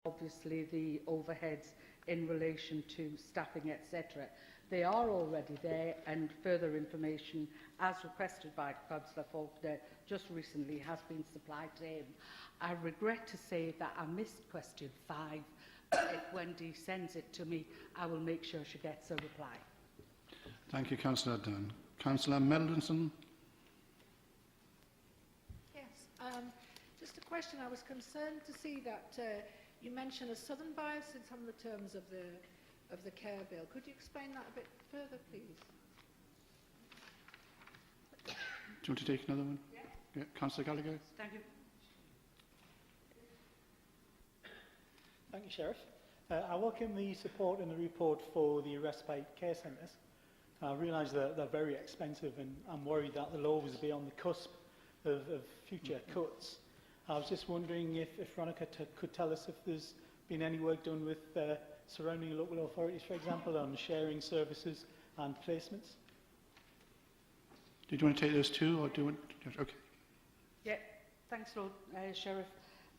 obviously the overheads in relation to staffing, etc. They are already there, and further information, as requested by Councillor Faulkner just recently, has been supplied to him. I regret to say that I missed question 5. If Wendy sends it to me, I will make sure she gets a reply. Thank you, Councillor Dunn. Councillor Mellinson. Yes, just a question. I was concerned to see that you mentioned a southern bias in some of the terms of the care bill. Could you explain that a bit further, please? Do you want to take another one? Yeah. Councillor Gallagher. Thank you. Thank you, Sheriff. I welcome the support in the report for the respite care centres. I realise that they're very expensive, and I'm worried that the law will be on the cusp of future cuts. I was just wondering if Veronica could tell us if there's been any work done with surrounding local authorities, for example, on sharing services and placements. Did you want to take those two, or do you want? Okay. Yeah, thanks, Lord Sheriff.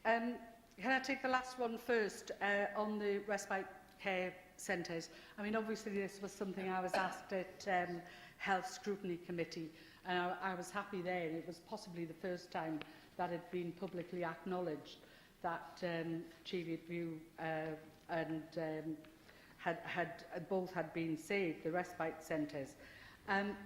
Can I take the last one first on the respite care centres? I mean, obviously this was something I was asked at Health Scrutiny Committee, and I was happy there, and it was possibly the first time that had been publicly acknowledged that Cheviot View and both had been saved, the respite centres.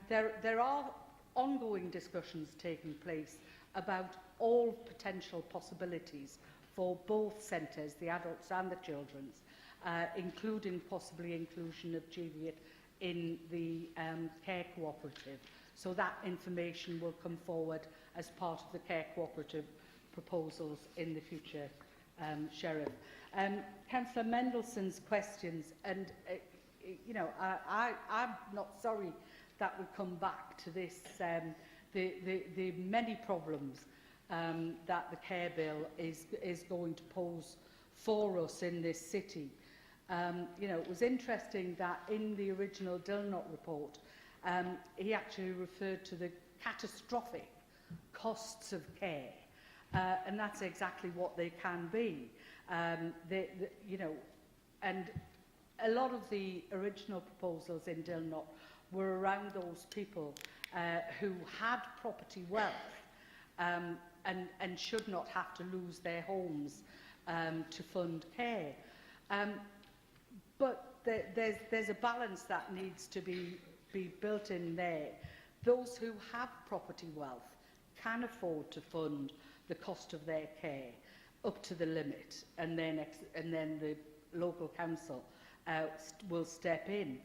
There are ongoing discussions taking place about all potential possibilities for both centres, the adults and the children's, including possibly inclusion of Cheviot in the care cooperative. So that information will come forward as part of the care cooperative proposals in the future, Sheriff. Councillor Mendelssohn's questions, and you know, I'm not sorry that we come back to this, the many problems that the care bill is going to pose for us in this city. You know, it was interesting that in the original Dilnot report, he actually referred to the catastrophic costs of care, and that's exactly what they can be. You know, and a lot of the original proposals in Dilnot were around those people who had property wealth and should not have to lose their homes to fund care. But there's a balance that needs to be built in there. Those who have property wealth can afford to fund the cost of their care up to the limit, and then the local council will step in.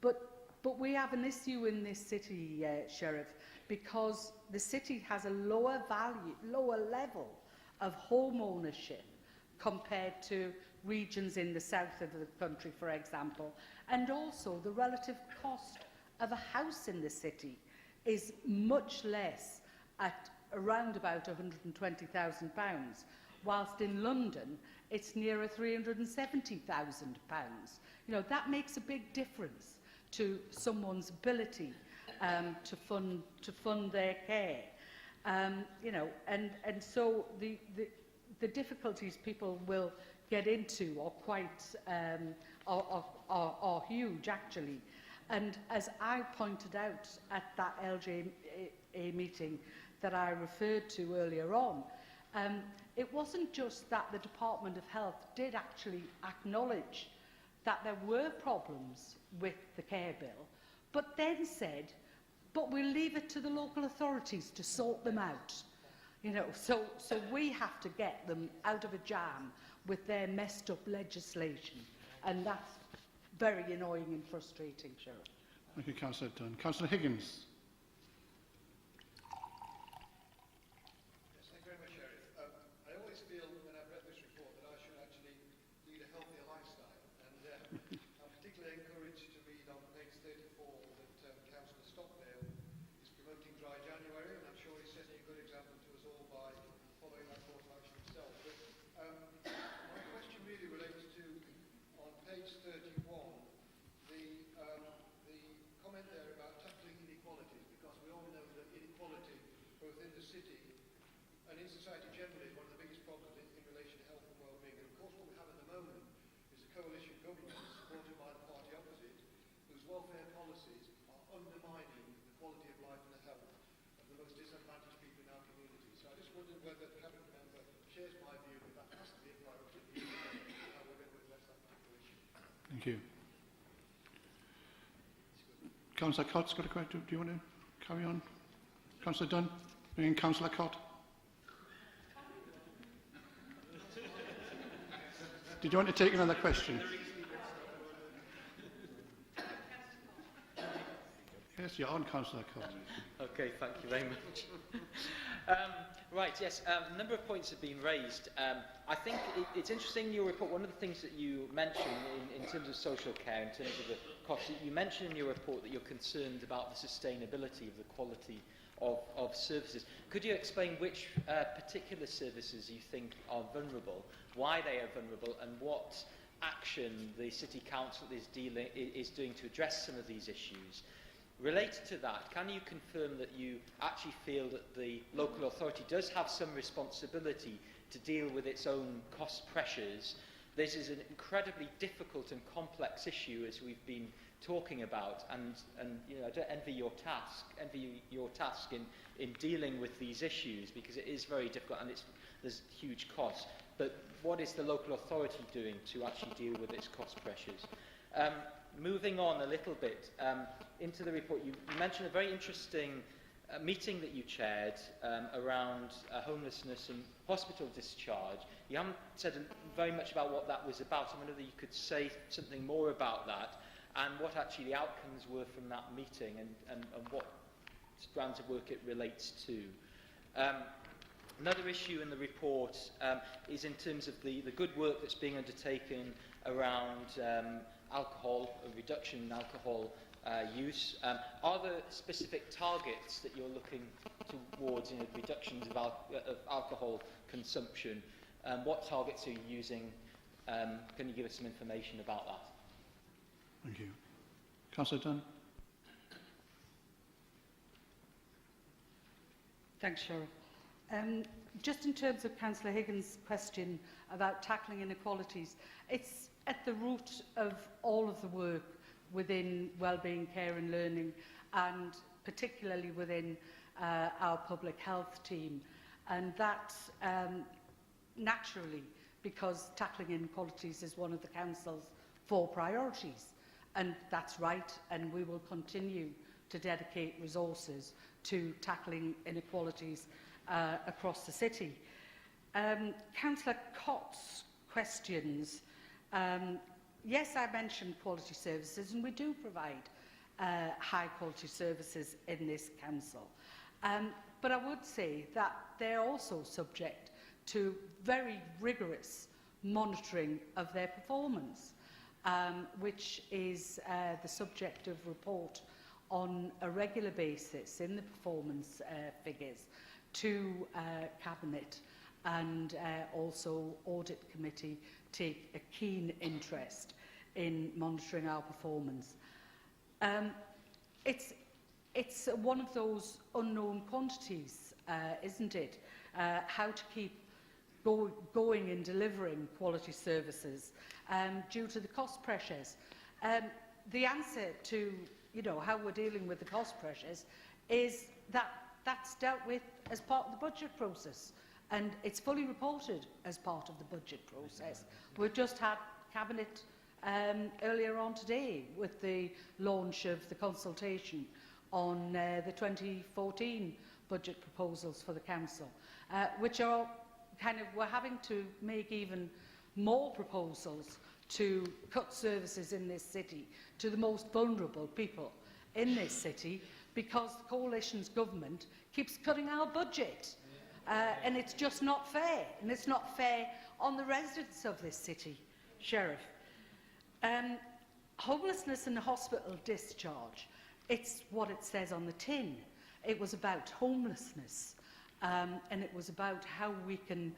But we have an issue in this city, Sheriff, because the city has a lower level of home ownership compared to regions in the south of the country, for example, and also the relative cost of a house in the city is much less, at around about £120,000, whilst in London it's nearer £370,000. You know, that makes a big difference to someone's ability to fund their care. You know, and so the difficulties people will get into are quite are huge, actually. And as I pointed out at that LJA meeting that I referred to earlier on, it wasn't just that the Department of Health did actually acknowledge that there were problems with the care bill, but then said, but we'll leave it to the local authorities to sort them out. You know, so we have to get them out of a jam with their messed up legislation, and that's very annoying and frustrating, Sheriff. Thank you, Councillor Dunn. Councillor Higgins. Yes, thank you very much, Sheriff. I always feel when I've read this report that I should actually lead a healthier lifestyle, and I'm particularly encouraged to read on page 34 that Councillor Stockdale is promoting dry January, and I'm sure he's setting a good example to us all by following that course of action himself. But my question really relates to, on page 31, the comment there about tackling inequalities, because we all know that inequality, both in the city and in society generally, is one of the biggest problems in relation to health and well-being. And of course, what we have at the welfare policies are undermining the quality of life and the health of the most disadvantaged people in our community. So I just wondered whether the Cabinet member shares my view that that has to be a priority for how we're going to address that particular issue. Thank you. Councillor Cott's got a question. Do you want to carry on? Councillor Dunn? And Councillor Cott? Did you want to take another question? Yes, you're on, Councillor Cott. Okay, thank you very much. Right, yes, a number of points have been raised. I think it's interesting in your report, one of the things that you mention in terms of social care, in terms of the costs, you mention in your report that you're concerned about the sustainability of the quality of services. Could you explain which particular services you think are vulnerable, why they are vulnerable, and what action the City Council is doing to address some of these issues? Related to that, can you confirm that you actually feel that the local authority does have some responsibility to deal with its own cost pressures? This is an incredibly difficult and complex issue, as we've been talking about, and you know, I don't envy your task in dealing with these issues, because it is very difficult and there's huge costs. But what is the local authority doing to actually deal with its cost pressures? Moving on a little bit into the report, you mentioned a very interesting meeting that you chaired around homelessness and hospital discharge. You haven't said very much about what that was about. I wonder whether you could say something more about that and what actually the outcomes were from that meeting and what strands of work it relates to. Another issue in the report is in terms of the good work that's being undertaken around alcohol, a reduction in alcohol use. Are there specific targets that you're looking towards in reductions of alcohol consumption? What targets are you using? Can you give us some information about that? Thank you. Councillor Dunn? Thanks, Sheriff. Just in terms of Councillor Higgins' question about tackling inequalities, it's at the root of all of the work within wellbeing, care and learning, and particularly within our public health team. And that naturally, because tackling inequalities is one of the Council's 4 priorities. And that's right, and we will continue to dedicate resources to tackling inequalities across the city. Councillor Cott's questions. Yes, I mentioned quality services, and we do provide high quality services in this council. But I would say that they're also subject to very rigorous monitoring of their performance, which is the subject of report on a regular basis in the performance figures to Cabinet, and also Audit Committee take a keen interest in monitoring our performance. It's one of those unknown quantities, isn't it? How to keep going in delivering quality services due to the cost pressures. The answer to how we're dealing with the cost pressures is that that's dealt with as part of the budget process, and it's fully reported as part of the budget process. We've just had Cabinet earlier on today with the launch of the consultation on the 2014 budget proposals for the Council, which are we're having to make even more proposals to cut services in this city to the most vulnerable people in this city, because the Coalition's government keeps cutting our budget. And it's just not fair, and it's not fair on the residents of this city, Sheriff. Homelessness and hospital discharge, it's what it says on the tin. It was about homelessness, and it was about how we can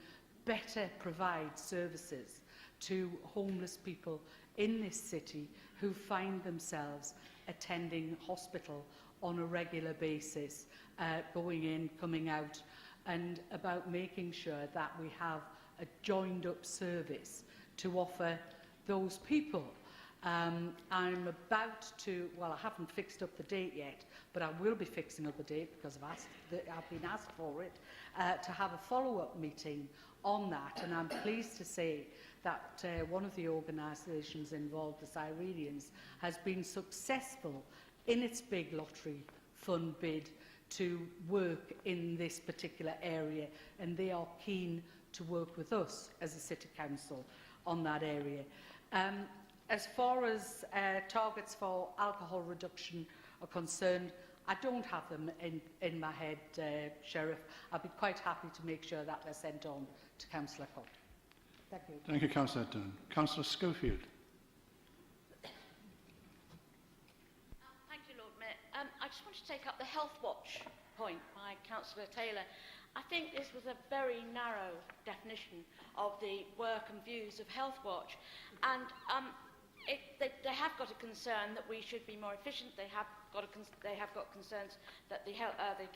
better provide services to homeless people in this city who find themselves attending hospital on a regular basis, going in, coming out, and about making sure that we have a joined-up service to offer those people. I'm about to, well, I haven't fixed up the date yet, but I will be fixing up the date because I've been asked for it, to have a follow-up meeting on that. And I'm pleased to say that one of the organisations involved, the Cyrenians, has been successful in its big lottery fund bid to work in this particular area, and they are keen to work with us as a City Council on that area. As far as targets for alcohol reduction are concerned, I don't have them in my head, Sheriff. I'd be quite happy to make sure that they're sent on to Councillor Cook. Thank you. Thank you, Councillor Dunn. Councillor Schofield. Thank you, Lord Mayor. I just want to take up the Health Watch point by Councillor Taylor. I think this was a very narrow definition of the work and views of Health Watch, and they have got a concern that we should be more efficient. They have got concerns that the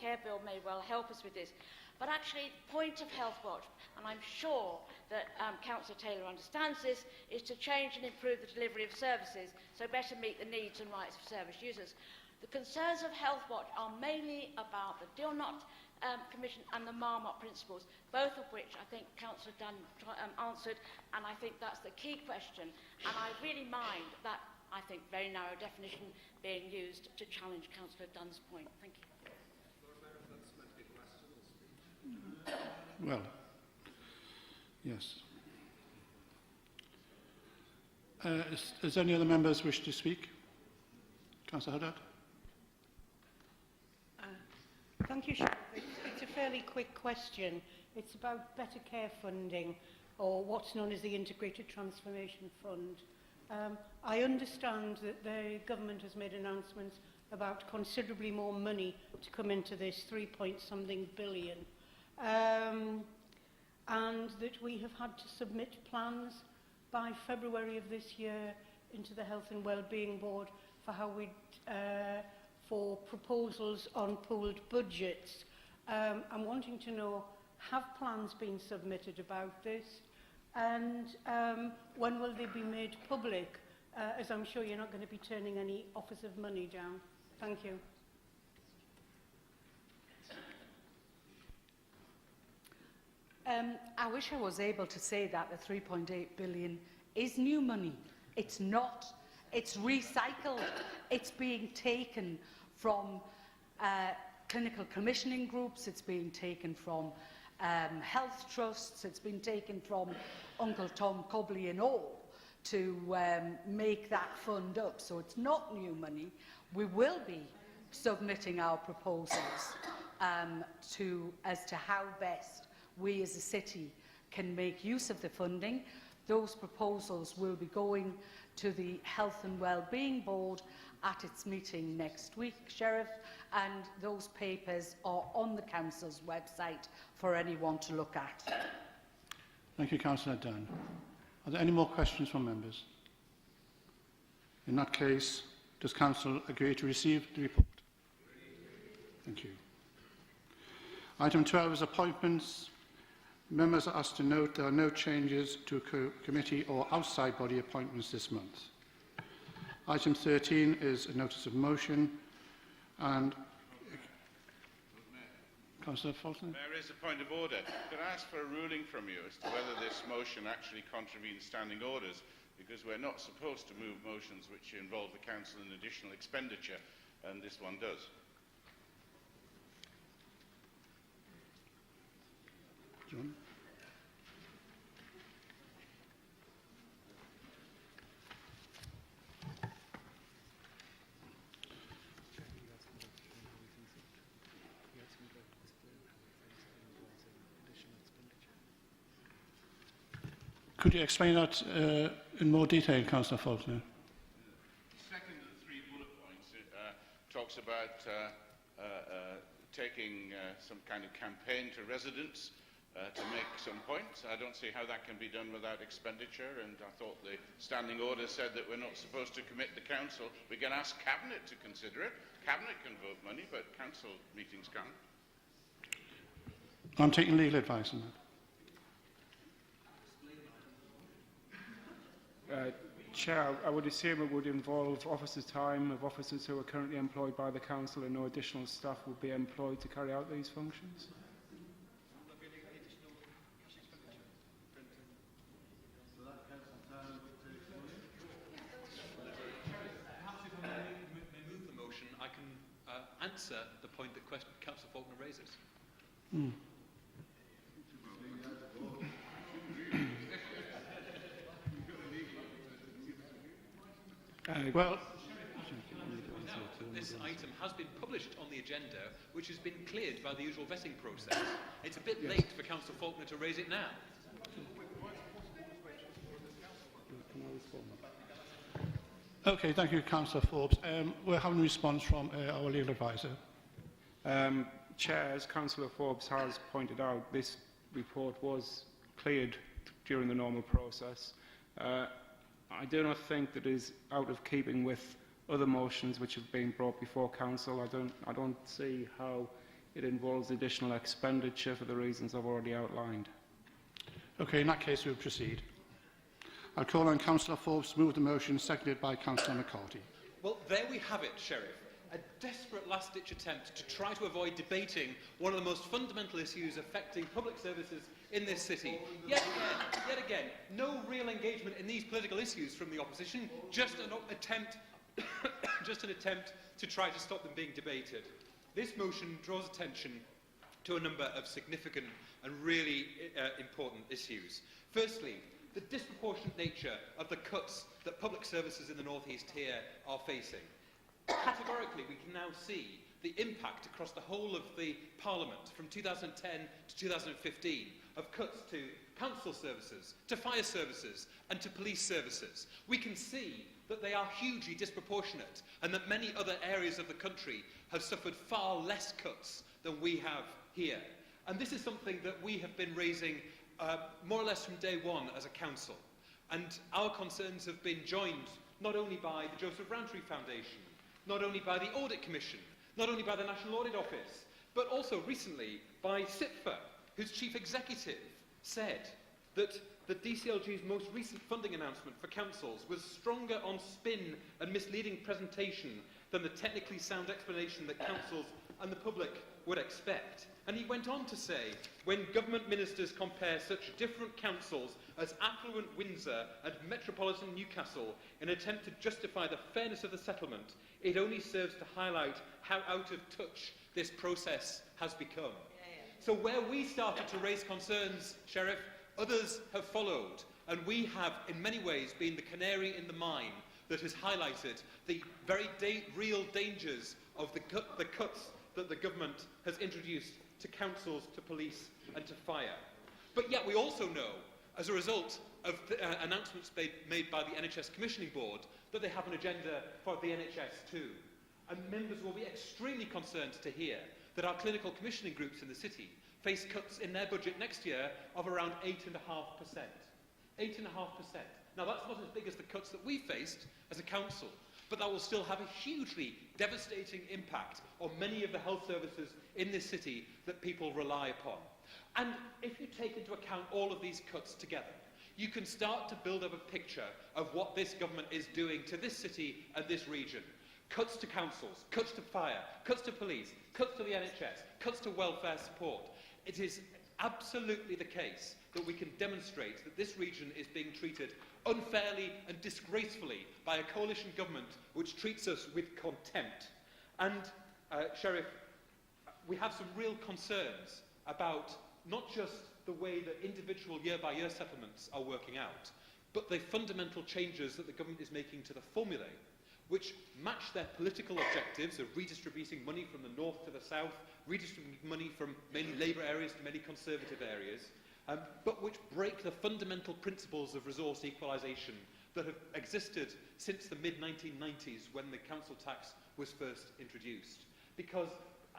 care bill may well help us with this. But actually, the point of Health Watch, and I'm sure that Councillor Taylor understands this, is to change and improve the delivery of services, so better meet the needs and rights of service users. The concerns of Health Watch are mainly about the Deal Not Commission and the Marmot principles, both of which I think Councillor Dunn answered, and I think that's the key question. And I really mind that, I think, very narrow definition being used to challenge Councillor Dunn's point. Thank you. Well, yes. Is any other members wish to speak? Councillor Haddad. Thank you, Sheriff. It's a fairly quick question. It's about better care funding, or what's known as the Integrated Transformation Fund. I understand that the government has made announcements about considerably more money to come into this 3-point-something billion, and that we have had to submit plans by February of this year into the Health and Wellbeing Board for how we for proposals on pooled budgets. I'm wanting to know, have plans been submitted about this? And when will they be made public? As I'm sure you're not going to be turning any offers of money down. Thank you. I wish I was able to say that the 3.8 billion is new money. It's not. It's recycled. It's being taken from clinical commissioning groups. It's being taken from health trusts. It's been taken from Uncle Tom Cobley and all to make that fund up. So it's not new money. We will be submitting our proposals as to how best we as a city can make use of the funding. Those proposals will be going to the Health and Wellbeing Board at its meeting next week, Sheriff, and those papers are on the Council's website for anyone to look at. Thank you, Councillor Dunn. Are there any more questions from members? In that case, does Council agree to receive the report? Thank you. Item 12 is appointments. Members are asked to note there are no changes to committee or outside body appointments this month. Item 13 is a notice of motion, and Councillor Fulton. There is a point of order. Could I ask for a ruling from you as to whether this motion actually contravenes standing orders, because we're not supposed to move motions which involve the Council in additional expenditure, and this one does. John? Could you explain that in more detail, Councillor Faulkner? The second of the three bullet points talks about taking some kind of campaign to residents to make some points. I don't see how that can be done without expenditure, and I thought the standing order said that we're not supposed to commit the Council. We can ask Cabinet to consider it. Cabinet can vote money, but Council meetings can't. I'm taking legal advice on that. Chair, I would assume it would involve officers' time of officers who are currently employed by the council, and no additional staff would be employed to carry out these functions. I can answer the point that Councillor Faulkner raises. This item has been published on the agenda, which has been cleared by the usual vetting process. It's a bit late for Councillor Faulkner to raise it now. Okay, thank you, Councillor Forbes. We're having a response from our legal advisor. Chair, as Councillor Forbes has pointed out, this report was cleared during the normal process. I do not think that it is out of keeping with other motions which have been brought before Council. I don't see how it involves additional expenditure for the reasons I've already outlined. Okay, in that case, we'll proceed. I'll call on Councillor Forbes to move the motion, seconded by Councillor McCarthy. Well, there we have it, Sheriff. A desperate last-ditch attempt to try to avoid debating one of the most fundamental issues affecting public services in this city. Yet again, no real engagement in these political issues from the opposition, just an attempt to try to stop them being debated. This motion draws attention to a number of significant and really important issues. Firstly, the disproportionate nature of the cuts that public services in the North East here are facing. Categorically, we can now see the impact across the whole of the Parliament from 2010 to 2015 of cuts to council services, to fire services and to police services. We can see that they are hugely disproportionate and that many other areas of the country have suffered far less cuts than we have here. And this is something that we have been raising more or less from day one as a council. And our concerns have been joined not only by the Joseph Rowntree Foundation, not only by the Audit Commission, not only by the National Audit Office, but also recently by CIPFA, whose chief executive said that the DCLG's most recent funding announcement for councils was stronger on spin and misleading presentation than the technically sound explanation that councils and the public would expect. And he went on to say, when government ministers compare such different councils as affluent Windsor and metropolitan Newcastle in an attempt to justify the fairness of the settlement, it only serves to highlight how out of touch this process has become. So where we started to raise concerns, Sheriff, others have followed, and we have in many ways been the canary in the mine that has highlighted the very real dangers of the cuts that the government has introduced to councils, to police and to fire. But yet we also know, as a result of the announcements made by the NHS Commissioning Board, that they have an agenda for the NHS too. And members will be extremely concerned to hear that our clinical commissioning groups in the city face cuts in their budget next year of around 8.5%. 8.5%. Now that's not as big as the cuts that we faced as a council, but that will still have a hugely devastating impact on many of the health services in this city that people rely upon. And if you take into account all of these cuts together, you can start to build up a picture of what this government is doing to this city and this region. Cuts to councils, cuts to fire, cuts to police, cuts to the NHS, cuts to welfare support. It is absolutely the case that we can demonstrate that this region is being treated unfairly and disgracefully by a coalition government which treats us with contempt. And, Sheriff, we have some real concerns about not just the way that individual year-by-year settlements are working out, but the fundamental changes that the government is making to the formulae, which match their political objectives of redistributing money from the north to the south, redistributing money from many Labour areas to many Conservative areas, but which break the fundamental principles of resource equalisation that have existed since the mid-1990s when the council tax was first introduced. Because,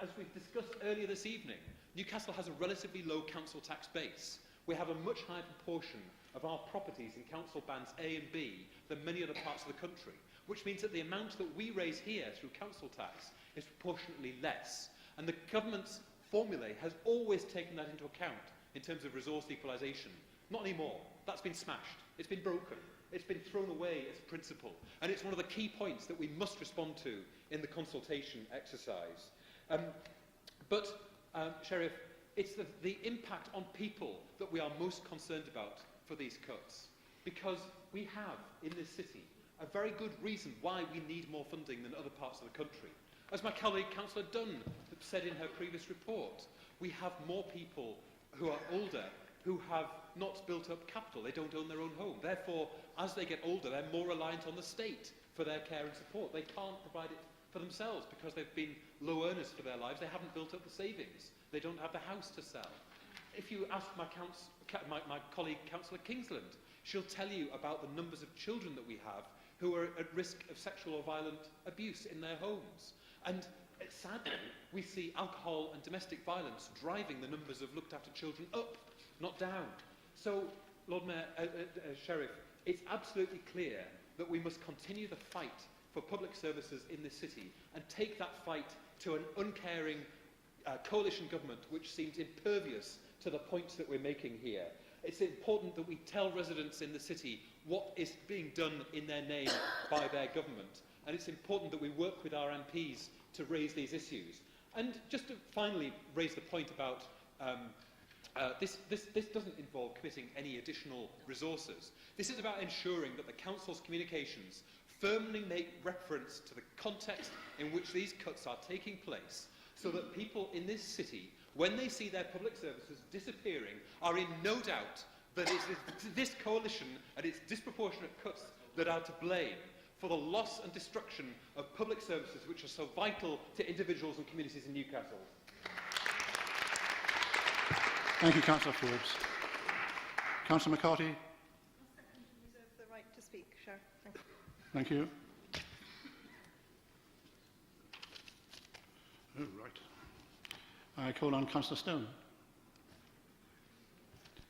as we've discussed earlier this evening, Newcastle has a relatively low council tax base. We have a much higher proportion of our properties in council bands A and B than many other parts of the country, which means that the amount that we raise here through council tax is proportionately less. And the government's formulae has always taken that into account in terms of resource equalisation. Not anymore. That's been smashed. It's been broken. It's been thrown away as principle. And it's one of the key points that we must respond to in the consultation exercise. Sheriff, it's the impact on people that we are most concerned about for these cuts. Because we have, in this city, a very good reason why we need more funding than other parts of the country. As my colleague, Councillor Dunn, said in her previous report, we have more people who are older who have not built up capital. They don't own their own home. Therefore, as they get older, they're more reliant on the state for their care and support. They can't provide it for themselves because they've been low earners for their lives. They haven't built up the savings. They don't have the house to sell. If you ask my colleague, Councillor Kingsland, she'll tell you about the numbers of children that we have who are at risk of sexual or violent abuse in their homes. And sadly, we see alcohol and domestic violence driving the numbers of looked after children up, not down. So, Lord Mayor, Sheriff, it's absolutely clear that we must continue the fight for public services in this city and take that fight to an uncaring coalition government which seems impervious to the points that we're making here. It's important that we tell residents in the city what is being done in their name by their government. And it's important that we work with our MPs to raise these issues. And just to finally raise the point about this doesn't involve committing any additional resources. This is about ensuring that the Council's communications firmly make reference to the context in which these cuts are taking place, so that people in this city, when they see their public services disappearing, are in no doubt that it's this coalition and its disproportionate cuts that are to blame for the loss and destruction of public services which are so vital to individuals and communities in Newcastle. Thank you, Councillor Forbes. Councillor McCarthy. Reserve the right to speak, Sheriff. Thank you. Oh, right. I call on Councillor Stone.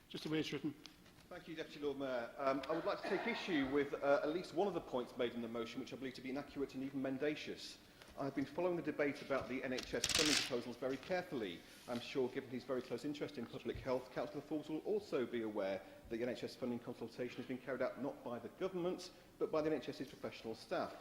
Just the way it's written. Thank you, Deputy Lord Mayor. I would like to take issue with at least one of the points made in the motion, which I believe to be inaccurate and even mendacious. I've been following the debate about the NHS funding proposals very carefully. I'm sure, given his very close interest in public health, Councillor Forbes will also be aware that the NHS funding consultation has been carried out not by the government, but by the NHS's professional staff.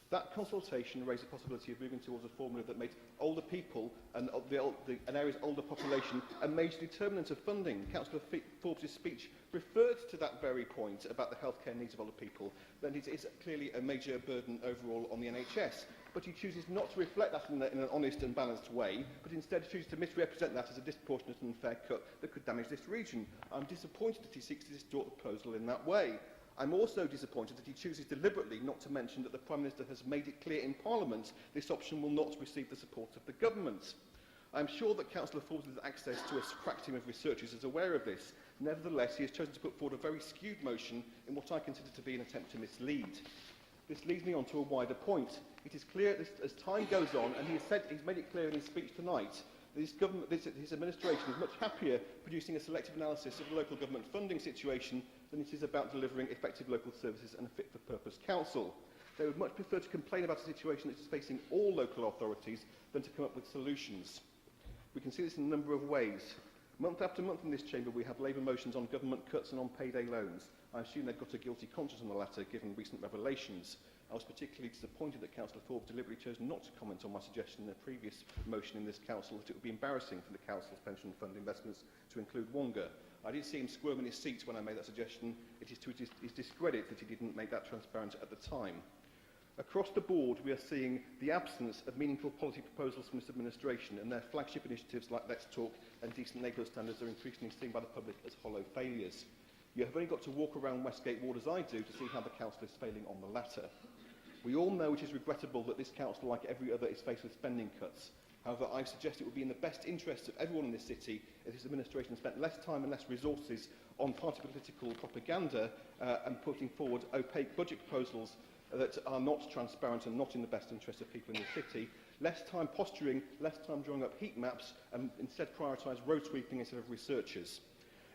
That consultation raised the possibility of moving towards a formula that made older people and an area's older population a major determinant of funding. Councillor Forbes' speech referred to that very point about the healthcare needs of older people, that it is clearly a major burden overall on the NHS. But he chooses not to reflect that in an honest and balanced way, but instead chooses to misrepresent that as a disproportionate and unfair cut that could damage this region. I'm disappointed that he seeks to distort the proposal in that way. I'm also disappointed that he chooses deliberately not to mention that the Prime Minister has made it clear in Parliament this option will not receive the support of the government. I'm sure that Councillor Forbes with access to a crack team of researchers is aware of this. Nevertheless, he has chosen to put forward a very skewed motion in what I consider to be an attempt to mislead. This leads me on to a wider point. It is clear as time goes on, and he's made it clear in his speech tonight, that his administration is much happier producing a selective analysis of the local government funding situation than it is about delivering effective local services and a fit-for-purpose council. They would much prefer to complain about a situation that is facing all local authorities than to come up with solutions. We can see this in a number of ways. Month after month in this chamber, we have Labour motions on government cuts and on payday loans. I assume they've got a guilty conscience on the latter, given recent revelations. I was particularly disappointed that Councillor Forbes deliberately chose not to comment on my suggestion in a previous motion in this council that it would be embarrassing for the council's pension fund investments to include Wonga. I did see him squirm in his seat when I made that suggestion. It is to his discredit that he didn't make that transparent at the time. Across the board, we are seeing the absence of meaningful policy proposals from this administration, and their flagship initiatives like Let's Talk and Decent Neighbourhood Standards are increasingly seen by the public as hollow failures. You have only got to walk around Westgate Ward as I do to see how the council is failing on the latter. We all know it is regrettable that this council, like every other, is faced with spending cuts. However, I suggest it would be in the best interests of everyone in this city if this administration spent less time and less resources on party political propaganda and putting forward opaque budget proposals that are not transparent and not in the best interest of people in the city, less time posturing, less time drawing up heat maps, and instead prioritise road sweeping instead of researchers.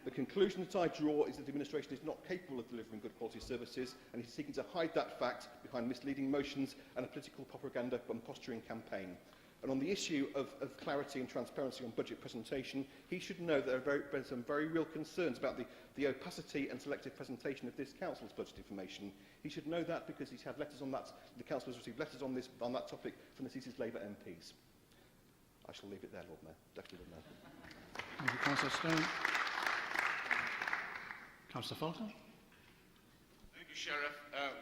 The conclusion that I draw is that the administration is not capable of delivering good quality services, and is seeking to hide that fact behind misleading motions and a political propaganda and posturing campaign. And on the issue of clarity and transparency on budget presentation, he should know that there have been some very real concerns about the opacity and selective presentation of this council's budget information. He should know that because he's had letters on that. The council has received letters on that topic from the city's Labour MPs. I shall leave it there, Lord Mayor. Deputy Lord Mayor. Thank you, Councillor Stone. Councillor Fulton. Thank you, Sheriff.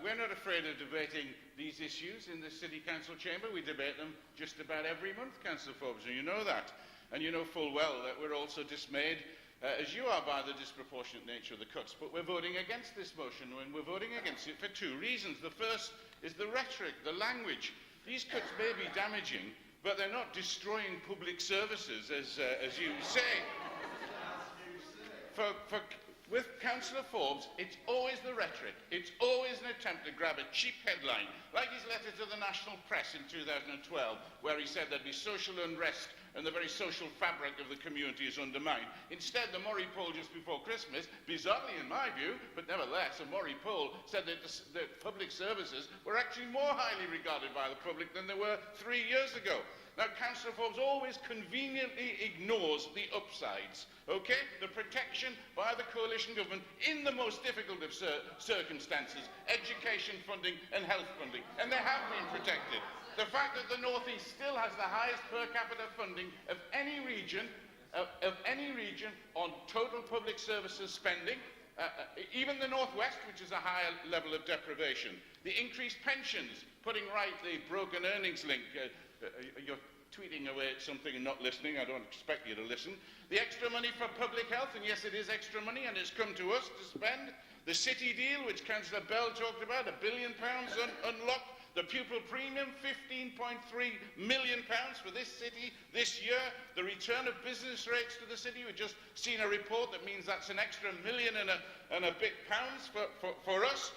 We're not afraid of debating these issues in the City Council chamber. We debate them just about every month, Councillor Forbes, and you know that. And you know full well that we're also dismayed, as you are, by the disproportionate nature of the cuts. But we're voting against this motion, and we're voting against it for two reasons. The first is the rhetoric, the language. These cuts may be damaging, but they're not destroying public services, as you say. With Councillor Forbes, it's always the rhetoric. It's always an attempt to grab a cheap headline, like his letter to the national press in 2012, where he said there'd be social unrest and the very social fabric of the community is undermined. Instead, the Murray poll just before Christmas, bizarrely in my view, but nevertheless, a Murray poll said that the public services were actually more highly regarded by the public than they were 3 years ago. Now, Councillor Forbes always conveniently ignores the upsides, okay? The protection by the coalition government in the most difficult of circumstances, education funding and health funding, and they have been protected. The fact that the North East still has the highest per capita funding of any region on total public services spending, even the North West, which is a higher level of deprivation. The increased pensions, putting right the broken earnings link. You're tweeting away at something and not listening. I don't expect you to listen. The extra money for public health, and yes, it is extra money, and it's come to us to spend. The city deal, which Councillor Bell talked about, £1 billion unlocked. The pupil premium, £15.3 million for this city this year. The return of business rates to the city. We've just seen a report that means that's an extra £1 million and a bit pounds for us.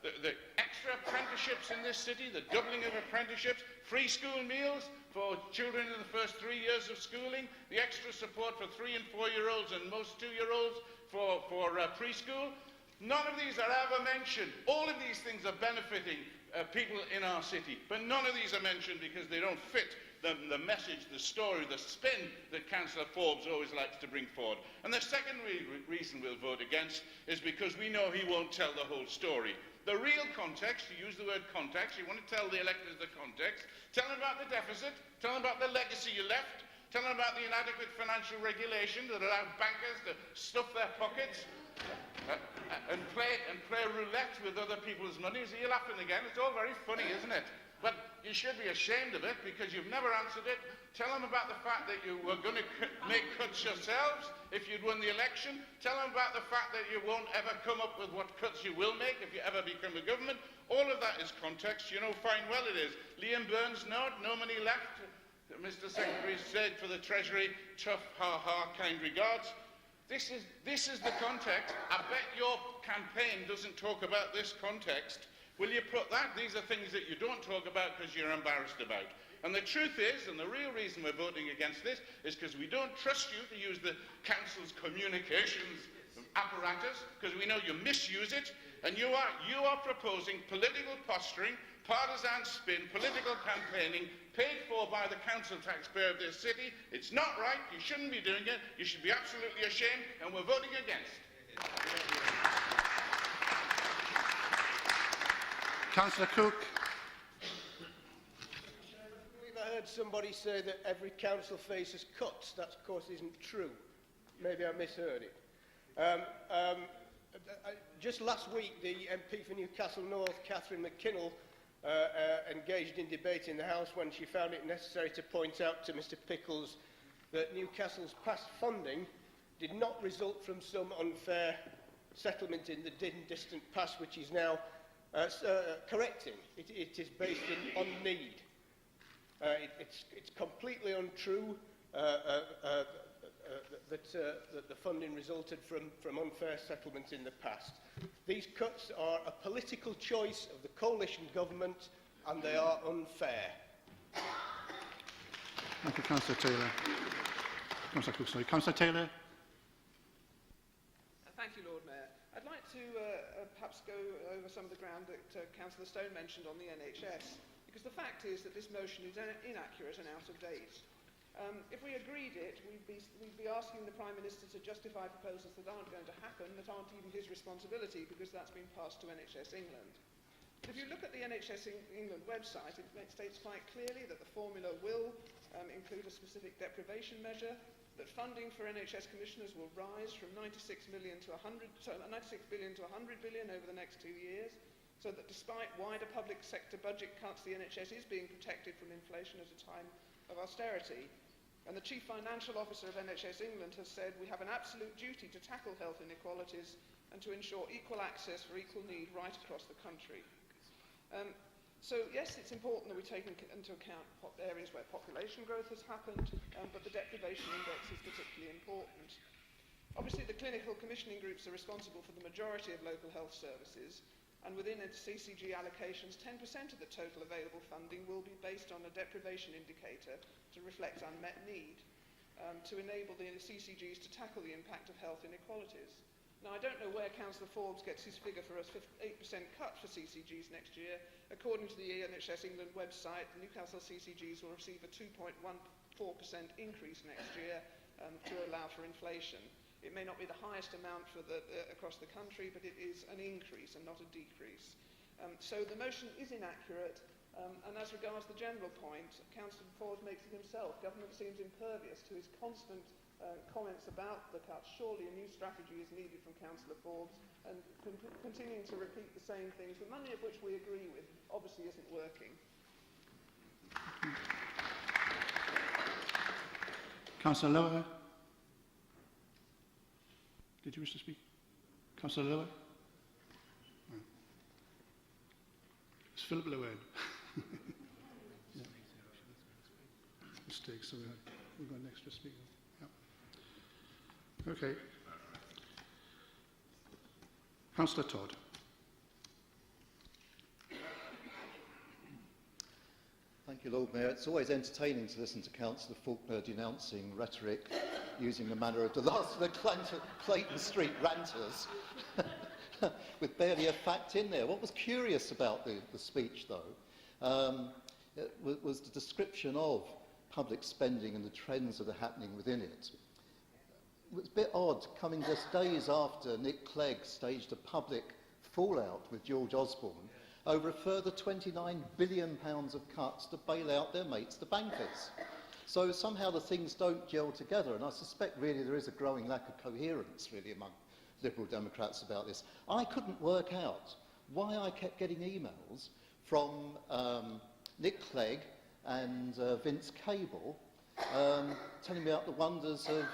The extra apprenticeships in this city, the doubling of apprenticeships, free school meals for children in the first 3 years of schooling, the extra support for 3- and 4-year-olds and most 2-year-olds for preschool. None of these are ever mentioned. All of these things are benefiting people in our city, but none of these are mentioned because they don't fit the message, the story, the spin that Councillor Forbes always likes to bring forward. And the second reason we'll vote against is because we know he won't tell the whole story. The real context, you use the word context, you want to tell the electors the context, tell them about the deficit, tell them about the legacy you left, tell them about the inadequate financial regulation that allowed bankers to stuff their pockets, and play roulette with other people's money. So you're laughing again. It's all very funny, isn't it? But you should be ashamed of it because you've never answered it. Tell them about the fact that you were going to make cuts yourselves if you'd won the election. Tell them about the fact that you won't ever come up with what cuts you will make if you ever become a government. All of that is context. You know fine well it is. Liam Burns note, no money left. Mr. Secretary said for the Treasury, tough, ha-ha, kind regards. This is the context. I bet your campaign doesn't talk about this context. Will you put that? These are things that you don't talk about because you're embarrassed about. And the truth is, and the real reason we're voting against this, is because we don't trust you to use the Council's communications apparatus, because we know you misuse it, and you are proposing political posturing, partisan spin, political campaigning, paid for by the council taxpayer of this city. It's not right. You shouldn't be doing it. You should be absolutely ashamed, and we're voting against. Councillor Cook. We've heard somebody say that every council faces cuts. That, of course, isn't true. Maybe I misheard it. Just last week, the MP for Newcastle North, Catherine McKinnell, engaged in debate in the House when she found it necessary to point out to Mr Pickles that Newcastle's past funding did not result from some unfair settlement in the distant past, which is now correcting. It is based on need. It's completely untrue that the funding resulted from unfair settlement in the past. These cuts are a political choice of the coalition government, and they are unfair. Thank you, Councillor Taylor. Councillor Cook, sorry. Councillor Taylor. Thank you, Lord Mayor. I'd like to perhaps go over some of the ground that Councillor Stone mentioned on the NHS. Because the fact is that this motion is inaccurate and out of date. If we agreed it, we'd be asking the Prime Minister to justify proposals that aren't going to happen, that aren't even his responsibility, because that's been passed to NHS England. But if you look at the NHS England website, it states quite clearly that the formula will include a specific deprivation measure, that funding for NHS commissioners will rise from 96 billion to 100 billion over the next 2 years, so that despite wider public sector budget cuts, the NHS is being protected from inflation at a time of austerity. And the Chief Financial Officer of NHS England has said we have an absolute duty to tackle health inequalities and to ensure equal access for equal need right across the country. So yes, it's important that we take into account areas where population growth has happened, but the deprivation index is particularly important. Obviously, the clinical commissioning groups are responsible for the majority of local health services, and within its CCG allocations, 10% of the total available funding will be based on a deprivation indicator to reflect unmet need, to enable the CCGs to tackle the impact of health inequalities. Now, I don't know where Councillor Forbes gets his figure for a 8% cut for CCGs next year. According to the NHS England website, the Newcastle CCGs will receive a 2.14% increase next year to allow for inflation. It may not be the highest amount for across the country, but it is an increase and not a decrease. So the motion is inaccurate, and as regards the general point, Councillor Forbes makes it himself. Government seems impervious to his constant comments about the cuts. Surely a new strategy is needed from Councillor Forbes, and continuing to repeat the same things, the many of which we agree with, obviously isn't working. Councillor Lower. Did you wish to speak? Councillor Lower? No. It's Philip Lower. Yeah. Mistake, so we've got an extra speaker. Yeah. Okay. Councillor Todd. Thank you, Lord Mayor. It's always entertaining to listen to Councillor Faulkner denouncing rhetoric using the manner of the last of the Clayton Street ranters, with barely a fact in there. What was curious about the speech, though, was the description of public spending and the trends that are happening within it. It was a bit odd, coming just days after Nick Clegg staged a public fallout with George Osborne over a further £29 billion of cuts to bail out their mates, the bankers. So somehow the things don't gel together, and I suspect really there is a growing lack of coherence really among Liberal Democrats about this. I couldn't work out why I kept getting emails from Nick Clegg and Vince Cable telling me about the wonders of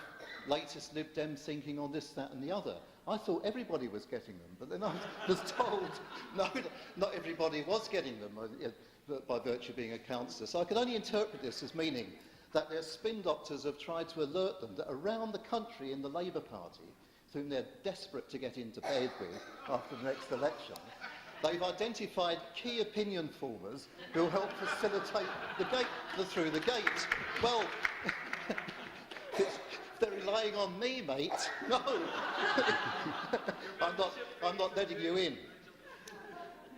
latest Lib Dem thinking on this, that and the other. I thought everybody was getting them, but then I was told no, not everybody was getting them by virtue of being a councillor. So I can only interpret this as meaning that their spin doctors have tried to alert them that around the country in the Labour Party, whom they're desperate to get into bed with after the next election, they've identified key opinion formers who will help facilitate through the gate. Well, they're relying on me, mate. No, I'm not letting you in.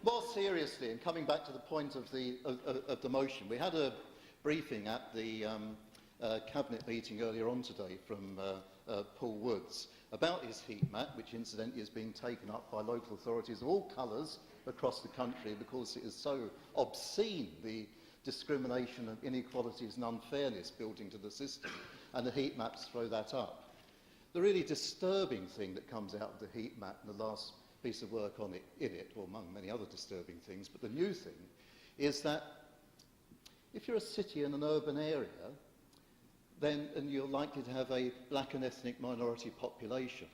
More seriously, and coming back to the point of the motion, we had a briefing at the cabinet meeting earlier on today from Paul Woods about his heat map, which incidentally is being taken up by local authorities of all colours across the country because it is so obscene, the discrimination and inequalities and unfairness built into the system, and the heat maps throw that up. The really disturbing thing that comes out of the heat map and the last piece of work on it, or among many other disturbing things, but the new thing is that if you're a city in an urban area, then, and you're likely to have a black and ethnic minority population,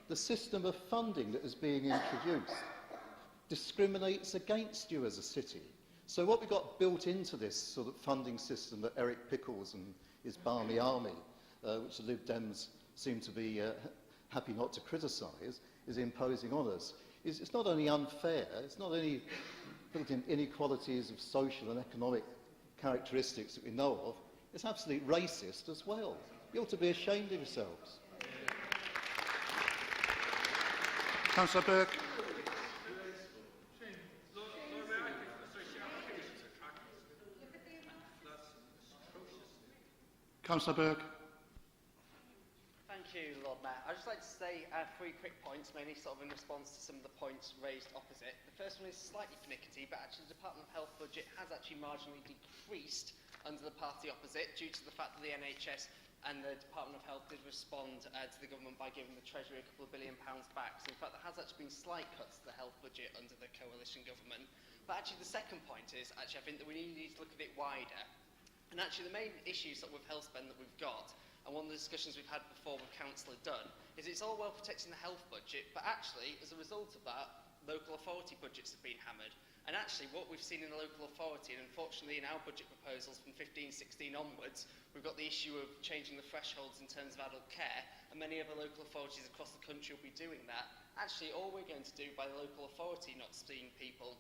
the system of funding that is being introduced discriminates against you as a city. So what we've got built into this sort of funding system that Eric Pickles and his Barmy Army, which the Lib Dems seem to be happy not to criticise, is imposing on us, it's not only unfair, it's not only built in inequalities of social and economic characteristics that we know of, it's absolutely racist as well. You ought to be ashamed of yourselves. Councillor Burke. Councillor Burke. Thank you, Lord Mayor. I'd just like to say 3 quick points, mainly sort of in response to some of the points raised opposite. The first one is slightly pernickety, but actually the Department of Health budget has actually marginally decreased under the party opposite due to the fact that the NHS and the Department of Health did respond to the government by giving the Treasury a couple of £1 billion back. So in fact there has actually been slight cuts to the health budget under the coalition government. But actually the second point is, I think that we need to look at it wider. And actually the main issues with health spend that we've got, and one of the discussions we've had before with Councillor Dunn, is it's all well protecting the health budget, but actually as a result of that, local authority budgets have been hammered. And actually what we've seen in the local authority, and unfortunately in our budget proposals from 15-16 onwards, we've got the issue of changing the thresholds in terms of adult care, and many other local authorities across the country will be doing that. Actually all we're going to do by the local authority not seeing people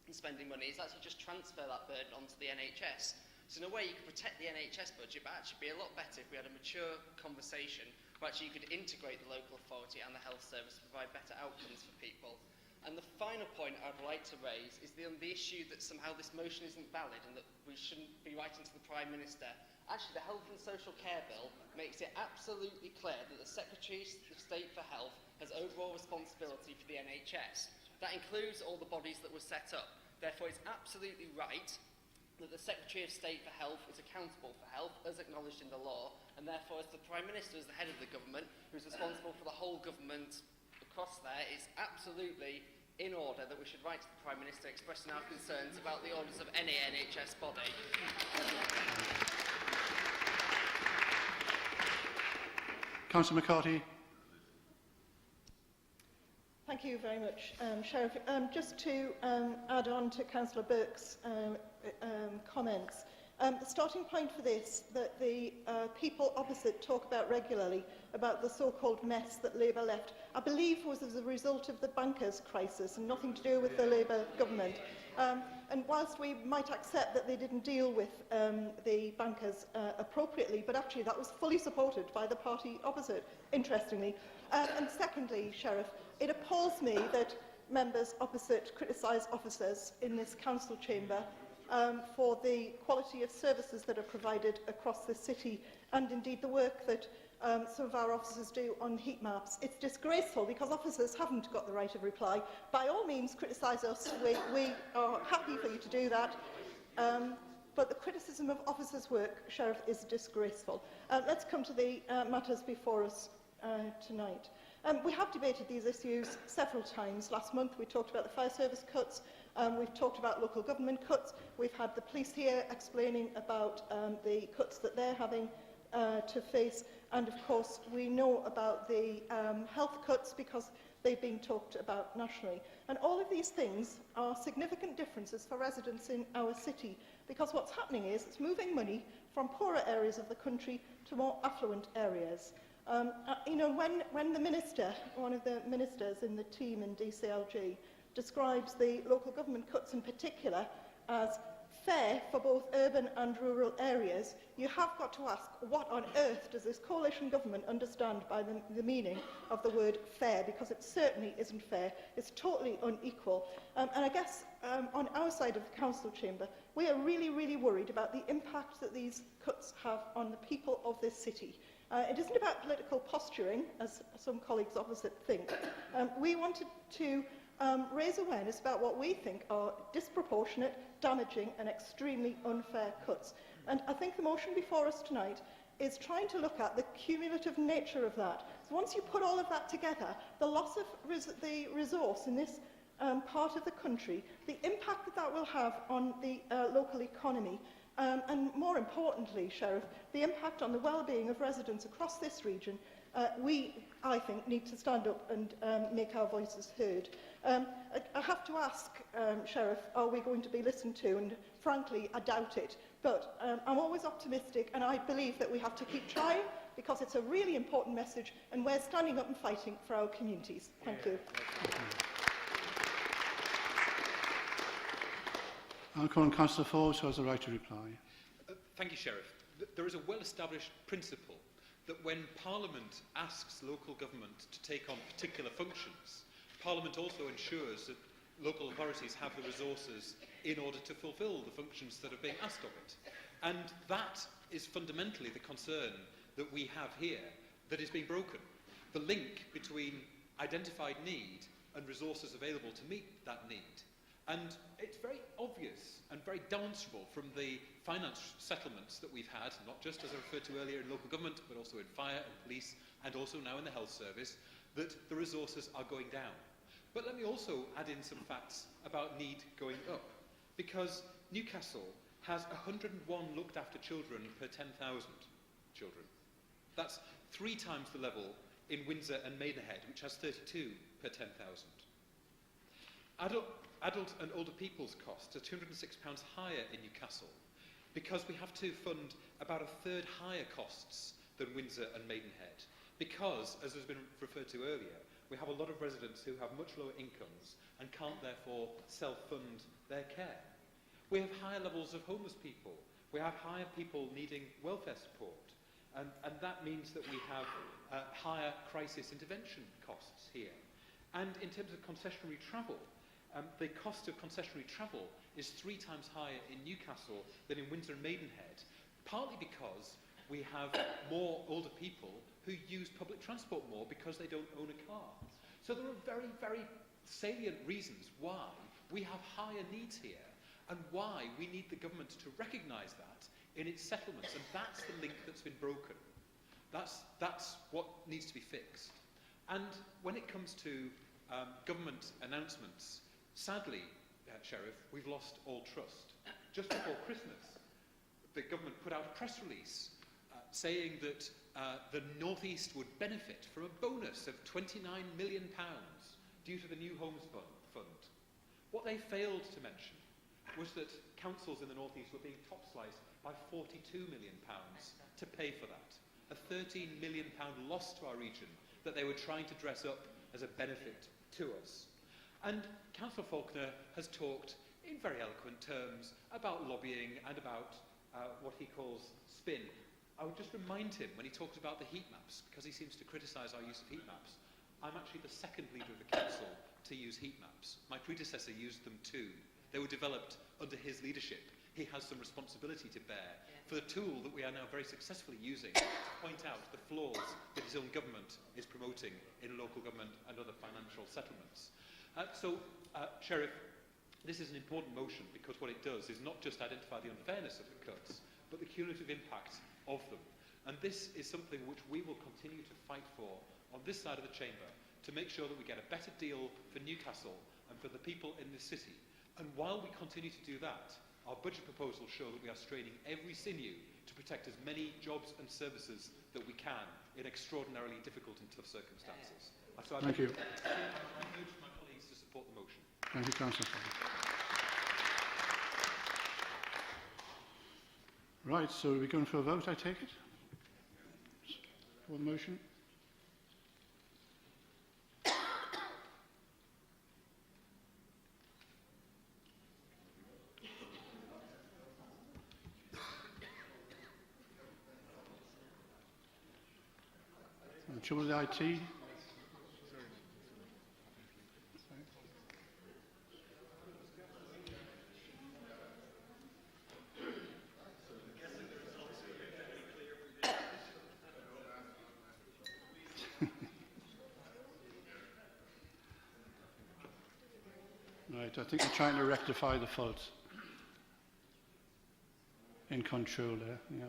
and spending money is actually just transfer that burden onto the NHS. So in a way you could protect the NHS budget, but actually be a lot better if we had a mature conversation where actually you could integrate the local authority and the health service to provide better outcomes for people. And the final point I'd like to raise is the issue that somehow this motion isn't valid and that we shouldn't be writing to the Prime Minister. Actually, the Health and Social Care Bill makes it absolutely clear that the Secretary of State for Health has overall responsibility for the NHS. That includes all the bodies that were set up. Therefore, it's absolutely right that the Secretary of State for Health is accountable for health, as acknowledged in the law, and therefore, as the Prime Minister, as the head of the government, who's responsible for the whole government across there, it's absolutely in order that we should write to the Prime Minister expressing our concerns about the orders of any NHS body. Councillor McCarthy. Thank you very much, Sheriff. Just to add on to Councillor Burke's comments, the starting point for this, that the people opposite talk about regularly, about the so-called mess that Labour left, I believe was as a result of the bankers' crisis and nothing to do with the Labour government. And whilst we might accept that they didn't deal with the bankers appropriately, but actually that was fully supported by the party opposite, interestingly. And secondly, Sheriff, it appalls me that members opposite criticise officers in this council chamber for the quality of services that are provided across the city and indeed the work that some of our officers do on heat maps. It's disgraceful because officers haven't got the right of reply. By all means, criticise us. We are happy for you to do that. But the criticism of officers' work, Sheriff, is disgraceful. Let's come to the matters before us tonight. We have debated these issues several times. Last month we talked about the fire service cuts. We've talked about local government cuts. We've had the police here explaining about the cuts that they're having to face. And of course, we know about the health cuts because they've been talked about nationally. And all of these things are significant differences for residents in our city because what's happening is it's moving money from poorer areas of the country to more affluent areas. You know, when the minister, one of the ministers in the team in DCLG, describes the local government cuts in particular as fair for both urban and rural areas, you have got to ask, what on earth does this coalition government understand by the meaning of the word fair? Because it certainly isn't fair. It's totally unequal. And I guess on our side of the council chamber, we are really, really worried about the impact that these cuts have on the people of this city. It isn't about political posturing, as some colleagues opposite think. We wanted to raise awareness about what we think are disproportionate, damaging and extremely unfair cuts. And I think the motion before us tonight is trying to look at the cumulative nature of that. So once you put all of that together, the loss of the resource in this part of the country, the impact that that will have on the local economy, and more importantly, Sheriff, the impact on the well-being of residents across this region, we, I think, need to stand up and make our voices heard. I have to ask, Sheriff, are we going to be listened to? And frankly, I doubt it. But I'm always optimistic, and I believe that we have to keep trying because it's a really important message, and we're standing up and fighting for our communities. Thank you. I'll call on Councillor Forbes, who has the right to reply. Thank you, Sheriff. There is a well-established principle that when Parliament asks local government to take on particular functions, Parliament also ensures that local authorities have the resources in order to fulfil the functions that are being asked of it. And that is fundamentally the concern that we have here that is being broken. The link between identified need and resources available to meet that need. And it's very obvious and very demonstrable from the finance settlements that we've had, not just as I referred to earlier in local government, but also in fire and police, and also now in the health service, that the resources are going down. But let me also add in some facts about need going up, because Newcastle has 101 looked after children per 10,000 children. That's 3 times the level in Windsor and Maidenhead, which has 32 per 10,000. Adult and older people's costs are £206 higher in Newcastle because we have to fund about a third higher costs than Windsor and Maidenhead. Because, as has been referred to earlier, we have a lot of residents who have much lower incomes and can't therefore self-fund their care. We have higher levels of homeless people. We have higher people needing welfare support. And that means that we have higher crisis intervention costs here. And in terms of concessionary travel, the cost of concessionary travel is 3 times higher in Newcastle than in Windsor and Maidenhead, partly because we have more older people who use public transport more because they don't own a car. So there are very, very salient reasons why we have higher needs here and why we need the government to recognise that in its settlements. And that's the link that's been broken. That's what needs to be fixed. And when it comes to government announcements, sadly, Sheriff, we've lost all trust. Just before Christmas, the government put out a press release saying that the North East would benefit from a bonus of £29 million due to the New Homes Fund. What they failed to mention was that councils in the North East were being top-sliced by £42 million to pay for that. A £13 million loss to our region that they were trying to dress up as a benefit to us. And Councillor Faulkner has talked in very eloquent terms about lobbying and about what he calls spin. I would just remind him when he talks about the heat maps, because he seems to criticise our use of heat maps, I'm actually the second leader of the council to use heat maps. My predecessor used them too. They were developed under his leadership. He has some responsibility to bear for the tool that we are now very successfully using to point out the flaws that his own government is promoting in local government and other financial settlements. Sheriff, this is an important motion because what it does is not just identify the unfairness of the cuts, but the cumulative impact of them. And this is something which we will continue to fight for on this side of the chamber to make sure that we get a better deal for Newcastle and for the people in this city. And while we continue to do that, our budget proposals show that we are straining every sinew to protect as many jobs and services that we can in extraordinarily difficult and tough circumstances. So Thank you. I urge my colleagues to support the motion. Thank you, Councillor. Right, so are we going for a vote, I take it? For the motion? Trouble with the IT? Right, I think we're trying to rectify the fault in control there, yeah.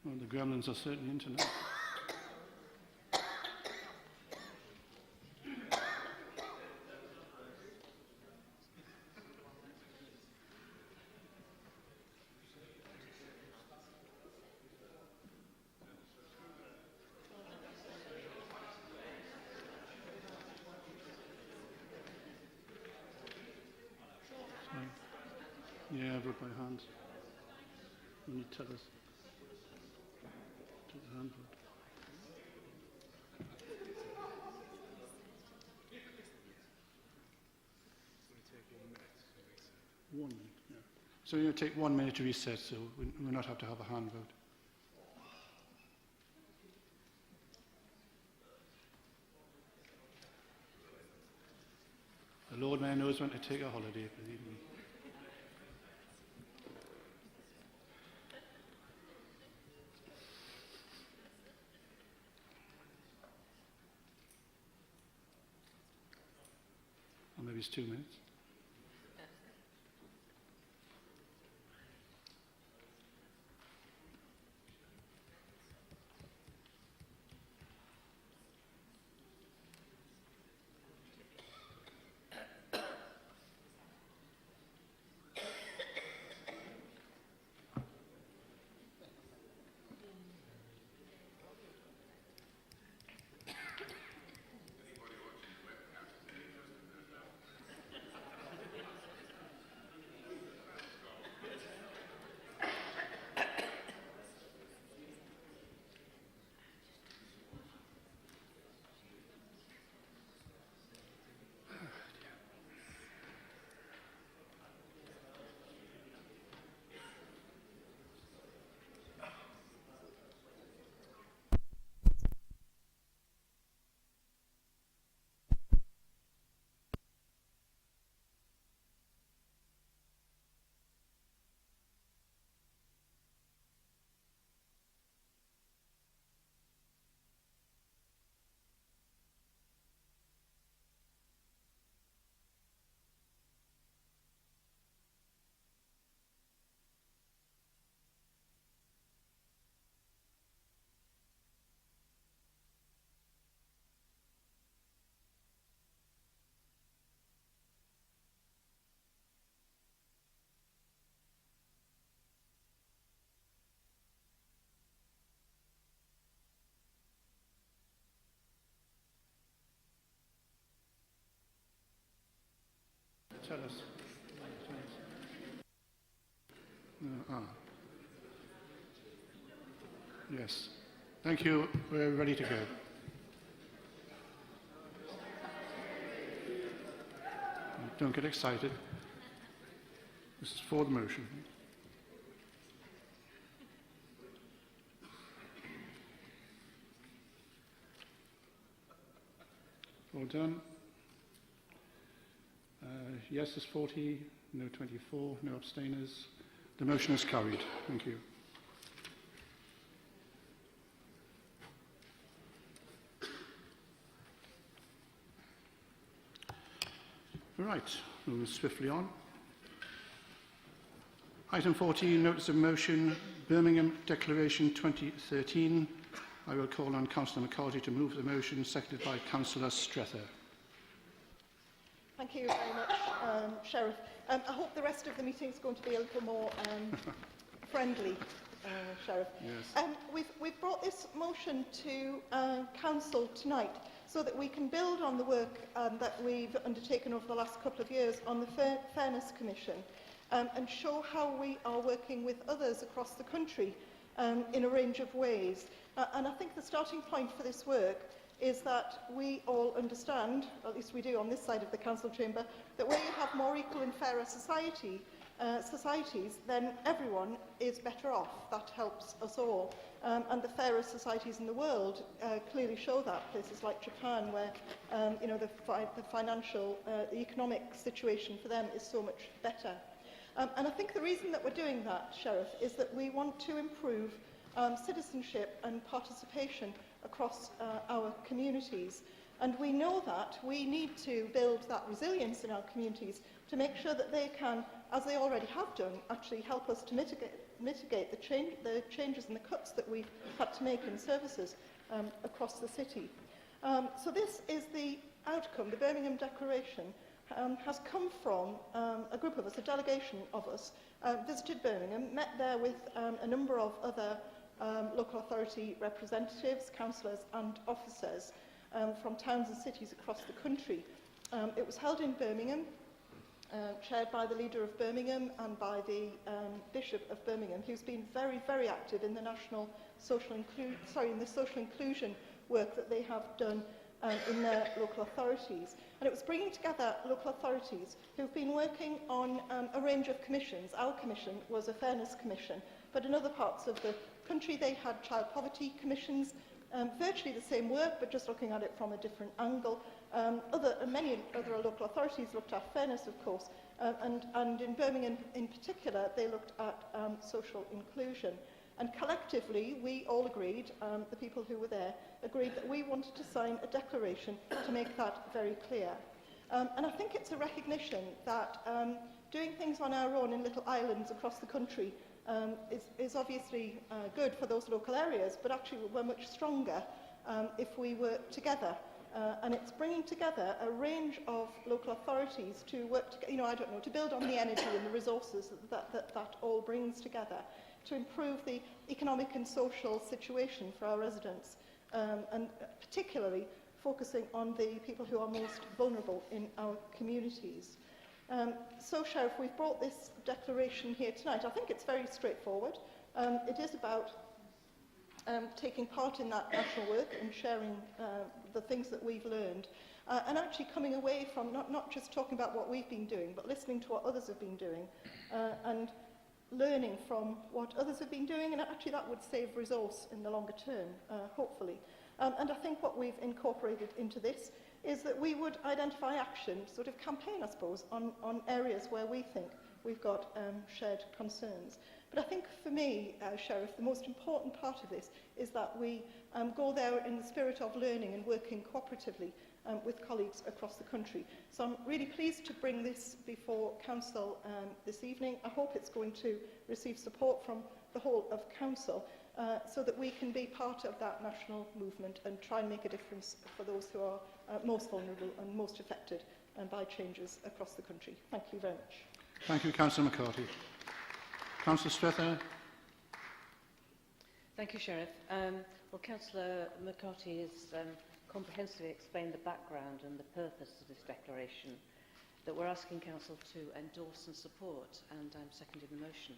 Well, the gremlins are certainly into it. Yeah, vote by hand. You need to tell us. Take the hand vote. One minute, yeah. So we're going to take 1 minute to reset, so we'll not have to have a hand vote. The Lord Mayor knows when to take a holiday, believe me. Or maybe it's 2 minutes. Tell us. Yes. Thank you. We're ready to go. Don't get excited. This is for the motion. All done. Yes is 40, no 24, no abstainers. The motion is carried. Thank you. Right, moving swiftly on. Item 14, notice of motion, Birmingham Declaration 2013. I will call on Councillor McCarthy to move the motion, seconded by Councillor Strether. Thank you very much, Sheriff. I hope the rest of the meeting is going to be a little more friendly, Sheriff. Yes. We've brought this motion to Council tonight so that we can build on the work that we've undertaken over the last couple of years on the Fairness Commission and show how we are working with others across the country in a range of ways. And I think the starting point for this work is that we all understand, or at least we do on this side of the council chamber, that where you have more equal and fairer societies, then everyone is better off. That helps us all. And the fairer societies in the world clearly show that. Places like Japan, where the financial, the economic situation for them is so much better. And I think the reason that we're doing that, Sheriff, is that we want to improve citizenship and participation across our communities. And we know that we need to build that resilience in our communities to make sure that they can, as they already have done, actually help us to mitigate the changes and the cuts that we've had to make in services across the city. So this is the outcome. The Birmingham Declaration has come from a group of us, a delegation of us, visited Birmingham, met there with a number of other local authority representatives, councillors and officers from towns and cities across the country. It was held in Birmingham, chaired by the leader of Birmingham and by the Bishop of Birmingham, who's been very, very active in the national social inclusion work that they have done in their local authorities. And it was bringing together local authorities who've been working on a range of commissions. Our commission was a fairness commission, but in other parts of the country they had child poverty commissions, virtually the same work, but just looking at it from a different angle. Many other local authorities looked at fairness, of course, and in Birmingham in particular, they looked at social inclusion. And collectively, we all agreed, the people who were there, agreed that we wanted to sign a declaration to make that very clear. And I think it's a recognition that doing things on our own in little islands across the country is obviously good for those local areas, but actually we're much stronger if we work together. And it's bringing together a range of local authorities to work together, to build on the energy and the resources that all brings together to improve the economic and social situation for our residents, and particularly focusing on the people who are most vulnerable in our communities. So, Sheriff, we've brought this declaration here tonight. I think it's very straightforward. It is about taking part in that national work and sharing the things that we've learned, and actually coming away from not just talking about what we've been doing, but listening to what others have been doing, and learning from what others have been doing, and actually that would save resource in the longer term, hopefully. And I think what we've incorporated into this is that we would identify action, sort of campaign, I suppose, on areas where we think we've got shared concerns. But I think for me, Sheriff, the most important part of this is that we go there in the spirit of learning and working cooperatively with colleagues across the country. So I'm really pleased to bring this before Council this evening. I hope it's going to receive support from the whole of Council so that we can be part of that national movement and try and make a difference for those who are most vulnerable and most affected by changes across the country. Thank you very much. Thank you, Councillor McCarthy. Councillor Strether. Thank you, Sheriff. Well, Councillor McCarthy has comprehensively explained the background and the purpose of this declaration that we're asking Council to endorse and support, and I'm seconding the motion.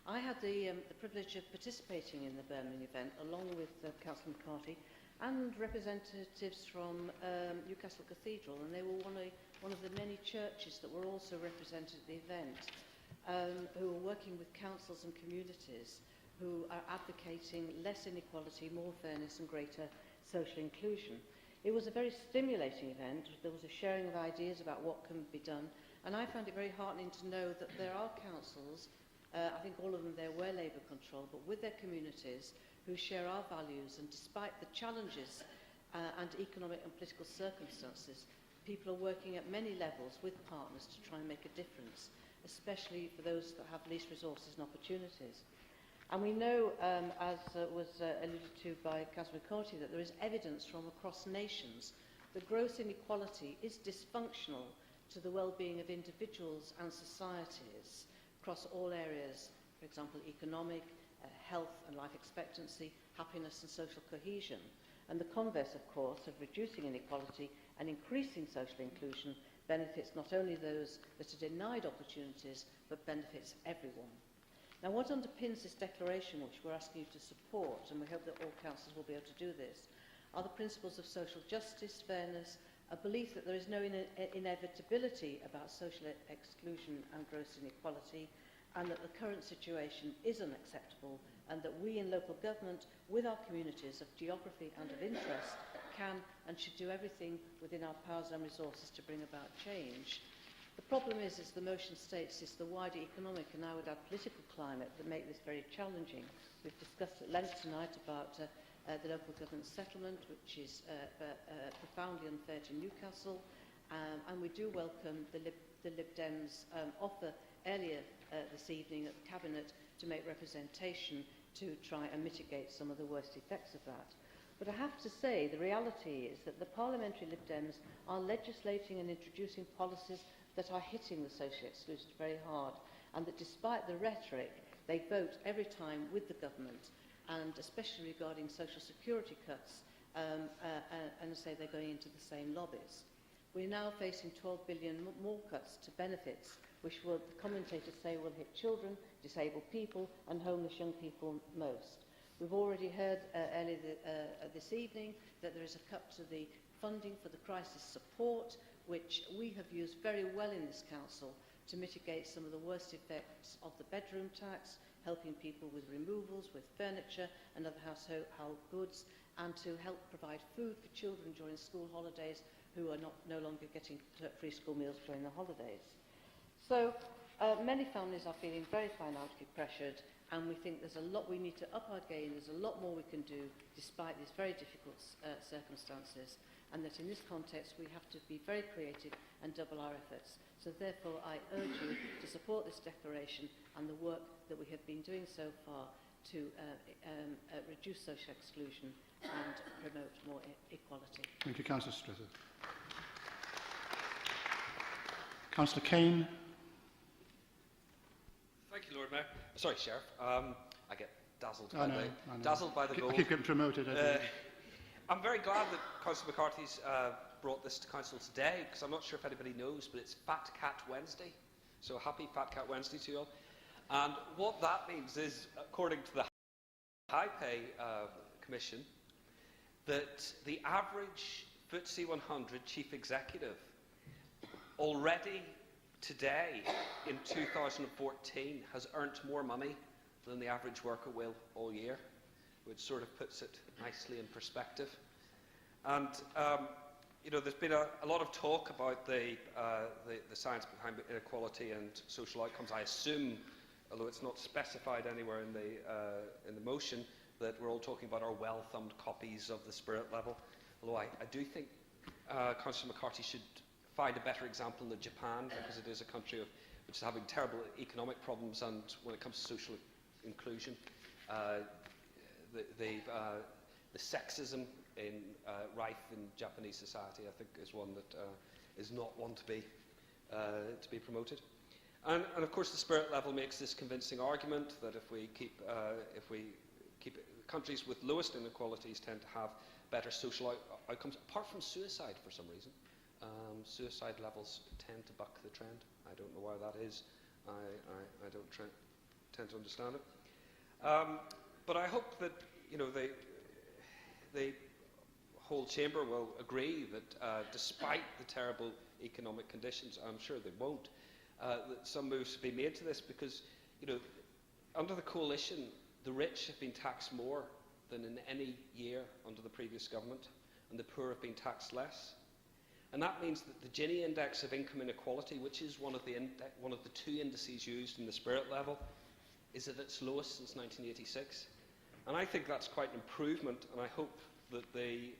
I had the privilege of participating in the Birmingham event along with Councillor McCarthy and representatives from Newcastle Cathedral, and they were one of the many churches that were also represented at the event, who are working with councils and communities who are advocating less inequality, more fairness and greater social inclusion. It was a very stimulating event. There was a sharing of ideas about what can be done, and I found it very heartening to know that there are councils, I think all of them there were Labour controlled, but with their communities who share our values, and despite the challenges and economic and political circumstances, people are working at many levels with partners to try and make a difference, especially for those that have least resources and opportunities. And we know, as was alluded to by Councillor McCarthy, that there is evidence from across nations that gross inequality is dysfunctional to the well-being of individuals and societies across all areas, for example, economic, health and life expectancy, happiness and social cohesion. And the converse, of course, of reducing inequality and increasing social inclusion benefits not only those that are denied opportunities, but benefits everyone. Now, what underpins this declaration, which we're asking you to support, and we hope that all councils will be able to do this, are the principles of social justice, fairness, a belief that there is no inevitability about social exclusion and gross inequality, and that the current situation is unacceptable, and that we in local government, with our communities of geography and of interest, can and should do everything within our powers and resources to bring about change. The problem is, as the motion states, is the wider economic and I would add political climate that make this very challenging. We've discussed at length tonight about the local government settlement, which is profoundly unfair to Newcastle, and we do welcome the Lib Dems' offer earlier this evening at the Cabinet to make representation to try and mitigate some of the worst effects of that. But I have to say, the reality is that the parliamentary Lib Dems are legislating and introducing policies that are hitting the socially excluded very hard, and that despite the rhetoric, they vote every time with the government, and especially regarding social security cuts, and say they're going into the same lobbies. We're now facing 12 billion more cuts to benefits, which will, the commentators say, will hit children, disabled people, and homeless young people most. We've already heard earlier this evening that there is a cut to the funding for the crisis support, which we have used very well in this council to mitigate some of the worst effects of the bedroom tax, helping people with removals, with furniture and other household goods, and to help provide food for children during school holidays who are no longer getting free school meals during the holidays. So many families are feeling very financially pressured, and we think there's a lot we need to up our game. There's a lot more we can do despite these very difficult circumstances, and that in this context we have to be very creative and double our efforts. So therefore I urge you to support this declaration and the work that we have been doing so far to reduce social exclusion and promote more equality. Thank you, Councillor Strither. Councillor Kane. Thank you, Lord Mayor. Sorry, Sheriff. I get dazzled by the gold. I keep getting promoted. I'm very glad that Councillor McCarthy's brought this to Council today, because I'm not sure if anybody knows, but it's Fat Cat Wednesday. So happy Fat Cat Wednesday to you all. And what that means is, according to the High Pay Commission, that the average FTSE 100 chief executive already today in 2014 has earned more money than the average worker will all year, which sort of puts it nicely in perspective. And you know, there's been a lot of talk about the science behind inequality and social outcomes. I assume, although it's not specified anywhere in the motion, that we're all talking about our well-thumbed copies of the Spirit level. Although I do think Councillor McCarthy should find a better example than Japan, because it is a country which is having terrible economic problems, and when it comes to social inclusion, the sexism rife in Japanese society, I think, is one that is not one to be promoted. And of course, the Spirit level makes this convincing argument that if we keep countries with lowest inequalities tend to have better social outcomes, apart from suicide for some reason. Suicide levels tend to buck the trend. I don't know why that is. I don't tend to understand it. But I hope that, you know, the whole chamber will agree that despite the terrible economic conditions, I'm sure they won't, that some moves be made to this, because, you know, under the coalition, the rich have been taxed more than in any year under the previous government, and the poor have been taxed less. And that means that the Gini index of income inequality, which is one of the two indices used in the Spirit level, is at its lowest since 1986. And I think that's quite an improvement, and I hope that the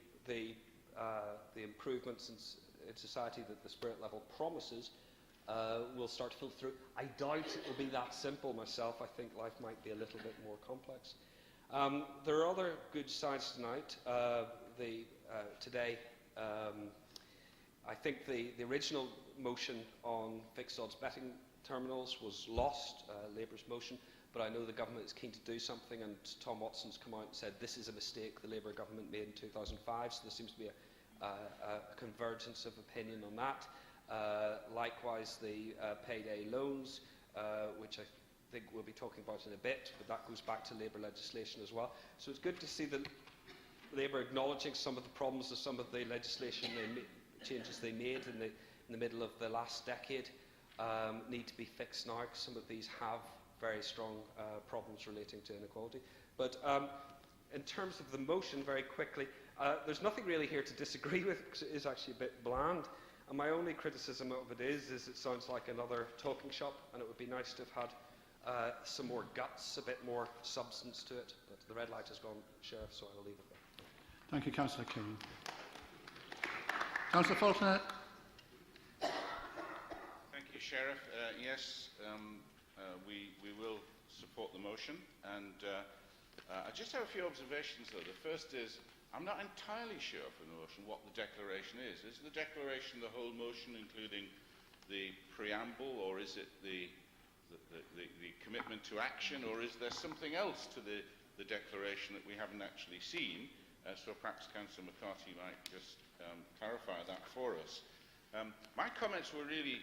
improvements in society that the Spirit level promises will start to filter through. I doubt it will be that simple myself. I think life might be a little bit more complex. There are other good sides tonight. Today, I think the original motion on fixed odds betting terminals was lost, Labour's motion, but I know the government is keen to do something, and Tom Watson's come out and said this is a mistake the Labour government made in 2005, so there seems to be a convergence of opinion on that. Likewise, the payday loans, which I think we'll be talking about in a bit, but that goes back to Labour legislation as well. So it's good to see the Labour acknowledging some of the problems of some of the legislation changes they made in the middle of the last decade need to be fixed now, because some of these have very strong problems relating to inequality. But in terms of the motion, very quickly, there's nothing really here to disagree with, because it is actually a bit bland. And my only criticism of it is it sounds like another talking shop, and it would be nice to have had some more guts, a bit more substance to it. But the red light has gone, Sheriff, so I will leave it there. Thank you, Councillor King. Councillor Faulkner. Thank you, Sheriff. Yes, we will support the motion, and I just have a few observations, though. The first is, I'm not entirely sure from the motion what the declaration is. Is the declaration the whole motion, including the preamble, or is it the commitment to action, or is there something else to the declaration that we haven't actually seen? So perhaps Councillor McCarthy might just clarify that for us. My comments were really,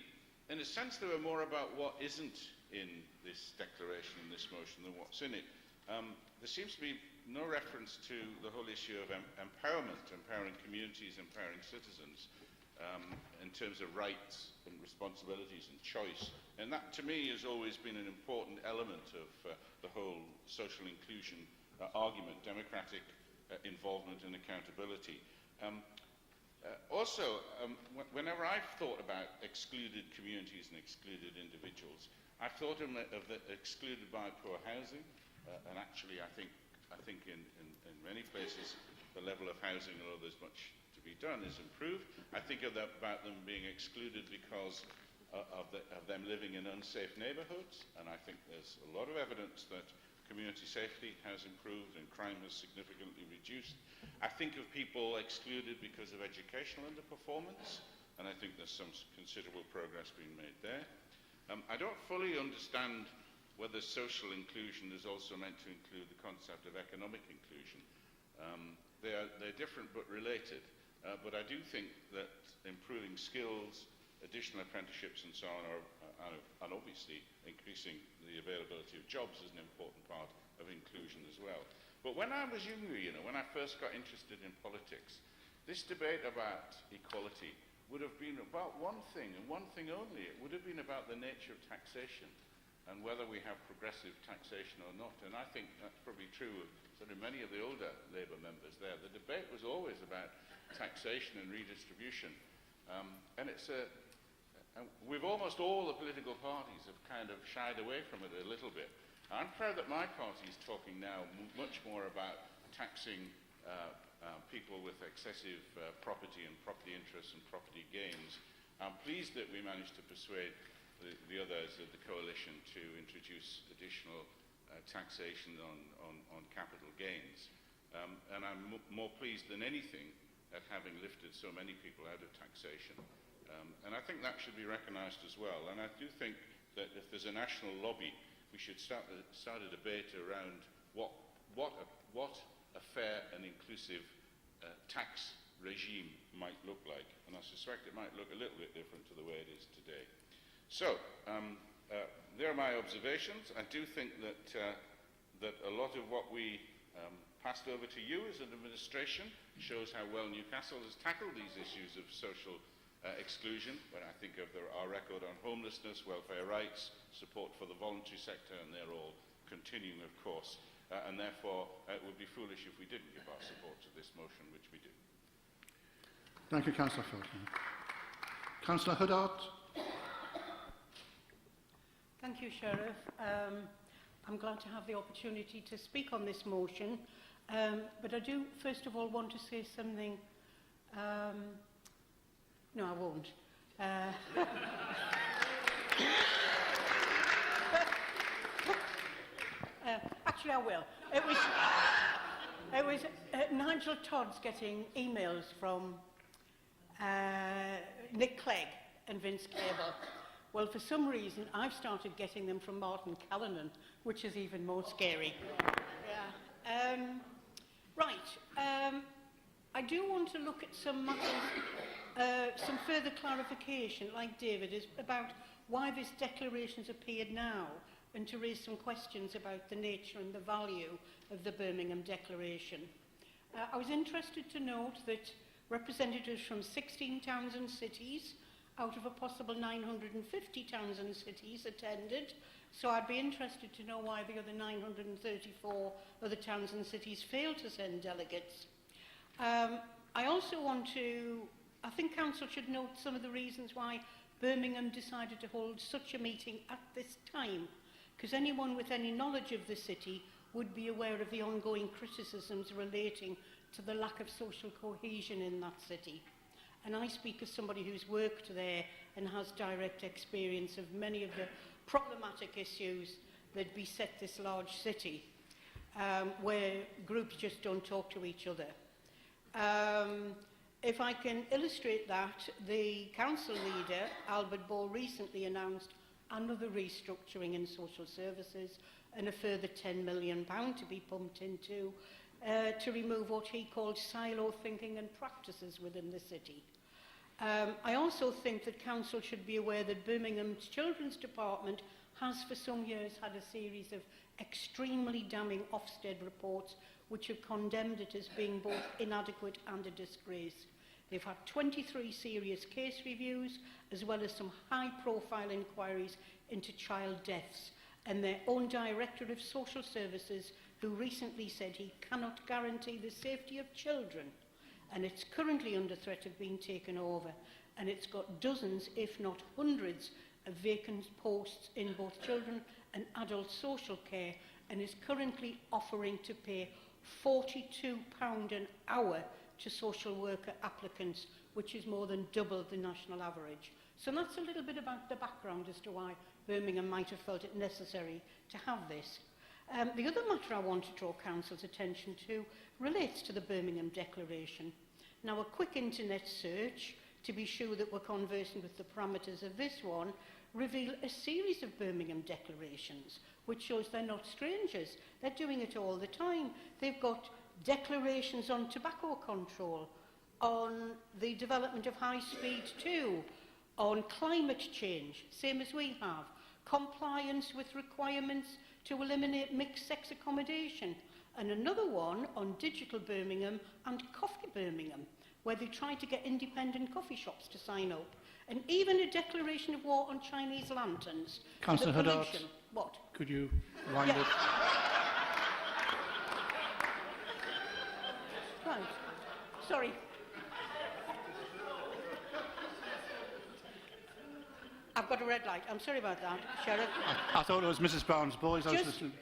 in a sense, they were more about what isn't in this declaration, in this motion, than what's in it. There seems to be no reference to the whole issue of empowerment, empowering communities, empowering citizens in terms of rights and responsibilities and choice. And that, to me, has always been an important element of the whole social inclusion argument, democratic involvement and accountability. Whenever I've thought about excluded communities and excluded individuals, I've thought of the excluded by poor housing, and actually I think in many places the level of housing, although there's much to be done, is improved. I think about them being excluded because of them living in unsafe neighbourhoods, and I think there's a lot of evidence that community safety has improved and crime has significantly reduced. I think of people excluded because of educational underperformance, and I think there's some considerable progress being made there. I don't fully understand whether social inclusion is also meant to include the concept of economic inclusion. They're different but related, but I do think that improving skills, additional apprenticeships and so on and obviously increasing the availability of jobs is an important part of inclusion as well. But when I was younger, when I first got interested in politics, this debate about equality would have been about one thing and one thing only. It would have been about the nature of taxation and whether we have progressive taxation or not. And I think that's probably true of sort of many of the older Labour members there. The debate was always about taxation and redistribution. With almost all the political parties have kind of shied away from it a little bit. I'm proud that my party is talking now much more about taxing people with excessive property and property interests and property gains. I'm pleased that we managed to persuade the others of the coalition to introduce additional taxation on capital gains. And I'm more pleased than anything at having lifted so many people out of taxation. And I think that should be recognised as well. And I do think that if there's a national lobby, we should start a debate around what a fair and inclusive tax regime might look like. And I suspect it might look a little bit different to the way it is today. So, there are my observations. I do think that a lot of what we passed over to you as an administration shows how well Newcastle has tackled these issues of social exclusion. When I think of our record on homelessness, welfare rights, support for the voluntary sector, and they're all continuing, of course. And therefore, it would be foolish if we didn't give our support to this motion, which we do. Thank you, Councillor Felton. Councillor Huddart. Thank you, Sheriff. I'm glad to have the opportunity to speak on this motion, but I do first of all want to say something. No, I won't. Actually, I will. It was Nigel Todd's getting emails from Nick Clegg and Vince Cable. Well, for some reason, I've started getting them from Martin Callanan, which is even more scary. Yeah. I do want to look at some matters, some further clarification, like David, is about why this declaration's appeared now, and to raise some questions about the nature and the value of the Birmingham Declaration. I was interested to note that representatives from 16 towns and cities out of a possible 950 towns and cities attended, so I'd be interested to know why the other 934 other towns and cities failed to send delegates. I also I think Council should note some of the reasons why Birmingham decided to hold such a meeting at this time, because anyone with any knowledge of the city would be aware of the ongoing criticisms relating to the lack of social cohesion in that city. And I speak as somebody who's worked there and has direct experience of many of the problematic issues that beset this large city, where groups just don't talk to each other. If I can illustrate that, the council leader, Albert Ball, recently announced another restructuring in social services and a further £10 million to be pumped into to remove what he called silo thinking and practices within the city. I also think that Council should be aware that Birmingham's Children's Department has for some years had a series of extremely damning Ofsted reports which have condemned it as being both inadequate and a disgrace. They've had 23 serious case reviews, as well as some high-profile inquiries into child deaths, and their own Director of Social Services, who recently said he cannot guarantee the safety of children, and it's currently under threat of being taken over, and it's got dozens, if not hundreds, of vacant posts in both children and adult social care, and is currently offering to pay £42 an hour to social worker applicants, which is more than double the national average. So that's a little bit about the background as to why Birmingham might have felt it necessary to have this. The other matter I want to draw Council's attention to relates to the Birmingham Declaration. Now, a quick internet search, to be sure that we're conversant with the parameters of this one, reveal a series of Birmingham declarations, which shows they're not strangers. They're doing it all the time. They've got declarations on tobacco control, on the development of high speed 2, on climate change, same as we have, compliance with requirements to eliminate mixed-sex accommodation, and another one on digital Birmingham and coffee Birmingham, where they try to get independent coffee shops to sign up, and even a declaration of war on Chinese lanterns. Councillor Huddart, what? could you wind Yeah. up? Right. Sorry. I've got a red light. I'm sorry about that, Sheriff. I thought it was Mrs Brown's boys. I was listening.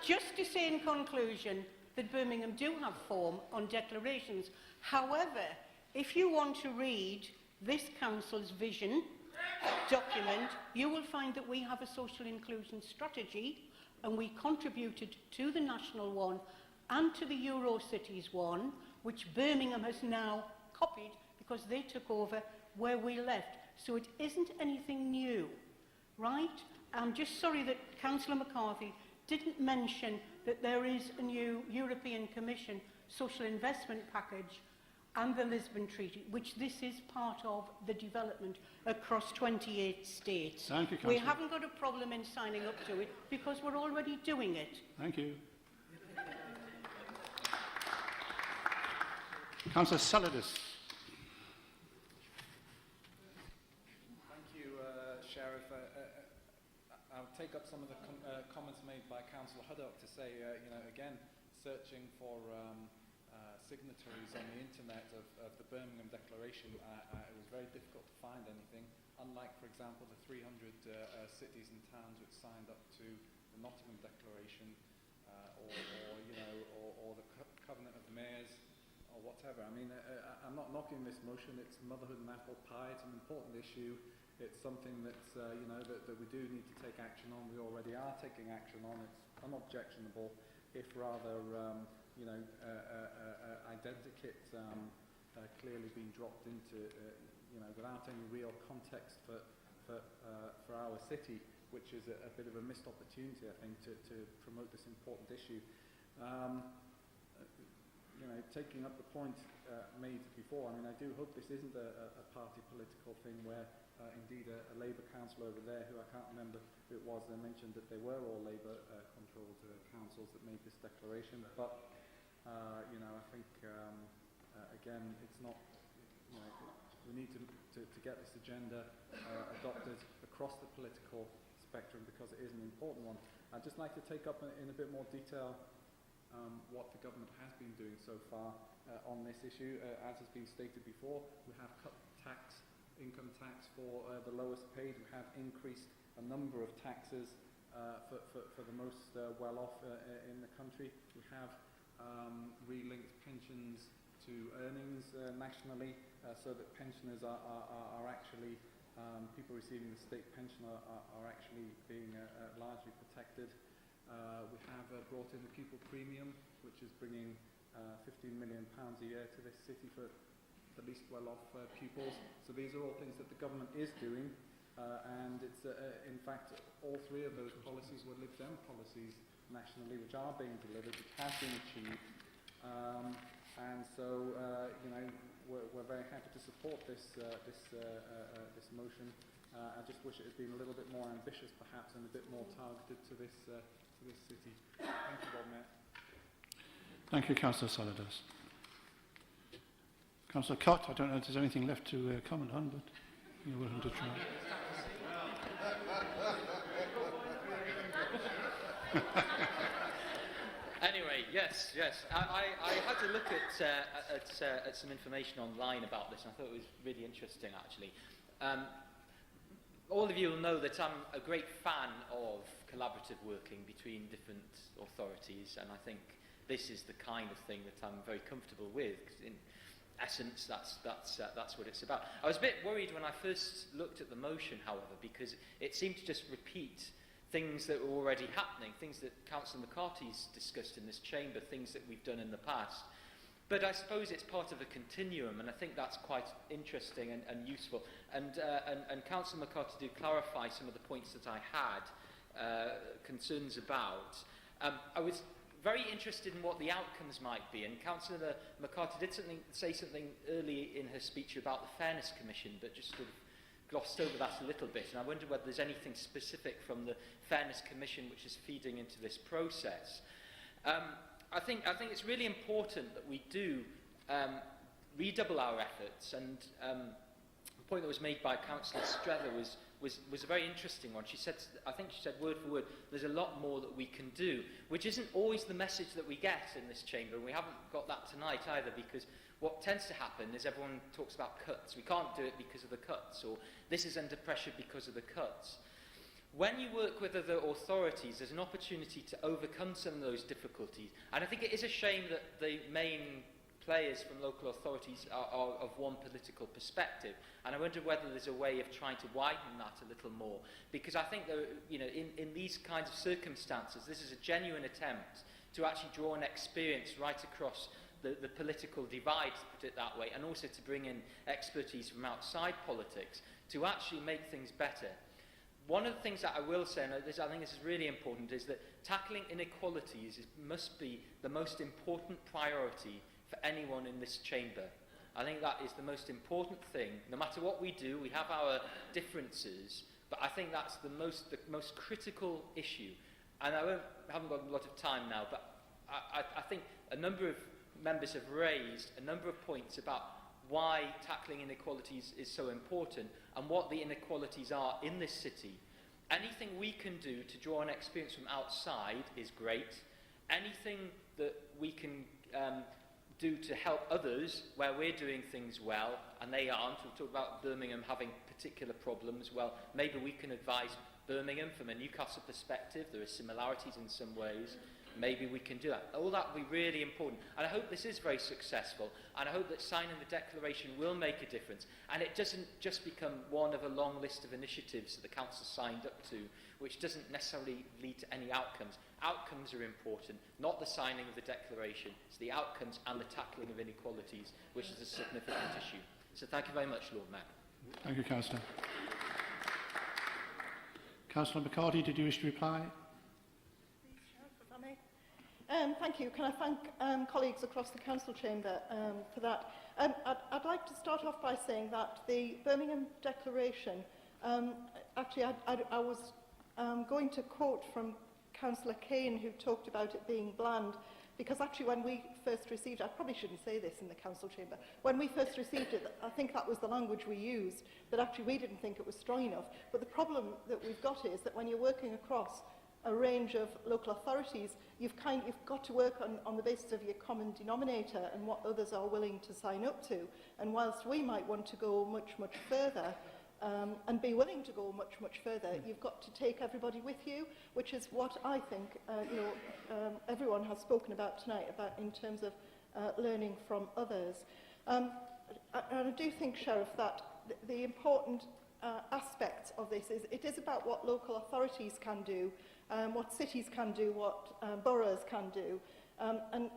Just to say in conclusion that Birmingham do have form on declarations. However, if you want to read this council's vision document, you will find that we have a social inclusion strategy, and we contributed to the national one and to the Eurocities one, which Birmingham has now copied because they took over where we left. So it isn't anything new, right? I'm just sorry that Councillor McCarthy didn't mention that there is a new European Commission social investment package and the Lisbon Treaty, which this is part of the development across 28 states. Thank you, Councillor. We haven't got a problem in signing up to it because we're already doing it. Thank you. Councillor Saladis. Thank you, Sheriff. I'll take up some of the comments made by Councillor Huddock to say, again, searching for signatories on the internet of the Birmingham Declaration, it was very difficult to find anything, unlike, for example, the 300 cities and towns which signed up to the Nottingham Declaration, or the Covenant of the Mayors, or whatever. I mean, I'm not knocking this motion. It's motherhood and apple pie. It's an important issue. It's something that's, that we do need to take action on. We already are taking action on. It's unobjectionable, if rather, identikit clearly being dropped into, without any real context for our city, which is a bit of a missed opportunity, I think, to promote this important issue. Taking up the point made before, I mean, I do hope this isn't a party political thing where, indeed, a Labour councillor over there, who I can't remember who it was, they mentioned that they were all Labour-controlled councils that made this declaration. But, I think, again, it's not, we need to get this agenda adopted across the political spectrum because it is an important one. I'd just like to take up in a bit more detail what the government has been doing so far on this issue. As has been stated before, we have cut income tax for the lowest paid. We have increased a number of taxes for the most well-off in the country. We have relinked pensions to earnings nationally, so that pensioners are actually, people receiving the state pension are actually being largely protected. We have brought in the pupil premium, which is bringing £15 million a year to this city for the least well-off pupils. So these are all things that the government is doing, and it's in fact all three of those policies were Lib Dem policies nationally, which are being delivered, which have been achieved, and so we're very happy to support this motion. I just wish it had been a little bit more ambitious, perhaps, and a bit more targeted to this city. Thank you, Lord Mayor. Thank you, Councillor Solidas. Councillor Cott, I don't know if there's anything left to comment on, but you're welcome to try. Anyway, yes. I had to look at some information online about this, and I thought it was really interesting, actually. All of you will know that I'm a great fan of collaborative working between different authorities, and I think this is the kind of thing that I'm very comfortable with. 'Cause in essence, that's what it's about. I was a bit worried when I first looked at the motion, however, because it seemed to just repeat things that were already happening, things that Councillor McCarthy's discussed in this chamber, things that we've done in the past. But I suppose it's part of a continuum, and I think that's quite interesting and useful. And Councillor McCarthy did clarify some of the points that I had concerns about. I was very interested in what the outcomes might be, and Councillor McCarthy did say something early in her speech about the Fairness Commission, but just sort of glossed over that a little bit, and I wonder whether there's anything specific from the Fairness Commission which is feeding into this process. I think it's really important that we do redouble our efforts, and the point that was made by Councillor Strother was a very interesting one. I think she said word for word, there's a lot more that we can do, which isn't always the message that we get in this chamber, and we haven't got that tonight either, because what tends to happen is everyone talks about cuts. We can't do it because of the cuts, or this is under pressure because of the cuts. When you work with other authorities, there's an opportunity to overcome some of those difficulties. And I think it is a shame that the main players from local authorities are of one political perspective. And I wonder whether there's a way of trying to widen that a little more. Because I think that, in these kinds of circumstances, this is a genuine attempt to actually draw an experience right across the political divide, to put it that way, and also to bring in expertise from outside politics to actually make things better. One of the things that I will say, and I think this is really important, is that tackling inequalities must be the most important priority for anyone in this chamber. I think that is the most important thing. No matter what we do, we have our differences, but I think that's the most critical issue. And I haven't got a lot of time now, but I think a number of members have raised a number of points about why tackling inequalities is so important and what the inequalities are in this city. Anything we can do to draw an experience from outside is great. Anything that we can do to help others where we're doing things well and they aren't. We've talked about Birmingham having particular problems. Well, maybe we can advise Birmingham from a Newcastle perspective. There are similarities in some ways. Maybe we can do that. All that will be really important. And I hope this is very successful. And I hope that signing the declaration will make a difference. And it doesn't just become one of a long list of initiatives that the Council signed up to, which doesn't necessarily lead to any outcomes. Outcomes are important, not the signing of the declaration. It's the outcomes and the tackling of inequalities, which is a significant issue. So thank you very much, Lord Mayor. Thank you, Councillor. Councillor McCarthy, did you wish to reply? Thank you. Can I thank colleagues across the Council Chamber for that? I'd like to start off by saying that the Birmingham Declaration, actually I was going to quote from Councillor Kane, who talked about it being bland, because actually when we first received it, I probably shouldn't say this in the Council Chamber, when we first received it, I think that was the language we used, that actually we didn't think it was strong enough. But the problem that we've got is that when you're working across a range of local authorities, you've got to work on the basis of your common denominator and what others are willing to sign up to. And whilst we might want to go much, much further, and be willing to go much, much further, you've got to take everybody with you, which is what I think everyone has spoken about tonight, about in terms of learning from others. And I do think, Sheriff, that the important aspects of this is it is about what local authorities can do, what cities can do, what boroughs can do. And,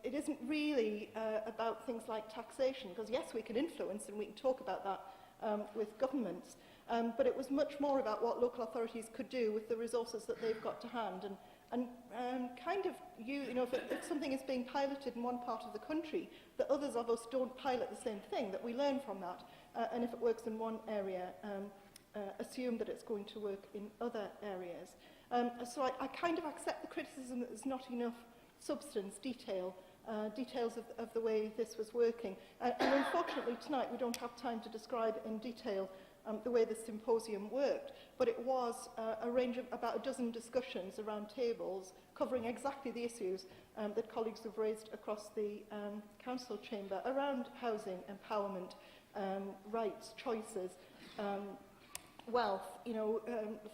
it isn't really about things like taxation, because yes, we can influence and we can talk about that with governments, but it was much more about what local authorities could do with the resources that they've got to hand. And if something is being piloted in one part of the country, that others of us don't pilot the same thing, that we learn from that. And if it works in one area, assume that it's going to work in other areas. So I kind of accept the criticism that there's not enough substance, details of the way this was working. And unfortunately tonight we don't have time to describe in detail the way the symposium worked, but it was a range of about a dozen discussions around tables covering exactly the issues that colleagues have raised across the council chamber around housing, empowerment, rights, choices, wealth,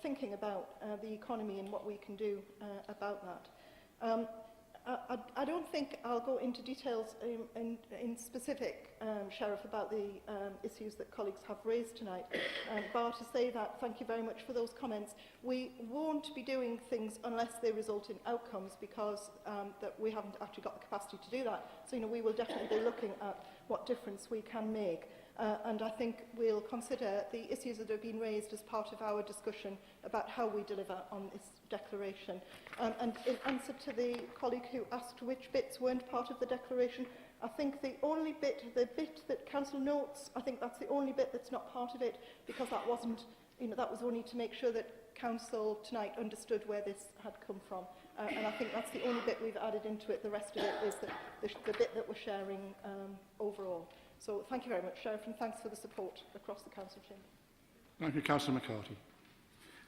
thinking about the economy and what we can do about that. I don't think I'll go into details in specific, Sheriff, about the issues that colleagues have raised tonight, bar to say that thank you very much for those comments. We won't be doing things unless they result in outcomes, because that we haven't actually got the capacity to do that. So, we will definitely be looking at what difference we can make. And I think we'll consider the issues that have been raised as part of our discussion about how we deliver on this declaration. And in answer to the colleague who asked which bits weren't part of the declaration, I think the bit that Council notes, I think that's the only bit that's not part of it, because that wasn't, that was only to make sure that Council tonight understood where this had come from. And I think that's the only bit we've added into it. The rest of it is the bit that we're sharing overall. So thank you very much, Sheriff, and thanks for the support across the Council chamber. Thank you, Councillor McCarthy.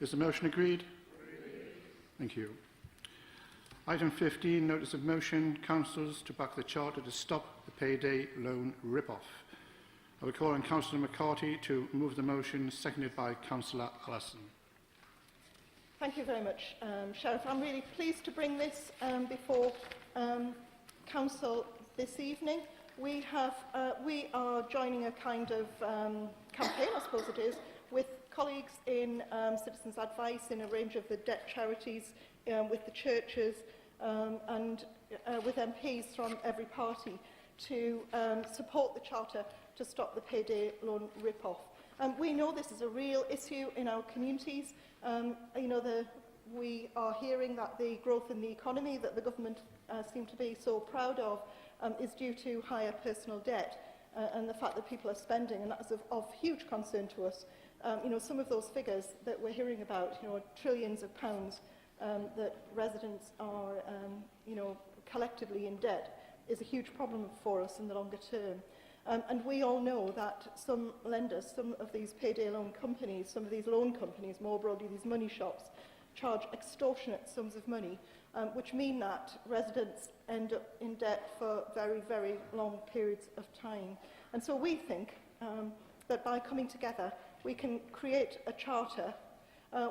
Is the motion agreed? Thank you. Item 15, notice of motion, councils to back the charter to stop the payday loan rip-off. I will call on Councillor McCarthy to move the motion, seconded by Councillor Allison. Thank you very much, Sheriff. I'm really pleased to bring this before Council this evening. We are joining a kind of campaign, I suppose it is, with colleagues in Citizens Advice, in a range of the debt charities, with the churches, and with MPs from every party to support the Charter to stop the payday loan rip-off. We know this is a real issue in our communities. We are hearing that the growth in the economy that the government seem to be so proud of is due to higher personal debt and the fact that people are spending, and that is of huge concern to us. Some of those figures that we're hearing about, trillions of pounds that residents are, collectively in debt, is a huge problem for us in the longer term. And we all know that some lenders, some of these payday loan companies, some of these loan companies, more broadly these money shops, charge extortionate sums of money, which mean that residents end up in debt for very, very long periods of time. And so we think that by coming together, we can create a charter.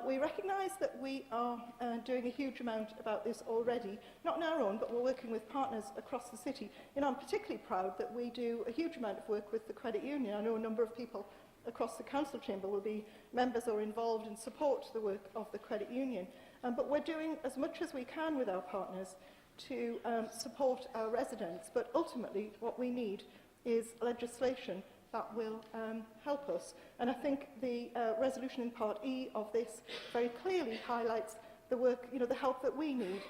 We recognise that we are doing a huge amount about this already, not on our own, but we're working with partners across the city. I'm particularly proud that we do a huge amount of work with the credit union. I know a number of people across the council chamber will be members or involved and support the work of the credit union. But we're doing as much as we can with our partners to support our residents. But ultimately, what we need is legislation that will help us. And I think the resolution in Part E of this very clearly highlights the work, the help that we need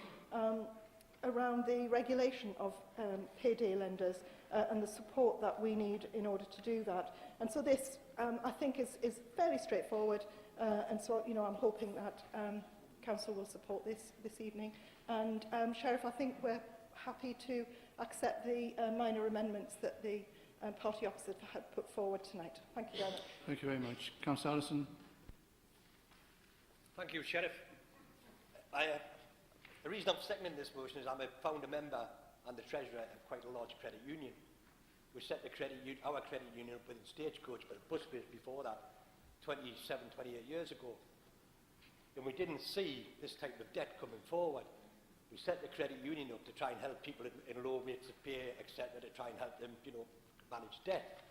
around the regulation of payday lenders and the support that we need in order to do that. And so this, I think, is fairly straightforward. And so, I'm hoping that Council will support this evening. And, Sheriff, I think we're happy to accept the minor amendments that the party opposite had put forward tonight. Thank you very much. Thank you very much. Councillor Allison. Thank you, Sheriff. The reason I'm seconding this motion is I'm a founder member and the treasurer of quite a large credit union. We set our credit union up within Stagecoach, but a bus before that, 27, 28 years ago. And we didn't see this type of debt coming forward. We set the credit union up to try and help people in low rates of pay, etc., to try and help them, manage debt.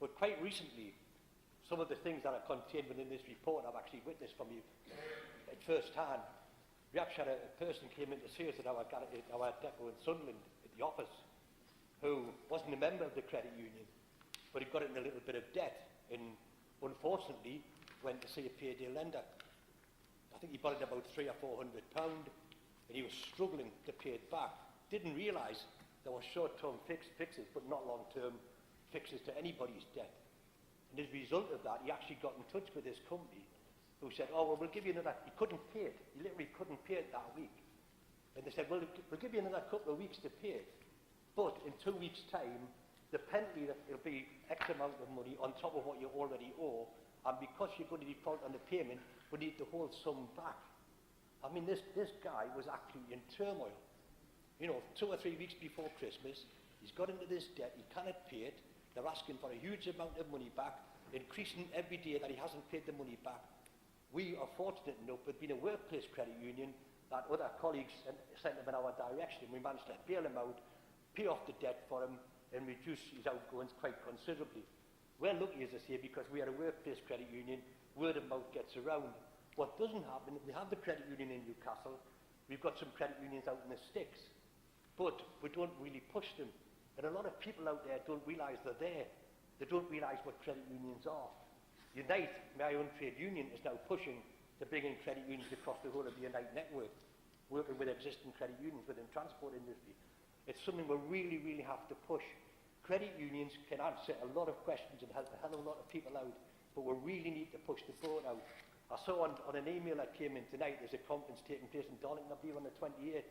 But quite recently, some of the things that are contained within this report I've actually witnessed from you at first hand. We actually had a person came in to see us at our depot in Sunderland at the office who wasn't a member of the credit union, but he got in a little bit of debt and unfortunately went to see a payday lender. I think he borrowed about £300 or £400 and he was struggling to pay it back. Didn't realise there were short-term fixes but not long-term fixes to anybody's debt. And as a result of that, he actually got in touch with this company who said, oh, well, we'll give you another. He couldn't pay it. He literally couldn't pay it that week. And they said, well, we'll give you another couple of weeks to pay it. But in 2 weeks' time, the penalty will be X amount of money on top of what you already owe. And because you're going to default on the payment, we need the whole sum back. I mean, this guy was actually in turmoil. You know, 2 or 3 weeks before Christmas, he's got into this debt, he cannot pay it. They're asking for a huge amount of money back, increasing every day that he hasn't paid the money back. We are fortunate enough with being a workplace credit union that other colleagues sent him in our direction. We managed to bail him out, pay off the debt for him, and reduce his outgoings quite considerably. We're lucky, as I say, because we are a workplace credit union, word of mouth gets around. What doesn't happen, we have the credit union in Newcastle, we've got some credit unions out in the sticks, but we don't really push them. And a lot of people out there don't realise they're there. They don't realise what credit unions are. Unite, my own trade union, is now pushing to bring in credit unions across the whole of the Unite network, working with existing credit unions within the transport industry. It's something we really, really have to push. Credit unions can answer a lot of questions and help a hell of a lot of people out, but we really need to push the boat out. I saw on an email that came in tonight, there's a conference taking place in Darlington, I believe on the 28th.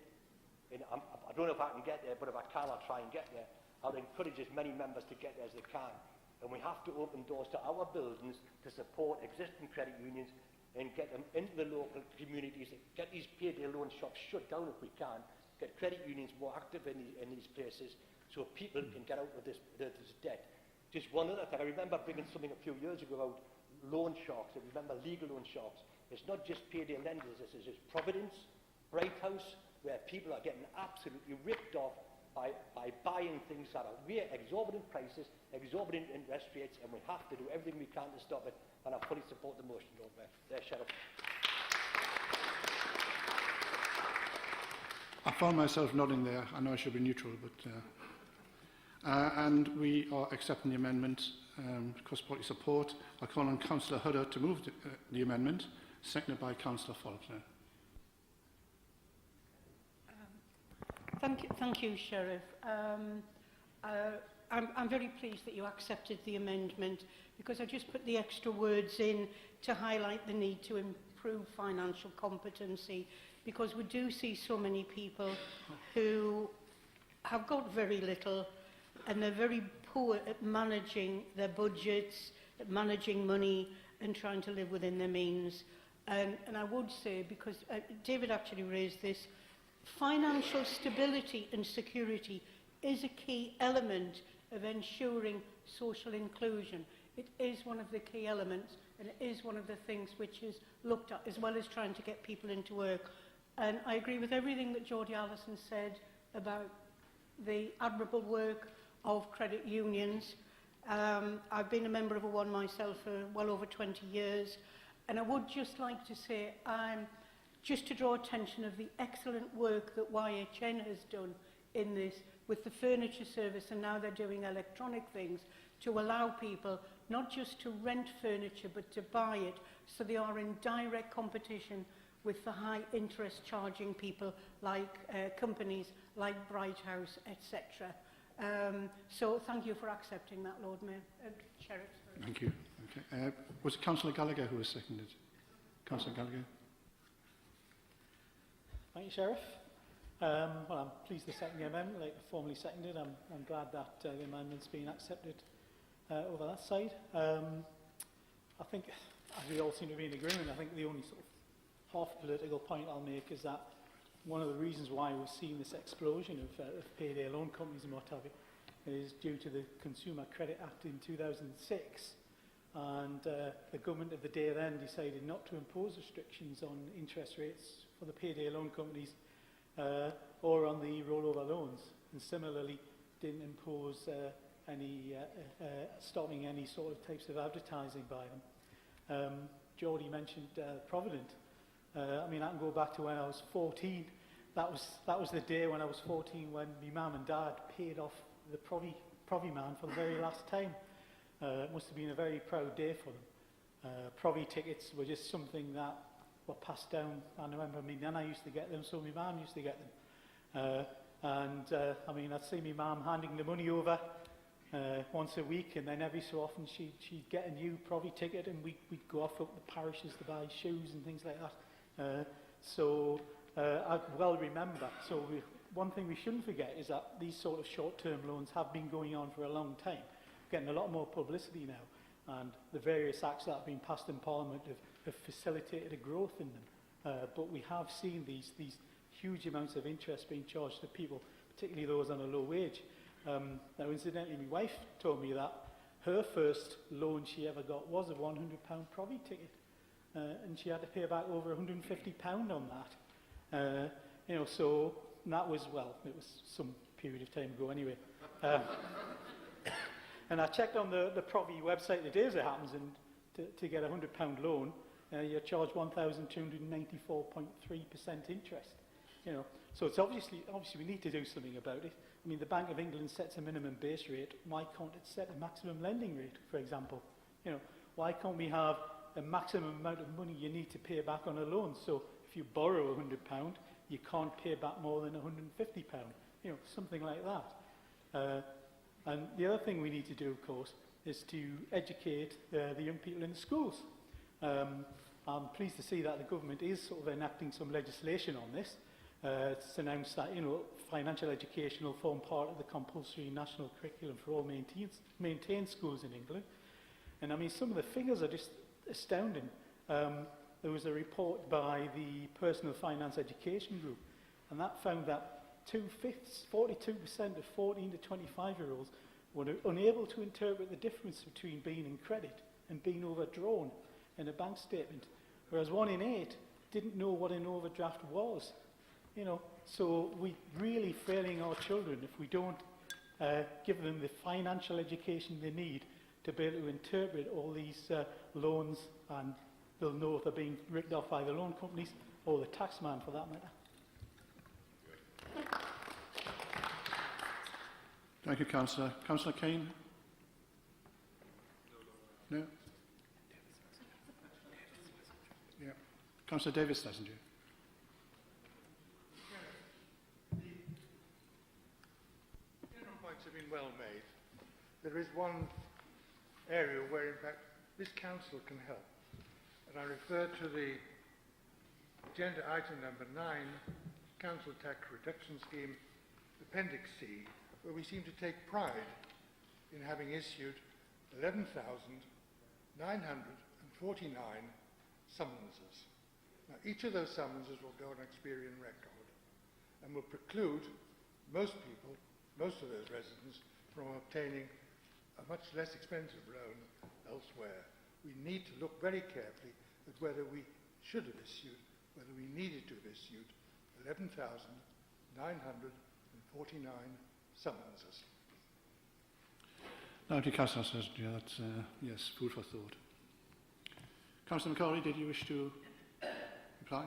And I don't know if I can get there, but if I can, I'll try and get there. I'll encourage as many members to get there as they can. And we have to open doors to our buildings to support existing credit unions and get them into the local communities, get these payday loan shops shut down if we can, get credit unions more active in these places so people can get out of this debt. Just one other thing, I remember bringing something a few years ago about loan sharks. I remember legal loan sharks. It's not just payday lenders, this is Providence, Bright House, where people are getting absolutely ripped off by buying things that are way exorbitant prices, exorbitant interest rates, and we have to do everything we can to stop it. And I fully support the motion, Lord Mayor. There, Sheriff. I found myself nodding there. I know I should be neutral, but... and we are accepting the amendment because party support. I call on Councillor Hudder to move the amendment, seconded by Councillor Faulkner. Thank you, Sheriff. I'm very pleased that you accepted the amendment because I just put the extra words in to highlight the need to improve financial competency, because we do see so many people who have got very little and they're very poor at managing their budgets, at managing money and trying to live within their means. And I would say, because David actually raised this, financial stability and security is a key element of ensuring social inclusion. It is one of the key elements, and it is one of the things which is looked at, as well as trying to get people into work. And I agree with everything that Geordie Allison said about the admirable work of credit unions. I've been a member of one myself for well over 20 years, and I would just like to say, just to draw attention of the excellent work that YHN has done in this with the furniture service, and now they're doing electronic things to allow people not just to rent furniture but to buy it, so they are in direct competition with the high interest charging people like companies like Bright House, etc. So thank you for accepting that, Lord Mayor. Sheriff. Sorry. Thank you. Okay. Was it Councillor Gallagher who was seconded? Councillor Gallagher. Thank you, Sheriff. Well, I'm pleased to second the amendment, like formally seconded. I'm glad that the amendment's been accepted over that side. I think, as we all seem to be in agreement, I think the only sort of half political point I'll make is that one of the reasons why we're seeing this explosion of payday loan companies and what have you is due to the Consumer Credit Act in 2006. And the government of the day then decided not to impose restrictions on interest rates for the payday loan companies or on the rollover loans, and similarly didn't impose stopping any sort of types of advertising by them. Geordie mentioned Provident. I mean, I can go back to when I was 14. That was the day when I was 14 when my mum and dad paid off the Provi man for the very last time. It must have been a very proud day for them. Provi tickets were just something that were passed down. I remember my nana used to get them, so my mum used to get them. I mean, I'd see my mum handing the money over once a week, and then every so often she'd get a new Provi ticket, and we'd go off up the parishes to buy shoes and things like that. So I well remember. So one thing we shouldn't forget is that these sort of short-term loans have been going on for a long time, getting a lot more publicity now, and the various acts that have been passed in Parliament have facilitated a growth in them. But we have seen these huge amounts of interest being charged to people, particularly those on a low wage. Now, incidentally, my wife told me that her first loan she ever got was a £100 Provi ticket, and she had to pay back over £150 on that. You know, so that was, well, it was some period of time ago anyway. And I checked on the Provi website today as it happens, and to get a £100 loan, you're charged 1,294.3% interest. You know, so it's obviously we need to do something about it. I mean, the Bank of England sets a minimum base rate. Why can't it set a maximum lending rate, for example? You know, why can't we have a maximum amount of money you need to pay back on a loan? So if you borrow £100, you can't pay back more than £150. You know, something like that. And the other thing we need to do, of course, is to educate the young people in the schools. I'm pleased to see that the government is sort of enacting some legislation on this. It's announced that, you know, financial education will form part of the compulsory national curriculum for all maintained schools in England. And I mean, some of the figures are just astounding. There was a report by the Personal Finance Education Group, and that found that 2/5, 42% of 14 to 25-year-olds were unable to interpret the difference between being in credit and being overdrawn in a bank statement, whereas 1 in 8 didn't know what an overdraft was. You know, so we're really failing our children if we don't give them the financial education they need to be able to interpret all these loans, and they'll know if they're being ripped off by the loan companies or the taxman for that matter. Thank you, Councillor. Councillor Kane? No? Yeah. Councillor Davis, doesn't you? Have been well made. There is one area where, in fact, this council can help, and I refer to the agenda item number 9, Council Tax Reduction Scheme, Appendix C, where we seem to take pride in having issued 11,949 summonses. Now, each of those summonses will go on Experian record and will preclude most people, most of those residents, from obtaining a much less expensive loan elsewhere. We need to look very carefully at whether we should have issued, whether we needed to have issued 11,949 summonses. Now to Councillor Session, that's, yes, food for thought. Councillor McCauley, did you wish to reply?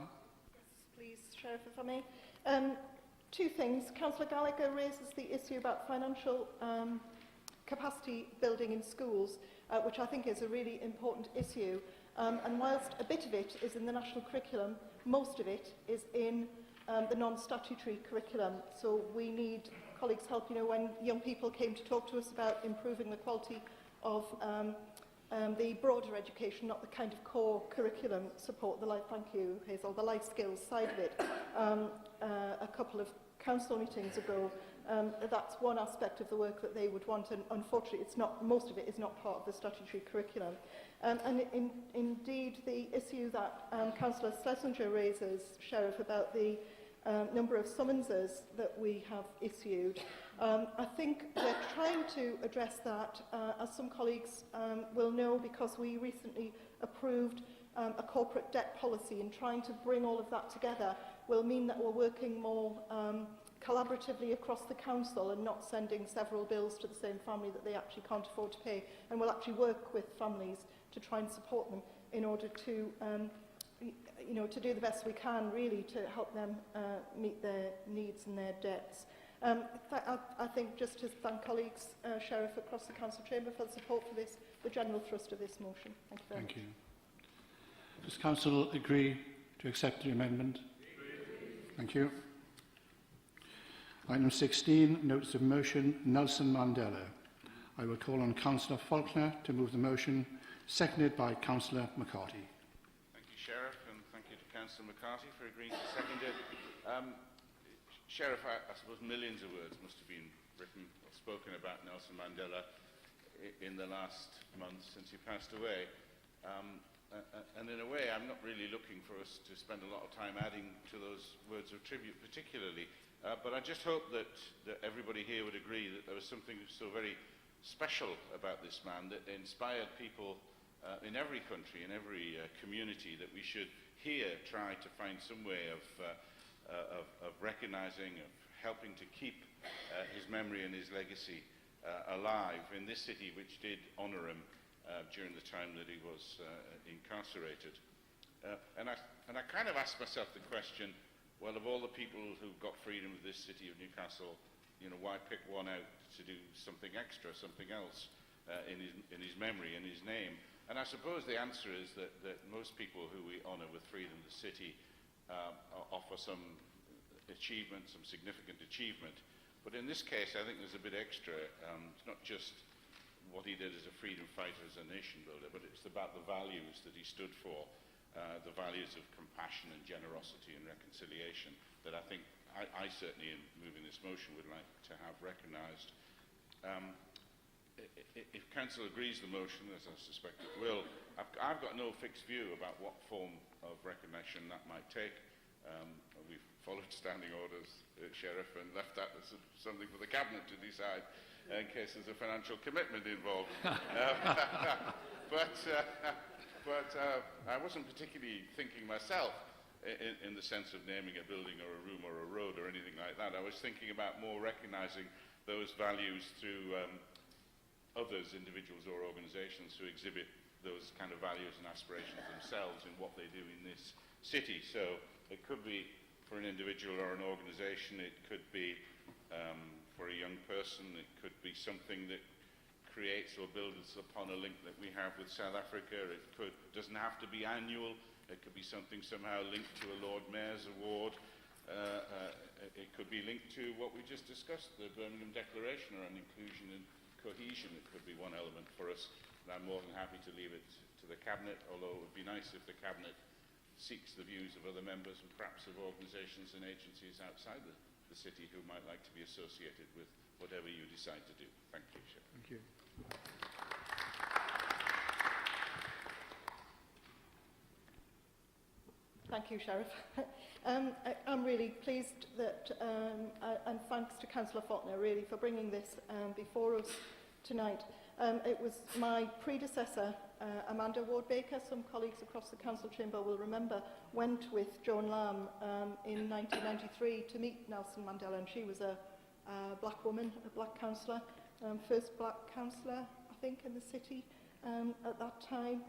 Yes, please, Sheriff, if I may. Two things. Councillor Gallagher raises the issue about financial capacity building in schools, which I think is a really important issue. And whilst a bit of it is in the national curriculum, most of it is in the non-statutory curriculum. So we need colleagues' help. You know, when young people came to talk to us about improving the quality of the broader education, not the kind of core curriculum support, the life, thank you, Hazel, the life skills side of it, a couple of council meetings ago, that's one aspect of the work that they would want, and unfortunately it's not, most of it is not part of the statutory curriculum. And indeed the issue that Councillor Schlesinger raises, Sheriff, about the number of summonses that we have issued, I think we're trying to address that, as some colleagues will know, because we recently approved a corporate debt policy, and trying to bring all of that together will mean that we're working more collaboratively across the council and not sending several bills to the same family that they actually can't afford to pay, and we'll actually work with families to try and support them in order to you know, to do the best we can really to help them meet their needs and their debts. I think just to thank colleagues, Sheriff, across the council chamber for the support for this, the general thrust of this motion. Thank you very much. Thank you. Does council agree to accept the amendment? Thank you. Item 16, notice of motion, Nelson Mandela. I will call on Councillor Faulkner to move the motion, seconded by Councillor McCarthy. Thank you, Sheriff, and thank you to Councillor McCarthy for agreeing to second it. Sheriff, I suppose millions of words must have been written or spoken about Nelson Mandela in the last month since he passed away. And in a way, I'm not really looking for us to spend a lot of time adding to those words of tribute particularly. But I just hope that everybody here would agree that there was something so very special about this man that inspired people in every country, in every community, that we should here try to find some way of recognising, of helping to keep his memory and his legacy alive in this city, which did honour him during the time that he was incarcerated. And I kind of asked myself the question, well, of all the people who got freedom of this city of Newcastle, you know, why pick one out to do something extra, something else in his memory, in his name? And I suppose the answer is that most people who we honour with freedom of the city offer some achievement, some significant achievement. But in this case, I think there's a bit extra. It's not just what he did as a freedom fighter, as a nation builder, but it's about the values that he stood for, the values of compassion and generosity and reconciliation that I think I certainly, in moving this motion, would like to have recognised. If Council agrees the motion, as I suspect it will, I've got no fixed view about what form of recognition that might take. We've followed standing orders, Sheriff, and left that as something for the Cabinet to decide in case there's a financial commitment involved. But I wasn't particularly thinking myself in the sense of naming a building or a room or a road or anything like that. I was thinking about more recognising those values through others, individuals or organisations who exhibit those kind of values and aspirations themselves in what they do in this city. So it could be for an individual or an organisation, it could be for a young person, it could be something that creates or builds upon a link that we have with South Africa. It doesn't have to be annual, it could be something somehow linked to a Lord Mayor's award. It could be linked to what we just discussed, the Birmingham Declaration around inclusion and cohesion. It could be one element for us, and I'm more than happy to leave it to the Cabinet, although it would be nice if the Cabinet seeks the views of other members and perhaps of organisations and agencies outside the city who might like to be associated with whatever you decide to do. Thank you, Sheriff. Thank you. Thank you, Sheriff. I'm really pleased that, and thanks to Councillor Faulkner really for bringing this before us tonight. It was my predecessor, Amanda Ward-Baker, some colleagues across the Council chamber will remember, went with Joan Lamb in 1993 to meet Nelson Mandela, and she was a black woman, a black councillor, first black councillor, I think, in the city at that time.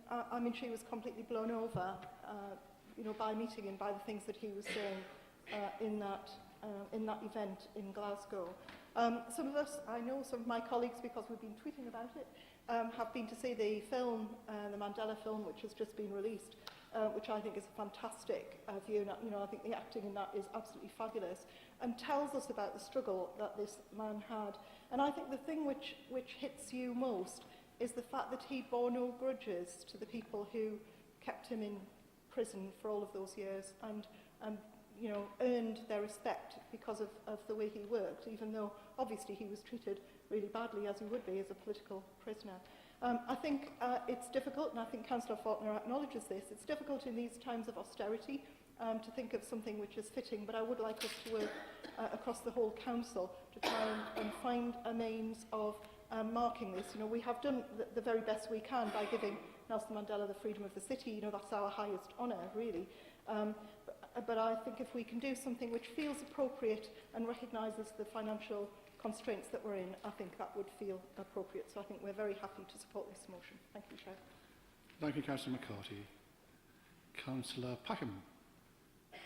I mean, she was completely blown over, you know, by meeting him, by the things that he was saying in that event in Glasgow. Some of us, I know some of my colleagues, because we've been tweeting about it, have been to see the film, the Mandela film, which has just been released, which I think is a fantastic view. You know, I think the acting in that is absolutely fabulous and tells us about the struggle that this man had. And I think the thing which hits you most is the fact that he bore no grudges to the people who kept him in prison for all of those years and you know, earned their respect because of the way he worked, even though obviously he was treated really badly, as he would be as a political prisoner. I think it's difficult, and I think Councillor Faulkner acknowledges this, it's difficult in these times of austerity to think of something which is fitting, but I would like us to work across the whole council to try and find a means of marking this. You know, we have done the very best we can by giving Nelson Mandela the freedom of the city. You know, that's our highest honour, really. But I think if we can do something which feels appropriate and recognises the financial constraints that we're in, I think that would feel appropriate. So I think we're very happy to support this motion. Thank you, Chair. Thank you, Councillor McCarthy. Councillor Packham. I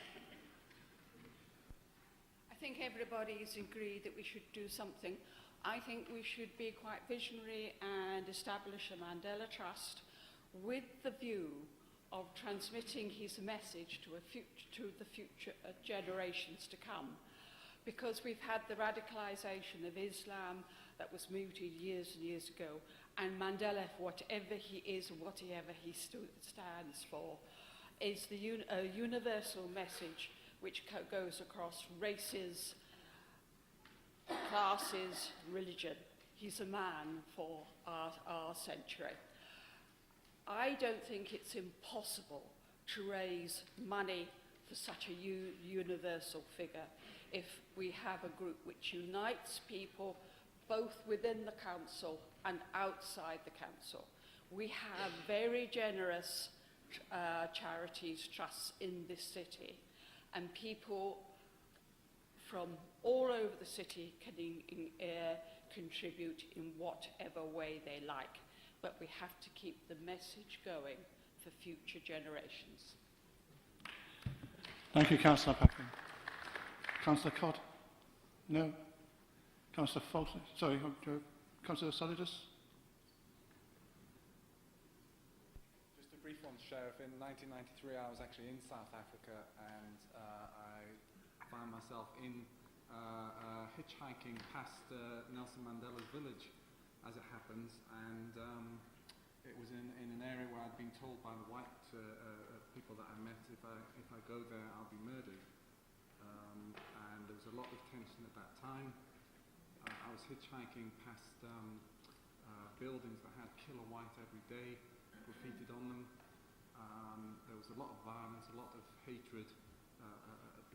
think everybody's agreed that we should do something. I think we should be quite visionary and establish a Mandela Trust with the view of transmitting his message to the future generations to come. Because we've had the radicalisation of Islam that was mooted years and years ago, And Mandela, whatever he is, whatever he stands for, is the universal message which goes across races, classes, religion. He's a man for our century. I don't think it's impossible to raise money for such a universal figure if we have a group which unites people both within the council and outside the council. We have very generous charities, trusts in this city, and people from all over the city can contribute in whatever way they like. But we have to keep the message going for future generations. Thank you, Councillor Packard. Councillor Cott? No? Councillor Faulkner? Sorry, Councillor Solidus? Just a brief one, Sheriff. In 1993, I was actually in South Africa, and I found myself in hitchhiking past Nelson Mandela's village, as it happens, and it was in an area where I'd been told by the white people that I met, if I go there, I'll be murdered. And there was a lot of tension at that time. I was hitchhiking past buildings that had "Kill a White Every Day" graffitied on them. There was a lot of violence, a lot of hatred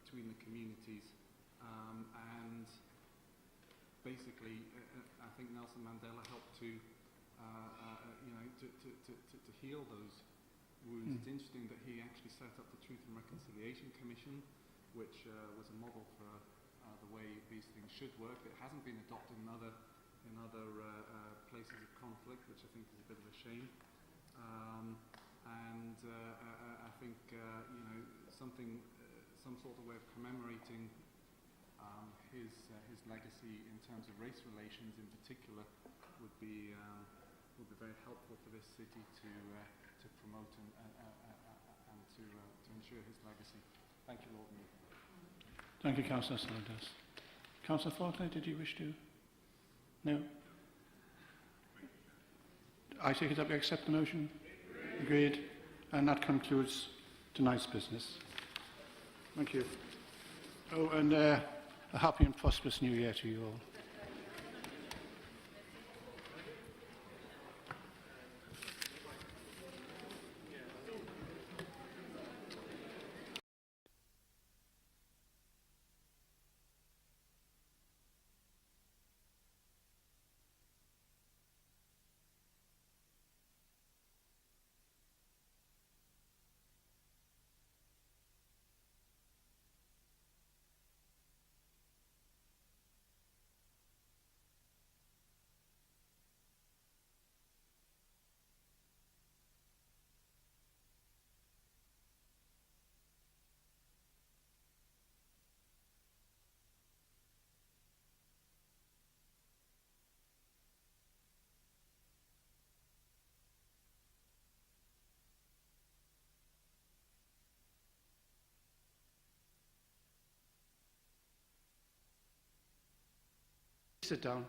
between the communities, and basically, I think Nelson Mandela helped to heal those wounds. It's interesting that he actually set up the Truth and Reconciliation Commission, which was a model for the way these things should work. It hasn't been adopted in other places of conflict, which I think is a bit of a shame. I think some sort of way of commemorating his legacy in terms of race relations, in particular, would be very helpful for this city to promote and to ensure his legacy. Thank you, Lord Mayor. Thank you, Councillor Solidus. Councillor Faulkner, did you wish to? No? I take it up you accept the motion? Agreed. And that concludes tonight's business. Thank you. Oh, and a happy and prosperous new year to you all. Sit down.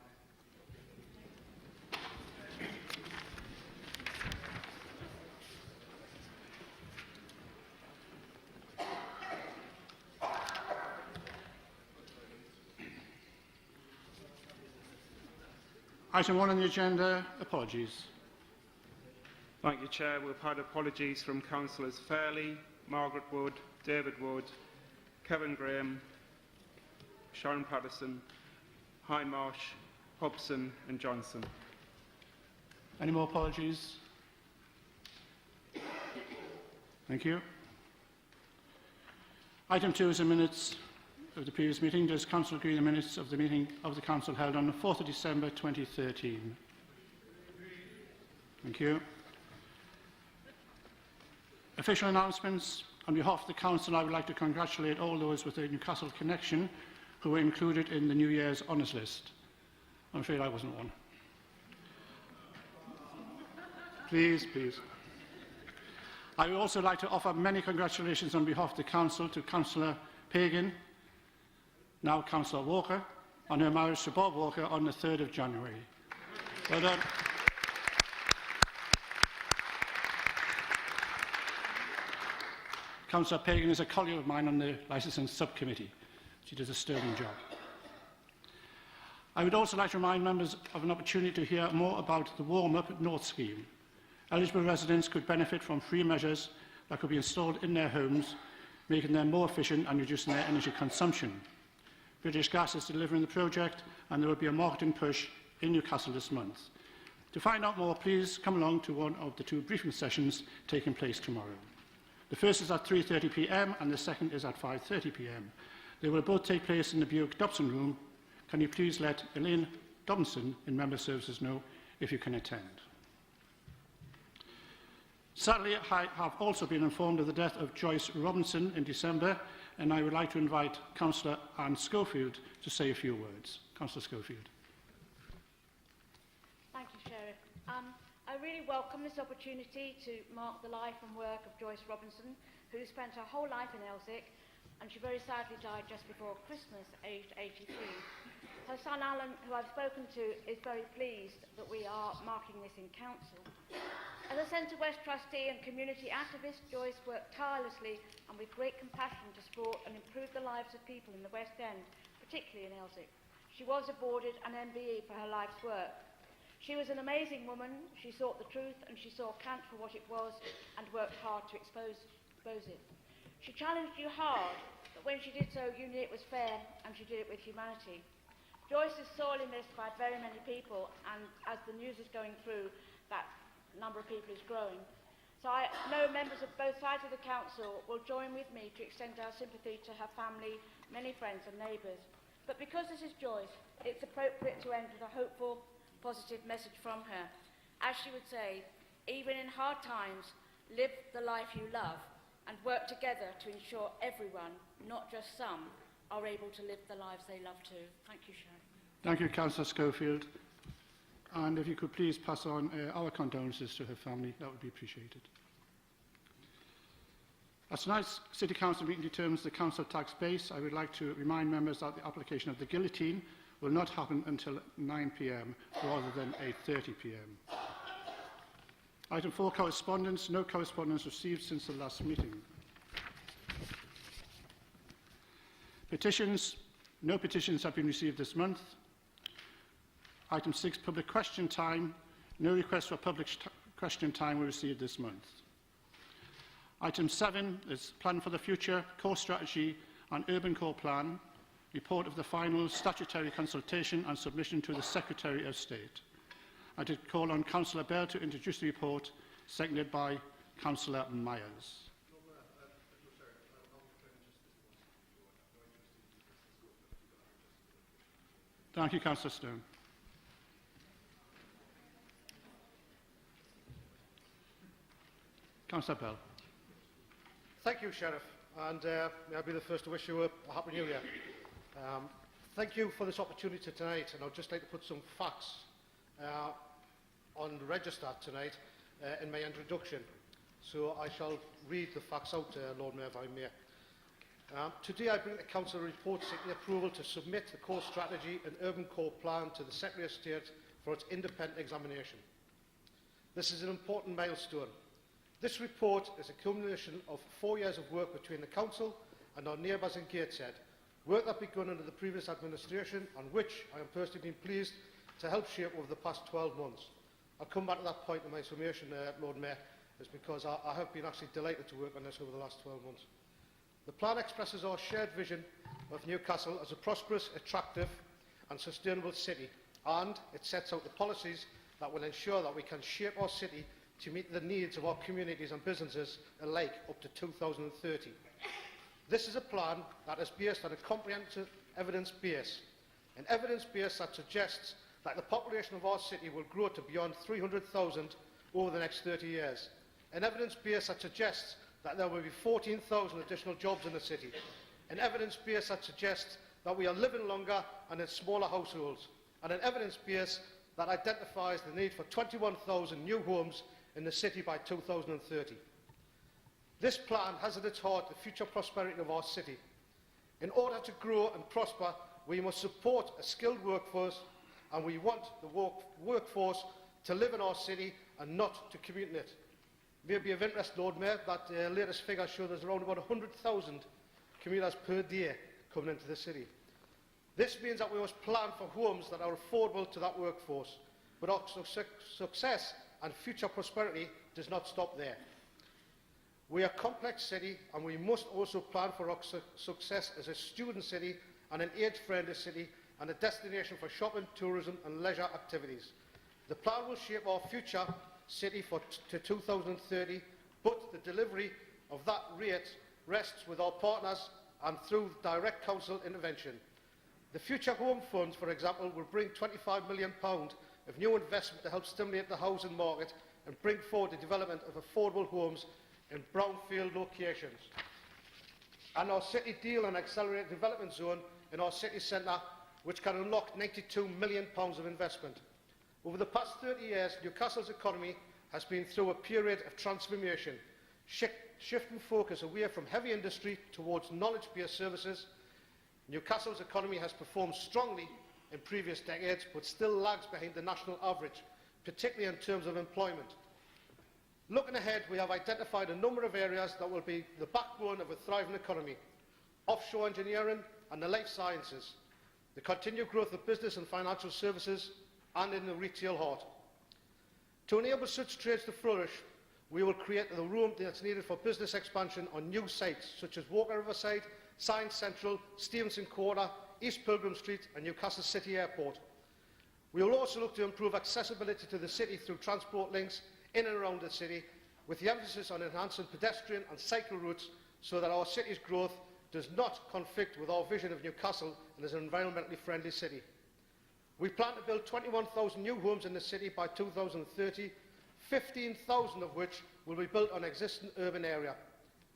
Item 1 on the agenda, apologies. Thank you, Chair. We've had apologies from Councillors Fairley, Margaret Wood, David Wood, Kevin Graham, Sharon Patterson, Highmarsh, Hobson and Johnson. Any more apologies? Thank you. Item 2 is the minutes of the previous meeting. Does Council agree the minutes of the meeting of the Council held on the 4th of December 2013? Thank you. Official announcements. On behalf of the Council, I would like to congratulate all those with a Newcastle connection who were included in the New Year's Honours List. I'm afraid I wasn't one. Please, please. I would also like to offer many congratulations on behalf of the Council to Councillor Pagan, now Councillor Walker, on her marriage to Bob Walker on the 3rd of January. Well done. Councillor Pagan is a colleague of mine on the Licensing Subcommittee. She does a sterling job. I would also like to remind members of an opportunity to hear more about the Warm Up North scheme. Eligible residents could benefit from free measures that could be installed in their homes, making them more efficient and reducing their energy consumption. British Gas is delivering the project, and there will be a marketing push in Newcastle this month. To find out more, please come along to one of the 2 briefing sessions taking place tomorrow. The first is at 3:30 p.m. and the second is at 5:30 p.m. They will both take place in the Buick Dobson room. Can you please let Elaine Dobson in Member Services know if you can attend? Sadly, I have also been informed of the death of Joyce Robinson in December, and I would like to invite Councillor Anne Schofield to say a few words. Councillor Schofield. Thank you, Sheriff. I really welcome this opportunity to mark the life and work of Joyce Robinson, who spent her whole life in Elsick, and she very sadly died just before Christmas, aged 83. Her son Alan, who I've spoken to, is very pleased that we are marking this in Council. As a Centre West trustee and community activist, Joyce worked tirelessly and with great compassion to support and improve the lives of people in the West End, particularly in Elsick. She was awarded an MBE for her life's work. She was an amazing woman. She sought the truth and she saw Kant for what it was and worked hard to expose it. She challenged you hard, but when she did so, you knew it was fair and she did it with humanity. Joyce is sorely missed by very many people, and as the news is going through, that number of people is growing. So I know members of both sides of the council will join with me to extend our sympathy to her family, many friends and neighbours. But because this is Joyce, it's appropriate to end with a hopeful, positive message from her. As she would say, even in hard times, live the life you love and work together to ensure everyone, not just some, are able to live the lives they love too. Thank you, Sharon. Thank you, Councillor Schofield. And if you could please pass on our condolences to her family, that would be appreciated. As tonight's City Council meeting determines the council tax base, I would like to remind members that the application of the guillotine will not happen until 9 p.m. rather than 8:30 p.m. Item 4, correspondence. No correspondence received since the last meeting. Petitions. No petitions have been received this month. Item 6, public question time. No requests for public question time were received this month. Item 7 is Plan for the Future, Core Strategy and Urban Core Plan. Report of the final statutory consultation and submission to the Secretary of State. I did call on Councillor Bell to introduce the report, seconded by Councillor Myers. Thank you, Councillor Stone. Councillor Bell. Thank you, Sheriff, and may I be the first to wish you a Happy New Year. Thank you for this opportunity tonight, and I'd just like to put some facts on the register tonight in my introduction. So I shall read the facts out, Lord Mayor, if I may. Today I bring to Council a report seeking approval to submit the core strategy and urban core plan to the Secretary of State for its independent examination. This is an important milestone. This report is a culmination of 4 years of work between the Council and our neighbours in Gateshead, work that begun under the previous administration and which I am personally been pleased to help shape over the past 12 months. I'll come back to that point in my summation, Lord Mayor, is because I have been actually delighted to work on this over the last 12 months. The plan expresses our shared vision of Newcastle as a prosperous, attractive and sustainable city, and it sets out the policies that will ensure that we can shape our city to meet the needs of our communities and businesses alike up to 2030. This is a plan that is based on a comprehensive evidence base, an evidence base that suggests that the population of our city will grow to beyond 300,000 over the next 30 years, an evidence base that suggests that there will be 14,000 additional jobs in the city, an evidence base that suggests that we are living longer and in smaller households, and an evidence base that identifies the need for 21,000 new homes in the city by 2030. This plan has at its heart the future prosperity of our city. In order to grow and prosper, we must support a skilled workforce, and we want the workforce to live in our city and not to commute in it. may be of interest, Lord Mayor, that latest figures show there's around about 100,000 commuters per day coming into the city. This means that we must plan for homes that are affordable to that workforce, but our success and future prosperity does not stop there. We are a complex city, and we must also plan for our success as a student city and an age-friendly city and a destination for shopping, tourism and leisure activities. The plan will shape our future city to 2030, but the delivery of that rate rests with our partners and through direct council intervention. The Future Home Fund, for example, will bring £25 million of new investment to help stimulate the housing market and bring forward the development of affordable homes in brownfield locations. And our City Deal and Accelerated Development Zone in our city centre, which can unlock £92 million of investment. Over the past 30 years, Newcastle's economy has been through a period of transformation, shifting focus away from heavy industry towards knowledge-based services. Newcastle's economy has performed strongly in previous decades, but still lags behind the national average, particularly in terms of employment. Looking ahead, we have identified a number of areas that will be the backbone of a thriving economy: offshore engineering and the life sciences, the continued growth of business and financial services, and in the retail heart. To enable such trades to flourish, we will create the room that's needed for business expansion on new sites such as Walker Riverside, Science Central, Stevenson Quarter, East Pilgrim Street and Newcastle City Airport. We will also look to improve accessibility to the city through transport links in and around the city, with the emphasis on enhancing pedestrian and cycle routes so that our city's growth does not conflict with our vision of Newcastle as an environmentally friendly city. We plan to build 21,000 new homes in the city by 2030, 15,000 of which will be built on existing urban area,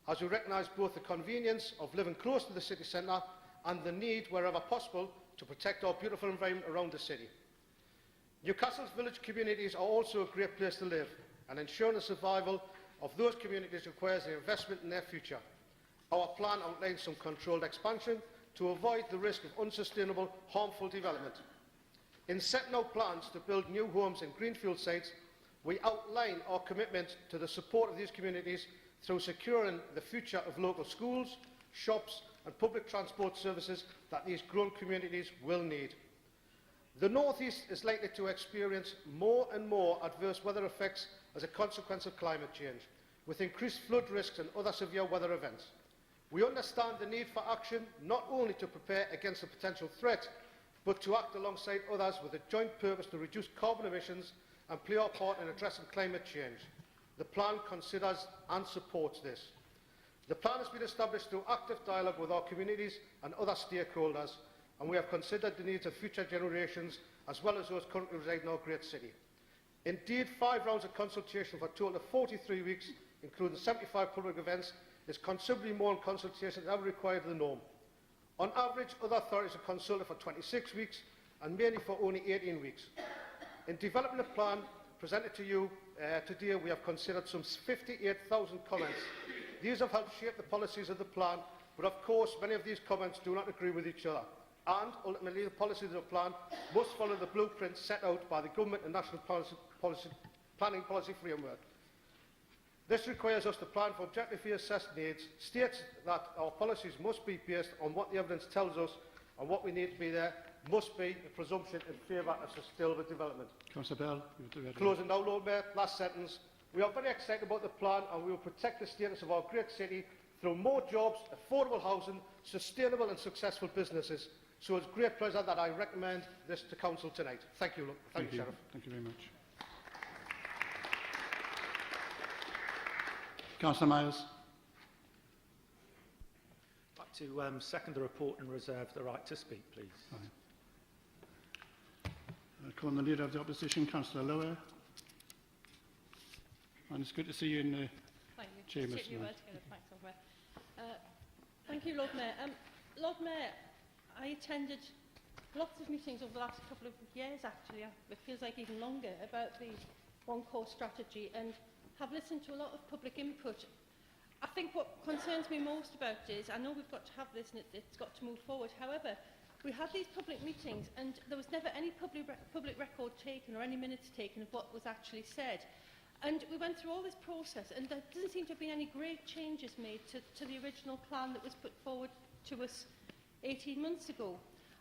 as we recognise both the convenience of living close to the city centre and the need, wherever possible, to protect our beautiful environment around the city. Newcastle's village communities are also a great place to live, and ensuring the survival of those communities requires the investment in their future. Our plan outlines some controlled expansion to avoid the risk of unsustainable, harmful development. In setting out plans to build new homes in greenfield sites, we outline our commitment to the support of these communities through securing the future of local schools, shops and public transport services that these growing communities will need. The North East is likely to experience more and more adverse weather effects as a consequence of climate change, with increased flood risks and other severe weather events. We understand the need for action not only to prepare against a potential threat, but to act alongside others with a joint purpose to reduce carbon emissions and play our part in addressing climate change. The plan considers and supports this. The plan has been established through active dialogue with our communities and other stakeholders, and we have considered the needs of future generations as well as those currently residing in our great city. Indeed, 5 rounds of consultation for a total of 43 weeks, including 75 public events, is considerably more in consultation than ever required of the norm. On average, other authorities are consulted for 26 weeks and mainly for only 18 weeks. In developing the plan presented to you today, we have considered some 58,000 comments. These have helped shape the policies of the plan, but of course many of these comments do not agree with each other, and ultimately the policies of the plan must follow the blueprint set out by the Government and National Planning Policy Framework. This requires us to plan for objectively assessed needs, states that our policies must be based on what the evidence tells us, and what we need to be there must be a presumption in favour of sustainable development. Councillor Bell, you have the red Closing now, Lord Mayor, last sentence. We are very excited about the plan, and we will protect the status of our great city through more jobs, affordable housing, sustainable and successful businesses. So it's a great pleasure that I recommend this to Council tonight. Thank you, Thank you, Sheriff. Thank you very much. Councillor Myers. I'd like to second the report and reserve the right to speak, please. Call on the Leader of the Opposition, Councillor Lower. And it's good to see you in the chambers tonight. Thank you, Lord Mayor. Lord Mayor, I attended lots of meetings over the last couple of years, actually, it feels like even longer, about the One Core strategy, and have listened to a lot of public input. I think what concerns me most about it is, I know we've got to have this and it's got to move forward. However, we had these public meetings and there was never any public record taken or any minutes taken of what was actually said. And we went through all this process, and there doesn't seem to have been any great changes made to the original plan that was put forward to us 18 months ago.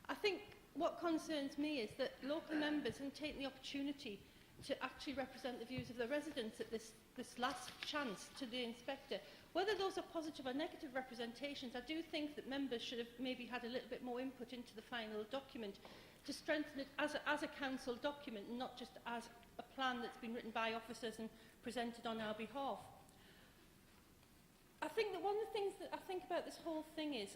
I think what concerns me is that local members haven't taken the opportunity to actually represent the views of the residents at this last chance to the inspector. Whether those are positive or negative representations, I do think that members should have maybe had a little bit more input into the final document to strengthen it as a council document and not just as a plan that's been written by officers and presented on our behalf. I think that one of the things that I think about this whole thing is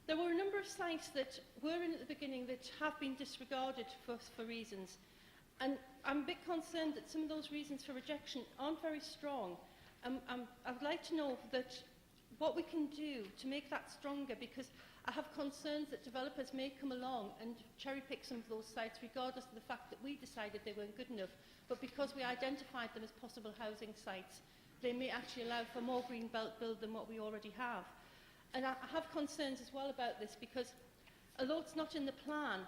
there were a number of sites that were in at the beginning that have been disregarded for reasons. And I'm a bit concerned that some of those reasons for rejection aren't very strong. I'd like to know what we can do to make that stronger, because I have concerns that developers may come along and cherry-pick some of those sites regardless of the fact that we decided they weren't good enough. But because we identified them as possible housing sites, they may actually allow for more green belt build than what we already have. And I have concerns as well about this, because although it's not in the plan,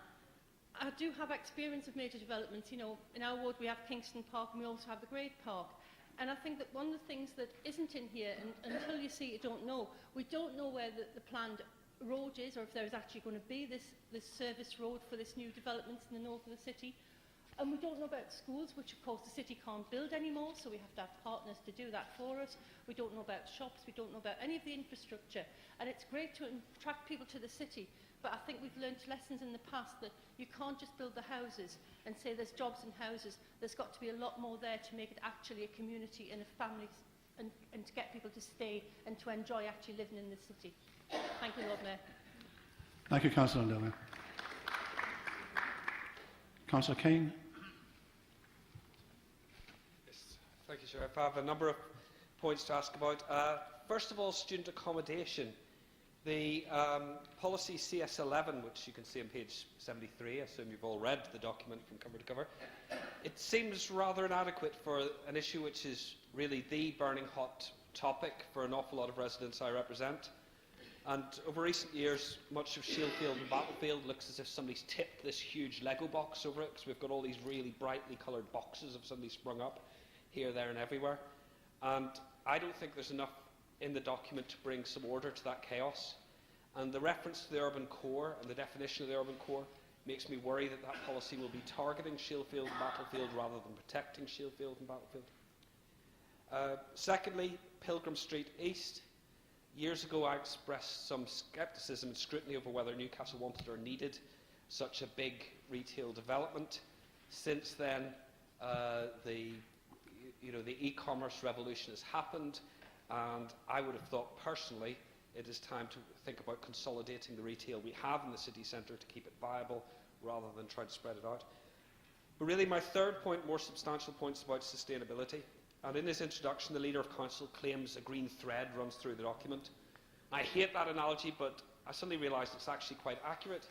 I do have experience of major developments. You know, in our ward we have Kingston Park and we also have the Great Park. And I think that one of the things that isn't in here, and until you see it, you don't know. We don't know where the planned road is, or if there is actually going to be this service road for this new development in the north of the city. And we don't know about schools, which of course the city can't build anymore, so we have to have partners to do that for us. We don't know about shops, we don't know about any of the infrastructure. And it's great to attract people to the city, but I think we've learned lessons in the past that you can't just build the houses and say there's jobs and houses. There's got to be a lot more there to make it actually a community and a family, and to get people to stay and to enjoy actually living in the city. Thank you, Lord Mayor. Thank you, Councillor Ndoma. Councillor Kane. Yes, thank you, Sheriff. I have a number of points to ask about. First of all, student accommodation. The policy CS11, which you can see on page 73, I assume you've all read the document from cover to cover, it seems rather inadequate for an issue which is really the burning hot topic for an awful lot of residents I represent. And over recent years, much of Shieldfield and Battlefield looks as if somebody's tipped this huge Lego box over it, because we've got all these really brightly coloured boxes have suddenly sprung up here, there and everywhere. And I don't think there's enough in the document to bring some order to that chaos. And the reference to the urban core and the definition of the urban core makes me worry that that policy will be targeting Shieldfield and Battlefield rather than protecting Shieldfield and Battlefield. Secondly, Pilgrim Street East. Years ago I expressed some scepticism and scrutiny over whether Newcastle wanted or needed such a big retail development. Since then, the e-commerce revolution has happened, and I would have thought personally it is time to think about consolidating the retail we have in the city centre to keep it viable rather than try to spread it out. But really my third point, more substantial point, is about sustainability. And in his introduction, the Leader of Council claims a green thread runs through the document. I hate that analogy, but I suddenly realised it's actually quite accurate,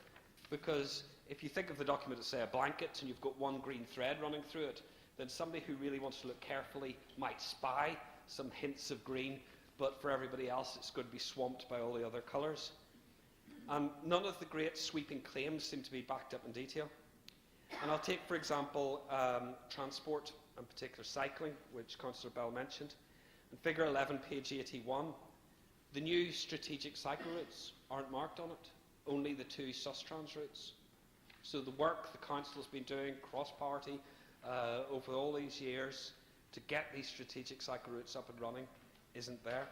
because if you think of the document as, say, a blanket and you've got one green thread running through it, then somebody who really wants to look carefully might spy some hints of green, but for everybody else it's going to be swamped by all the other colours. And none of the great sweeping claims seem to be backed up in detail. And I'll take, for example, transport, in particular cycling, which Councillor Bell mentioned. In figure 11, page 81, the new strategic cycle routes aren't marked on it, only the two Sustrans routes. So the work the Council has been doing cross-party over all these years to get these strategic cycle routes up and running isn't there.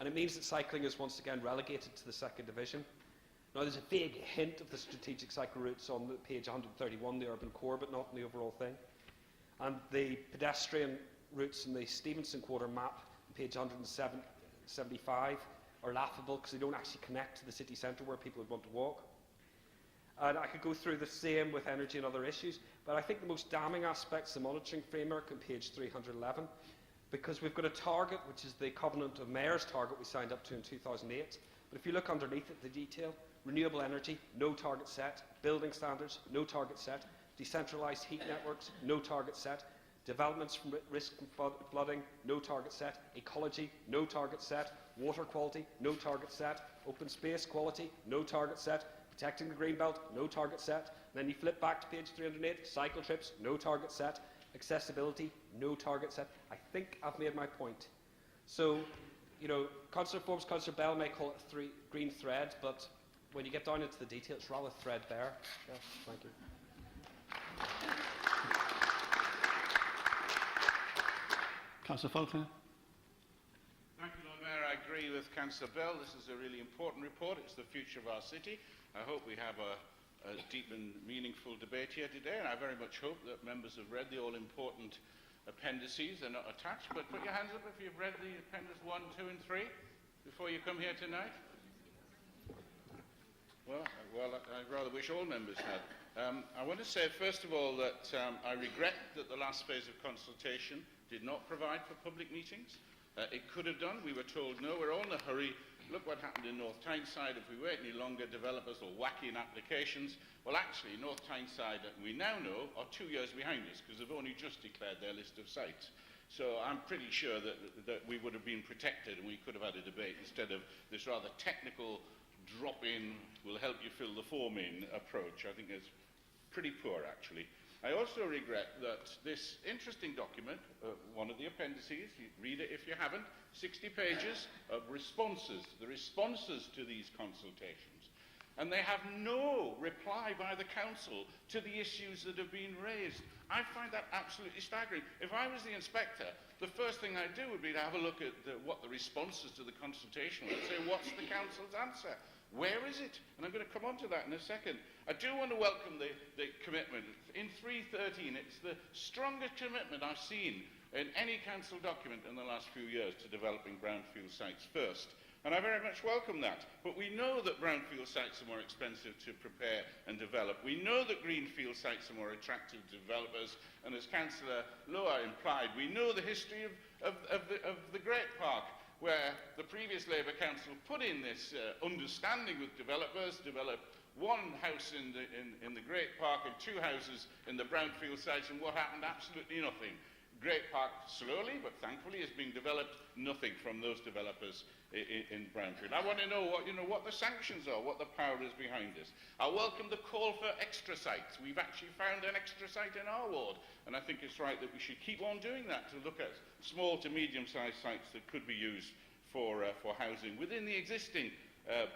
And it means that cycling is once again relegated to the second division. Now there's a vague hint of the strategic cycle routes on page 131, the urban core, but not in the overall thing. And the pedestrian routes in the Stevenson Quarter map, page 175, are laughable because they don't actually connect to the city centre where people would want to walk. And I could go through the same with energy and other issues, but I think the most damning aspect is the monitoring framework on page 311, because we've got a target, which is the Covenant of Mayors target we signed up to in 2008. But if you look underneath it, the detail, renewable energy, no target set, building standards, no target set, decentralised heat networks, no target set, developments from risk from flooding, no target set, ecology, no target set, water quality, no target set, open space quality, no target set, protecting the green belt, no target set. And then you flip back to page 308, cycle trips, no target set, Accessibility, no target set. I think I've made my point. So, you know, Councillor Forbes, Councillor Bell may call it green thread, but when you get down into the detail, it's rather threadbare. Yes, thank you. Councillor Falconer. Thank you, Lord Mayor. I agree with Councillor Bell. This is a really important report. It's the future of our city. I hope we have a deep and meaningful debate here today, and I very much hope that members have read the all-important appendices. They're not attached, but put your hands up if you've read the Appendix 1, 2 and 3 before you come here tonight. Well, I rather wish all members had. I want to say, first of all, that I regret that the last phase of consultation did not provide for public meetings. It could have done. We were told, no, we're all in a hurry. Look what happened in North Tyneside. If we wait any longer, developers will whack in applications. Well, actually, North Tyneside, we now know, are 2 years behind us because they've only just declared their list of sites. So I'm pretty sure that we would have been protected and we could have had a debate instead of this rather technical drop-in, will help you fill the form in approach. I think it's pretty poor, actually. I also regret that this interesting document, one of the appendices, you read it if you haven't, 60 pages of responses, the responses to these consultations. And they have no reply by the council to the issues that have been raised. I find that absolutely staggering. If I was the inspector, the first thing I'd do would be to have a look at what the responses to the consultation were and say, what's the council's answer? Where is it? And I'm going to come on to that in a second. I do want to welcome the commitment. In 313, it's the strongest commitment I've seen in any council document in the last few years to developing brownfield sites first. And I very much welcome that. But we know that brownfield sites are more expensive to prepare and develop. We know that greenfield sites are more attractive to developers. And as Councillor Lower implied, we know the history of the Great Park, where the previous Labour Council put in this understanding with developers, developed one house in the Great Park and 2 houses in the brownfield sites, and what happened? Absolutely nothing. Great Park slowly, but thankfully, is being developed. Nothing from those developers in brownfield. I want to know what the sanctions are, what the power is behind this. I welcome the call for extra sites. We've actually found an extra site in our ward, and I think it's right that we should keep on doing that to look at small to medium-sized sites that could be used for housing within the existing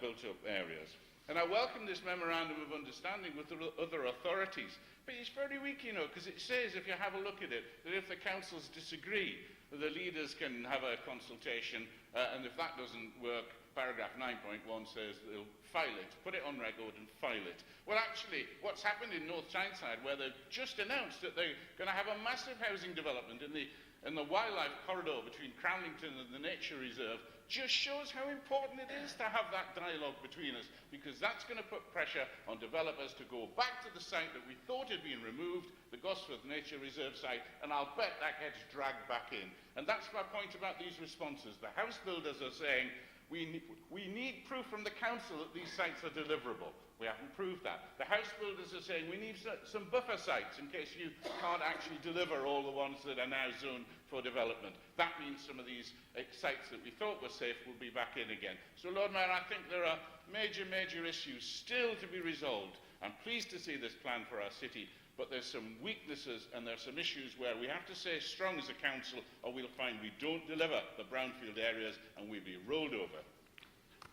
built-up areas. And I welcome this memorandum of understanding with the other authorities. But it's very weak, you know, because it says, if you have a look at it, that if the councils disagree, the leaders can have a consultation, and if that doesn't work, paragraph 9.1 says they'll file it, put it on record and file it. Well, actually, what's happened in North Tyneside, where they've just announced that they're going to have a massive housing development in the wildlife corridor between Cramlington and the nature reserve, just shows how important it is to have that dialogue between us, because that's going to put pressure on developers to go back to the site that we thought had been removed, the Gosforth Nature Reserve site, and I'll bet that gets dragged back in. And that's my point about these responses. The house builders are saying, we need proof from the council that these sites are deliverable. We haven't proved that. The house builders are saying we need some buffer sites in case you can't actually deliver all the ones that are now zoned for development. That means some of these sites that we thought were safe will be back in again. So, Lord Mayor, I think there are major issues still to be resolved. I'm pleased to see this plan for our city, but there's some weaknesses and there's some issues where we have to stay strong as a council, or we'll find we don't deliver the brownfield areas and we'll be rolled over.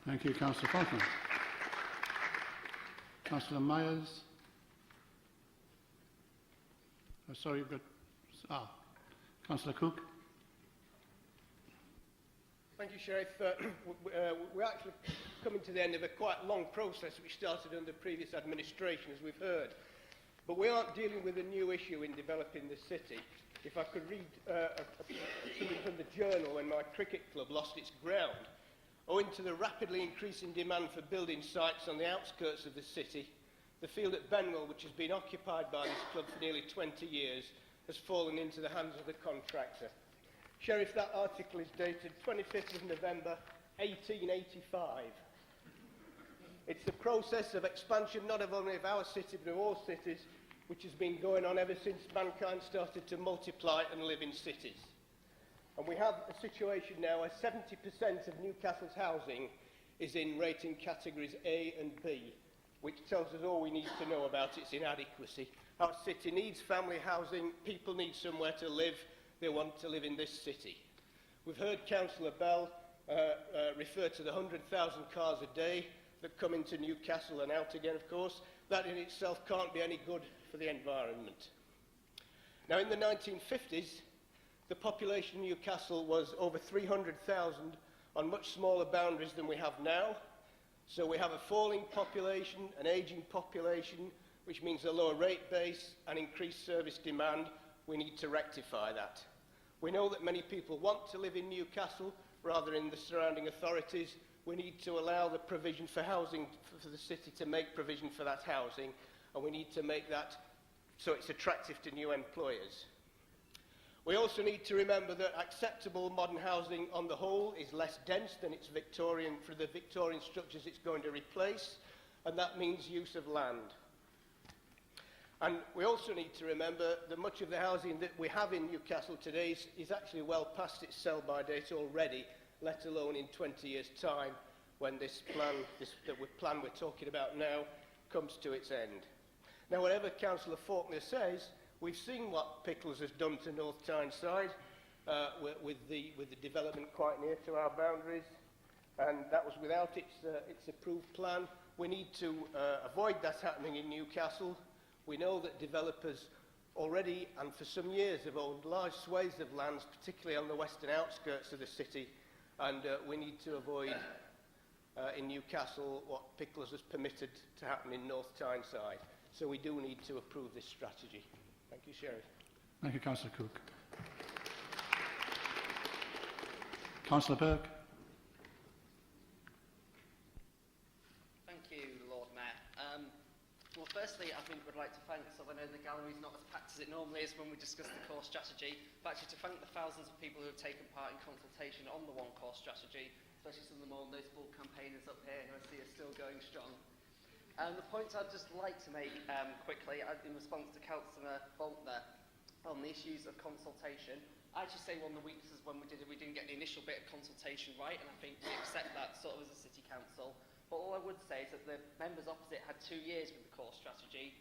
Thank you, Councillor Falconer. Councillor Myers. Oh, sorry, you've got... Councillor Cook. Thank you, Sheriff. We're actually coming to the end of a quite long process which started under previous administration, as we've heard. But we aren't dealing with a new issue in developing the city. If I could read something from the Journal, when my cricket club lost its ground, owing to the rapidly increasing demand for building sites on the outskirts of the city, the field at Benwell, which has been occupied by this club for nearly 20 years, has fallen into the hands of the contractor. Sheriff, that article is dated 25th of November 1885. It's the process of expansion not only of our city but of all cities, which has been going on ever since mankind started to multiply and live in cities. And we have a situation now where 70% of Newcastle's housing is in rating categories A and B, which tells us all we need to know about its inadequacy. Our city needs family housing. People need somewhere to live. They want to live in this city. We've heard Councillor Bell refer to the 100,000 cars a day that come into Newcastle and out again, of course. That in itself can't be any good for the environment. Now, in the 1950s, the population of Newcastle was over 300,000 on much smaller boundaries than we have now. So we have a falling population, an ageing population, which means a lower rate base and increased service demand. We need to rectify that. We know that many people want to live in Newcastle rather than in the surrounding authorities. We need to allow the provision for housing for the city to make provision for that housing, and we need to make that so it's attractive to new employers. We also need to remember that acceptable modern housing on the whole is less dense than its Victorian, for the Victorian structures it's going to replace, and that means use of land. And we also need to remember that much of the housing that we have in Newcastle today is actually well past its sell-by date already, let alone in 20 years' time when this plan we're talking about now comes to its end. Now, whatever Councillor Faulkner says, we've seen what Pickles has done to North Tyneside with the development quite near to our boundaries, and that was without its approved plan. We need to avoid that happening in Newcastle. We know that developers already and for some years have owned large swathes of lands, particularly on the western outskirts of the city, and we need to avoid in Newcastle what Pickles has permitted to happen in North Tyneside. So we do need to approve this strategy. Thank you, Sheriff. Thank you, Councillor Cook. Councillor Burke. Thank you, Lord Mayor. Well, firstly, I think we'd like to thank, so I know the gallery's not as packed as it normally is when we discuss the core strategy, but actually to thank the thousands of people who have taken part in consultation on the One Core strategy, especially some of the more notable campaigners up here who I see are still going strong. The points I'd just like to make quickly, in response to Councillor Faulkner on the issues of consultation, I actually say one of the weaknesses when we didn't get the initial bit of consultation right, and I think we accept that sort of as a City Council. But all I would say is that the members opposite had 2 years with the core strategy,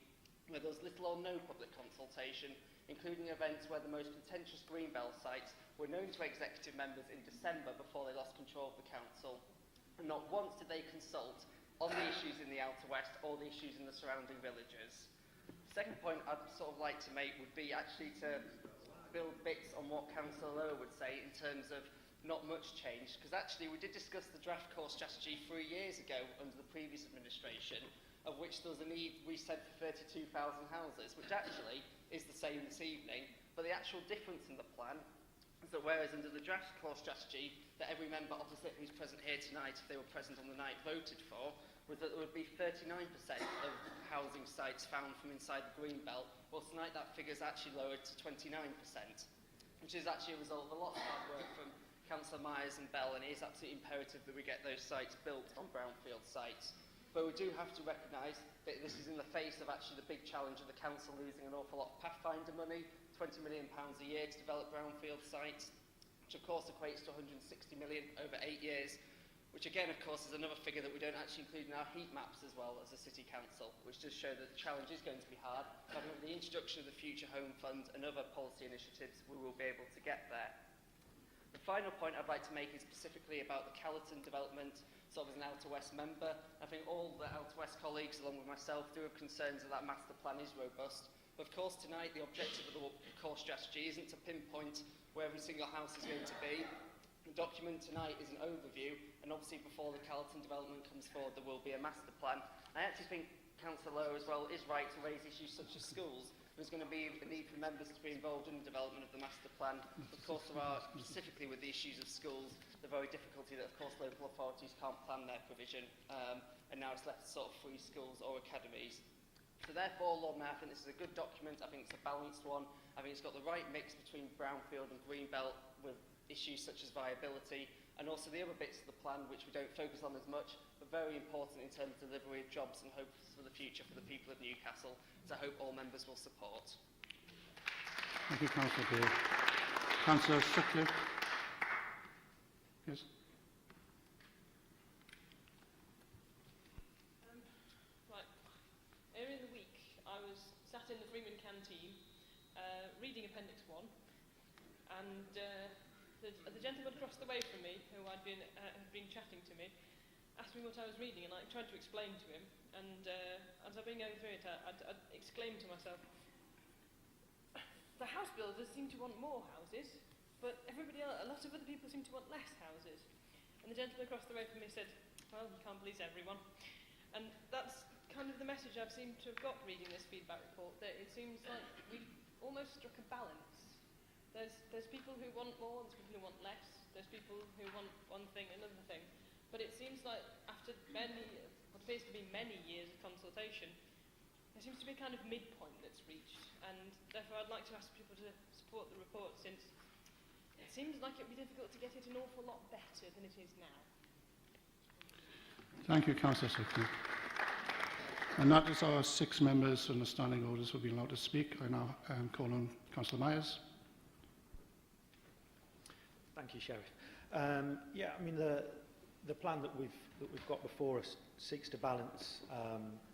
where there was little or no public consultation, including events where the most contentious Greenbelt sites were known to executive members in December before they lost control of the council. And not once did they consult on the issues in the Outer West or the issues in the surrounding villages. The second point I'd sort of like to make would be actually to build bits on what Councillor Lowe would say in terms of not much change, because actually we did discuss the draft core strategy 3 years ago under the previous administration, of which there was a need, we said, for 32,000 houses, which actually is the same this evening, but the actual difference in the plan is that whereas under the draft core strategy that every member opposite who's present here tonight, if they were present on the night, voted for, was that there would be 39% of housing sites found from inside the Greenbelt, well tonight that figure is actually lowered to 29%, which is actually a result of a lot of hard work from Councillor Myers and Bell, and it is absolutely imperative that we get those sites built on brownfield sites. But we do have to recognise that this is in the face of actually the big challenge of the council losing an awful lot of Pathfinder money, £20 million a year to develop brownfield sites, which of course equates to 160 million over 8 years, which again of course is another figure that we don't actually include in our heat maps as well as a City Council, which does show that the challenge is going to be hard. But with the introduction of the Future Home Fund and other policy initiatives, we will be able to get there. The final point I'd like to make is specifically about the Callerton development, sort of as an Outer West member. I think all the Outer West colleagues, along with myself, do have concerns that that master plan is robust. But of course tonight the objective of the core strategy isn't to pinpoint where every single house is going to be. The document tonight is an overview, and obviously before the Callerton development comes forward there will be a master plan. I actually think Councillor Lowe as well is right to raise issues such as schools. There's going to be a need for members to be involved in the development of the master plan. Of course, there are, specifically with the issues of schools, the very difficulty that, of course, local authorities can't plan their provision, and now it's left to sort of free schools or academies. So therefore, Lord Mayor, I think this is a good document. I think it's a balanced one. I think it's got the right mix between brownfield and greenbelt with issues such as viability, and also the other bits of the plan which we don't focus on as much, but very important in terms of delivery of jobs and hopes for the future for the people of Newcastle. So I hope all members will support. Thank you, Councillor Beale. Councillor Sutcliffe. Yes. Right. Earlier in the week, I was sat in the Freeman canteen reading Appendix 1, and the gentleman across the way from me, who had been chatting to me, asked me what I was reading, and I tried to explain to him. And as I've been going through it, I'd exclaimed to myself, the house builders seem to want more houses, but everybody else, a lot of other people seem to want less houses. And the gentleman across the way from me said, well, you can't please everyone. And that's kind of the message I've seemed to have got reading this feedback report, that it seems like we almost struck a balance. There's people who want more, there's people who want less, there's people who want one thing, another thing. But it seems like after what appears to be many years of consultation, there seems to be a kind of midpoint that's reached. And therefore I'd like to ask people to support the report, since it seems like it would be difficult to get it an awful lot better than it is now. Thank you, Councillor Sickney. And that is our 6 members on the standing orders who have been allowed to speak. I now call on Councillor Myers. Thank you, Sheriff. Yeah, I mean, the plan that we've got before us seeks to balance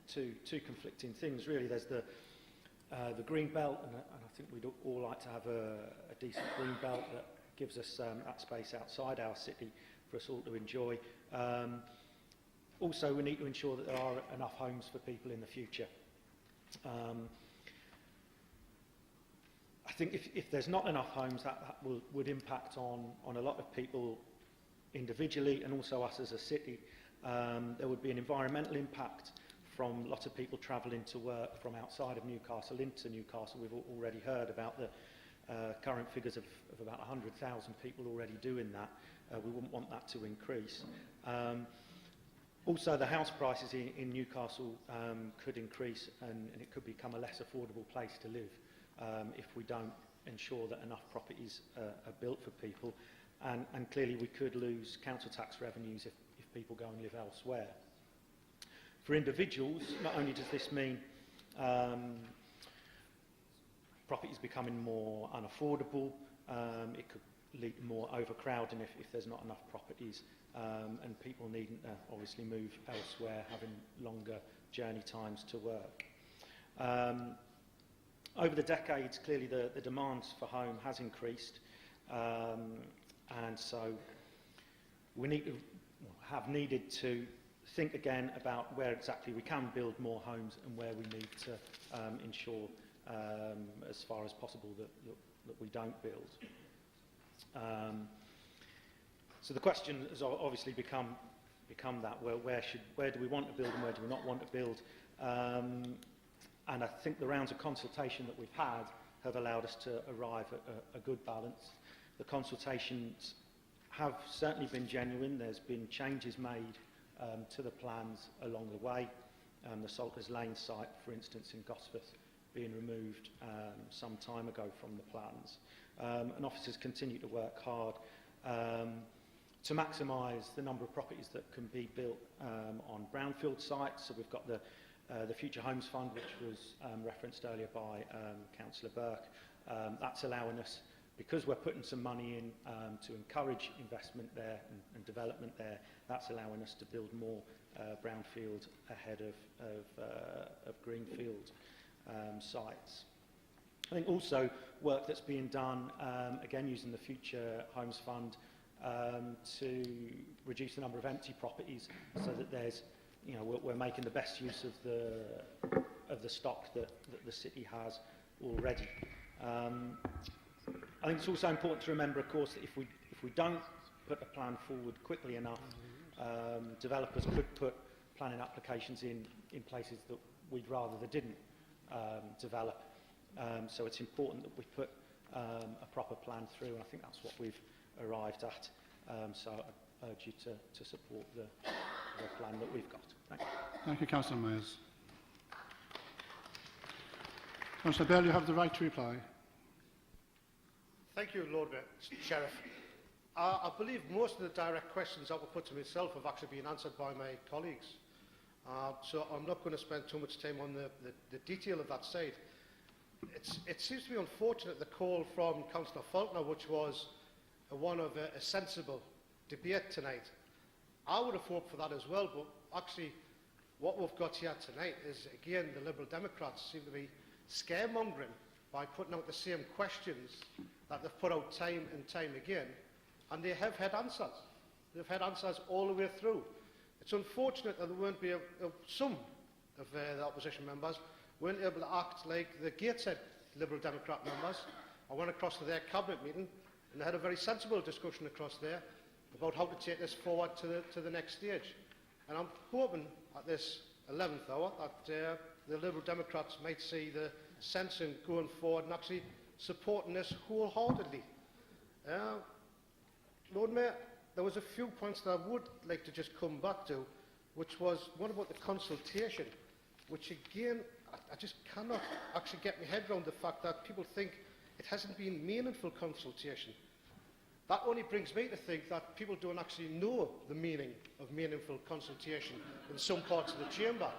two conflicting things. Really, there's the green belt, and I think we'd all like to have a decent green belt that gives us that space outside our city for us all to enjoy. Also, we need to ensure that there are enough homes for people in the future. I think if there's not enough homes, that would impact on a lot of people individually, and also us as a city. There would be an environmental impact from lots of people travelling to work from outside of Newcastle into Newcastle. We've already heard about the current figures of about 100,000 people already doing that. We wouldn't want that to increase. Also, the house prices in Newcastle could increase, and it could become a less affordable place to live if we don't ensure that enough properties are built for people. And clearly we could lose council tax revenues if people go and live elsewhere. For individuals, not only does this mean properties becoming more unaffordable, it could lead to more overcrowding if there's not enough properties, and people needing to obviously move elsewhere, having longer journey times to work. Over the decades, clearly the demands for home has increased, and so we have needed to think again about where exactly we can build more homes and where we need to ensure, as far as possible, that we don't build. So the question has obviously become that, where do we want to build and where do we not want to build? And I think the rounds of consultation that we've had have allowed us to arrive at a good balance. The consultations have certainly been genuine. There's been changes made to the plans along the way. The Salters Lane site, for instance, in Gosforth, being removed some time ago from the plans. And officers continue to work hard to maximise the number of properties that can be built on brownfield sites. So we've got the Future Homes Fund, which was referenced earlier by Councillor Burke. That's allowing us, because we're putting some money in to encourage investment there and development there, that's allowing us to build more brownfield ahead of greenfield sites. I think also work that's being done, again using the Future Homes Fund, to reduce the number of empty properties, so that there's, we're making the best use of the stock that the city has already. I think it's also important to remember, of course, that if we don't put a plan forward quickly enough, developers could put planning applications in places that we'd rather they didn't develop. So it's important that we put a proper plan through, and I think that's what we've arrived at. So I urge you to support the plan that we've got. Thank you. Thank you, Councillor Myers. Councillor Bell, you have the right to reply. Thank you, Lord Sheriff. I believe most of the direct questions that were put to myself have actually been answered by my colleagues. So I'm not going to spend too much time on the detail of that side. It seems to be unfortunate, the call from Councillor Faulkner, which was one of a sensible debate tonight. I would have hoped for that as well, but actually what we've got here tonight is, again, the Liberal Democrats seem to be scaremongering by putting out the same questions that they've put out time and time again, and they have had answers. They've had answers all the way through. It's unfortunate that there weren't be some of the opposition members weren't able to act like the Gateshead Liberal Democrat members. I went across to their cabinet meeting and they had a very sensible discussion across there about how to take this forward to the next stage. And I'm hoping at this 11th hour that the Liberal Democrats might see the sense in going forward and actually supporting this wholeheartedly. Lord Mayor, there was a few points that I would like to just come back to, which was one about the consultation, which again, I just cannot actually get my head around the fact that people think it hasn't been meaningful consultation. That only brings me to think that people don't actually know the meaning of meaningful consultation in some parts of the chamber.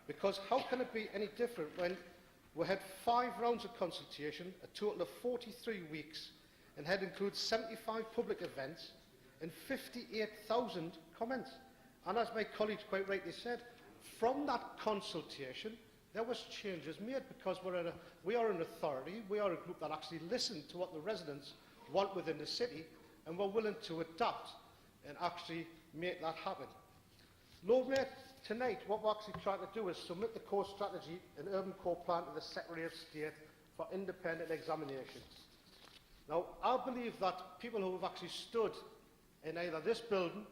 Because how can it be any different when we had 5 rounds of consultation, a total of 43 weeks, and had included 75 public events and 58,000 comments? And as my colleagues quite rightly said, from that consultation, there was changes made because we are an authority, we are a group that actually listen to what the residents want within the city, and we're willing to adapt and actually make that happen. Lord Mayor, tonight what we're actually trying to do is submit the core strategy and urban core plan to the Secretary of State for independent examination. Now, I believe that people who have actually stood in either this building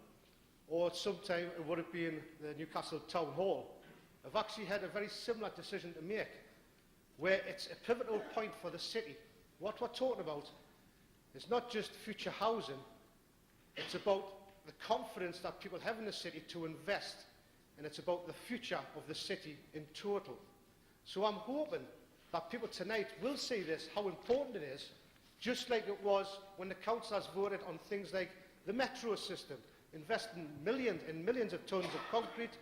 or sometime it would have been the Newcastle Town Hall have actually had a very similar decision to make, where it's a pivotal point for the city. What we're talking about is not just future housing, it's about the confidence that people have in the city to invest, and it's about the future of the city in total. So I'm hoping that people tonight will see this, how important it is, just like it was when the councillors voted on things like the metro system, investing millions and millions of tonnes of concrete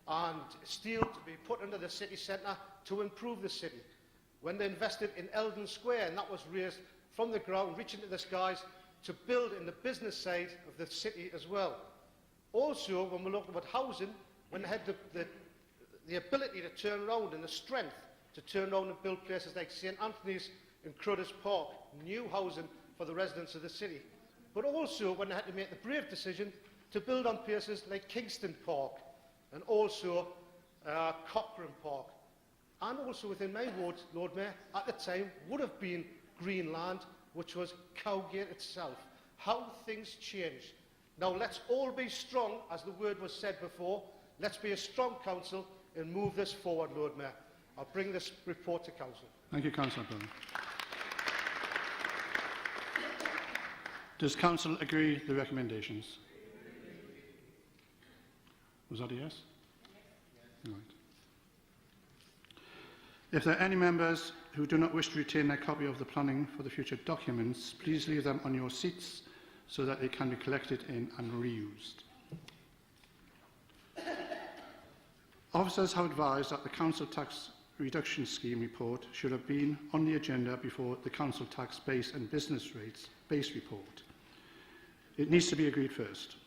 and steel to be put into the city centre to improve the city. When they invested in Eldon Square, and that was raised from the ground, reaching to the skies, to build in the business side of the city as well. Also, when we look about housing, when they had the ability to turn around and the strength to turn around and build places like St Anthony's and Cruddas Park, new housing for the residents of the city. But also when they had to make the brave decision to build on places like Kingston Park and also Cochrane Park. And also within my ward, Lord Mayor, at the time would have been Greenland, which was Cowgate itself. How things change. Now let's all be strong, as the word was said before. Let's be a strong council and move this forward, Lord Mayor. I'll bring this report to council. Thank you, Councillor Byrne. Does council agree with the recommendations? Was that a yes? Right. If there are any members who do not wish to retain their copy of the planning for the future documents, please leave them on your seats so that they can be collected in and reused. Officers have advised that the council tax reduction scheme report should have been on the agenda before the council tax base and business rates base report. It needs to be agreed first,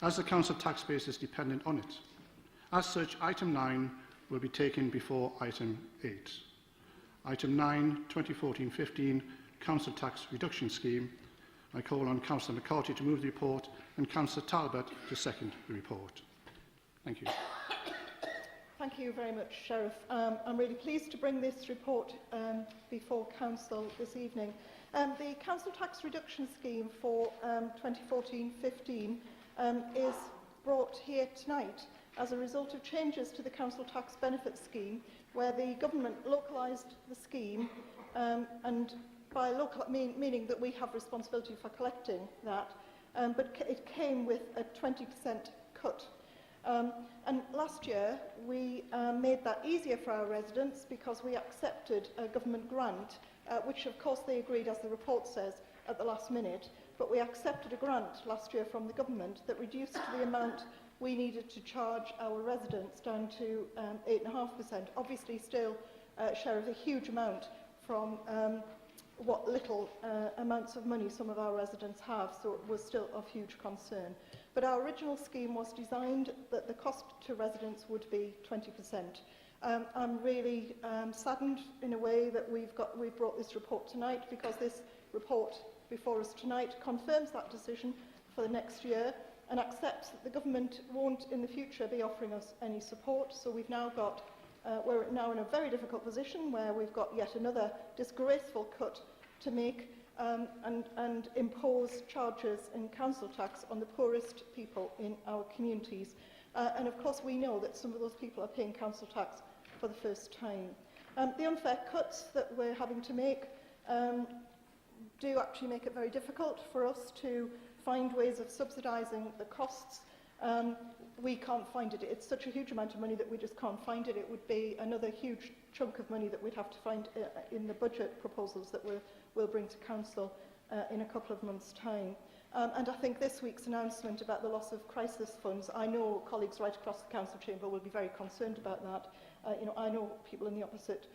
as the council tax base is dependent on it. As such, item 9 will be taken before item 8. Item 9, 2014-15, Council Tax Reduction Scheme. I call on Councillor McCarthy to move the report and Councillor Talbot to second the report. Thank you. Thank you very much, Sheriff. I'm really pleased to bring this report before Council this evening. The Council Tax Reduction Scheme for 2014-15 is brought here tonight as a result of changes to the Council Tax Benefit Scheme, where the government localised the scheme, and by local meaning that we have responsibility for collecting that, but it came with a 20% cut. And last year we made that easier for our residents because we accepted a government grant, which of course they agreed, as the report says, at the last minute, but we accepted a grant last year from the government that reduced the amount we needed to charge our residents down to 8.5%. Obviously still, Sheriff, a huge amount from what little amounts of money some of our residents have, so it was still of huge concern. But our original scheme was designed that the cost to residents would be 20%. I'm really saddened in a way that we've brought this report tonight, because this report before us tonight confirms that decision for the next year and accepts that the government won't in the future be offering us any support. So we've now got, we're now in a very difficult position where we've got yet another disgraceful cut to make and impose charges in council tax on the poorest people in our communities. And of course we know that some of those people are paying council tax for the first time. The unfair cuts that we're having to make do actually make it very difficult for us to find ways of subsidising the costs. We can't find it. It's such a huge amount of money that we just can't find it. It would be another huge chunk of money that we'd have to find in the budget proposals that we'll bring to council in a couple of months' time. And I think this week's announcement about the loss of crisis funds, I know colleagues right across the council chamber will be very concerned about that. I know people in the opposite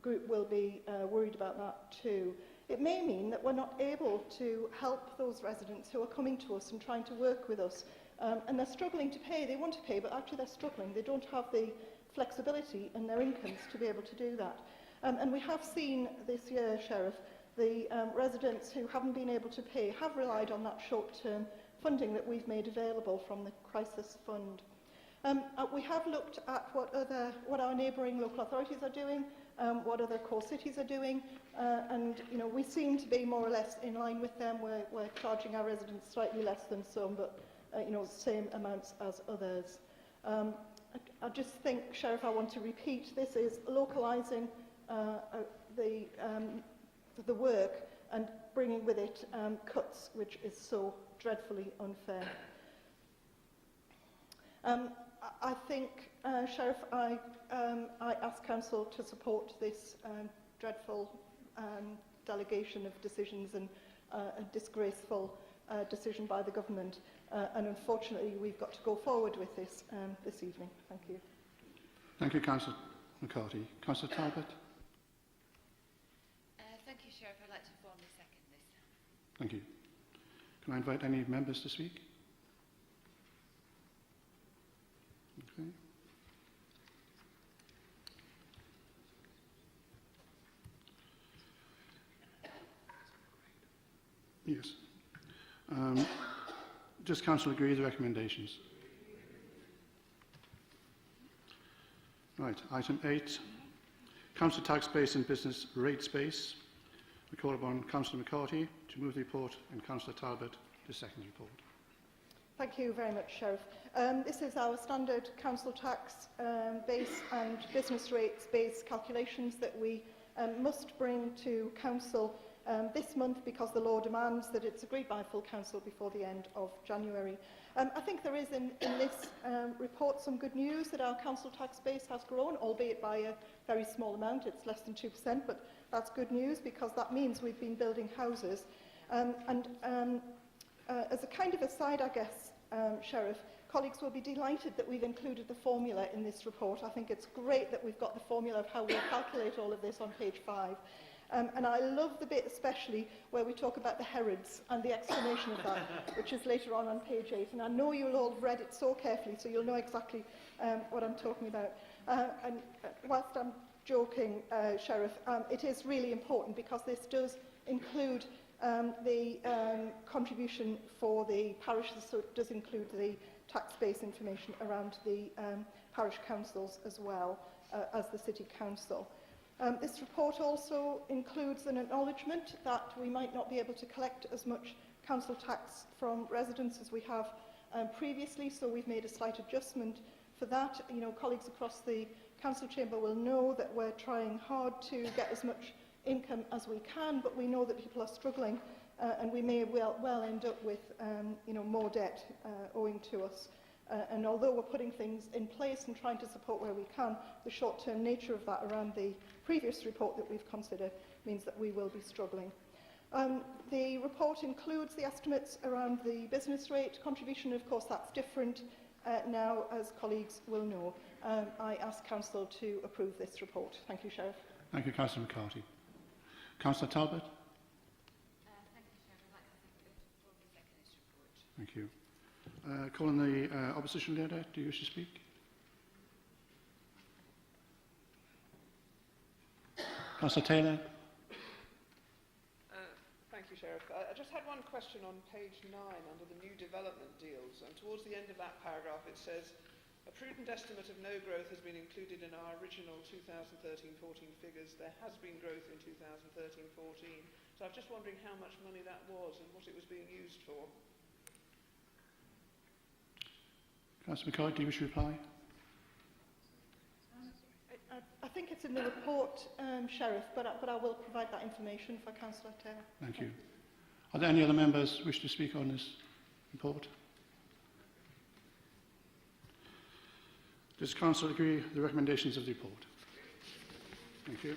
group will be worried about that too. It may mean that we're not able to help those residents who are coming to us and trying to work with us, and they're struggling to pay. They want to pay, but actually they're struggling. They don't have the flexibility in their incomes to be able to do that. And we have seen this year, Sheriff, the residents who haven't been able to pay have relied on that short-term funding that we've made available from the crisis fund. We have looked at what our neighbouring local authorities are doing, what other core cities are doing, and we seem to be more or less in line with them. We're charging our residents slightly less than some, but same amounts as others. I just think, Sheriff, I want to repeat, this is localising the work and bringing with it cuts, which is so dreadfully unfair. I think, Sheriff, I ask Council to support this dreadful delegation of decisions and a disgraceful decision by the government. And unfortunately, we've got to go forward with this this evening. Thank you. Thank you, Councillor McCarthy. Councillor Talbot. Thank you, Sheriff. I'd like to formally second this. Thank you. Can I invite any members to speak? Okay. Yes. Does Council agree with the recommendations? Right. Item 8. Council tax base and business rate space. We call upon Councillor McCarthy to move the report and Councillor Talbot to second the report. Thank you very much, Sheriff. This is our standard council tax base and business rates base calculations that we must bring to council this month because the law demands that it's agreed by full council before the end of January. I think there is in this report some good news that our council tax base has grown, albeit by a very small amount. It's less than 2%, but that's good news because that means we've been building houses. As a kind of aside, I guess, Sheriff, colleagues will be delighted that we've included the formula in this report. I think it's great that we've got the formula of how we calculate all of this on page 5. And I love the bit especially where we talk about the Herods and the explanation of that, which is later on page 8. And I know you'll all have read it so carefully, so you'll know exactly what I'm talking about. Whilst I'm joking, Sheriff, it is really important because this does include the contribution for the parishes, so it does include the tax base information around the parish councils as well as the city council. This report also includes an acknowledgement that we might not be able to collect as much council tax from residents as we have previously, so we've made a slight adjustment for that. Colleagues across the council chamber will know that we're trying hard to get as much income as we can, but we know that people are struggling and we may well end up with more debt owing to us. And although we're putting things in place and trying to support where we can, the short-term nature of that around the previous report that we've considered means that we will be struggling. The report includes the estimates around the business rate contribution. Of course, that's different now, as colleagues will know. I ask Council to approve this report. Thank you, Sheriff. Thank you, Councillor McCarthy. Councillor Talbot. Thank you, Sheriff. I'd like to formally second this report. Thank you. Calling the opposition leader, do you wish to speak? Councillor Taylor. Thank you, Sheriff. I just had one question on page 9 under the new development deals, and towards the end of that paragraph it says, a prudent estimate of no growth has been included in our original 2013-14 figures. There has been growth in 2013-14. So I'm just wondering how much money that was and what it was being used for. Councillor McCoy, do you wish to reply? I think it's in the report, Sheriff, but I will provide that information for Councillor Taylor. Thank you. Are there any other members who wish to speak on this report? Does Council agree with the recommendations of the report? Thank you.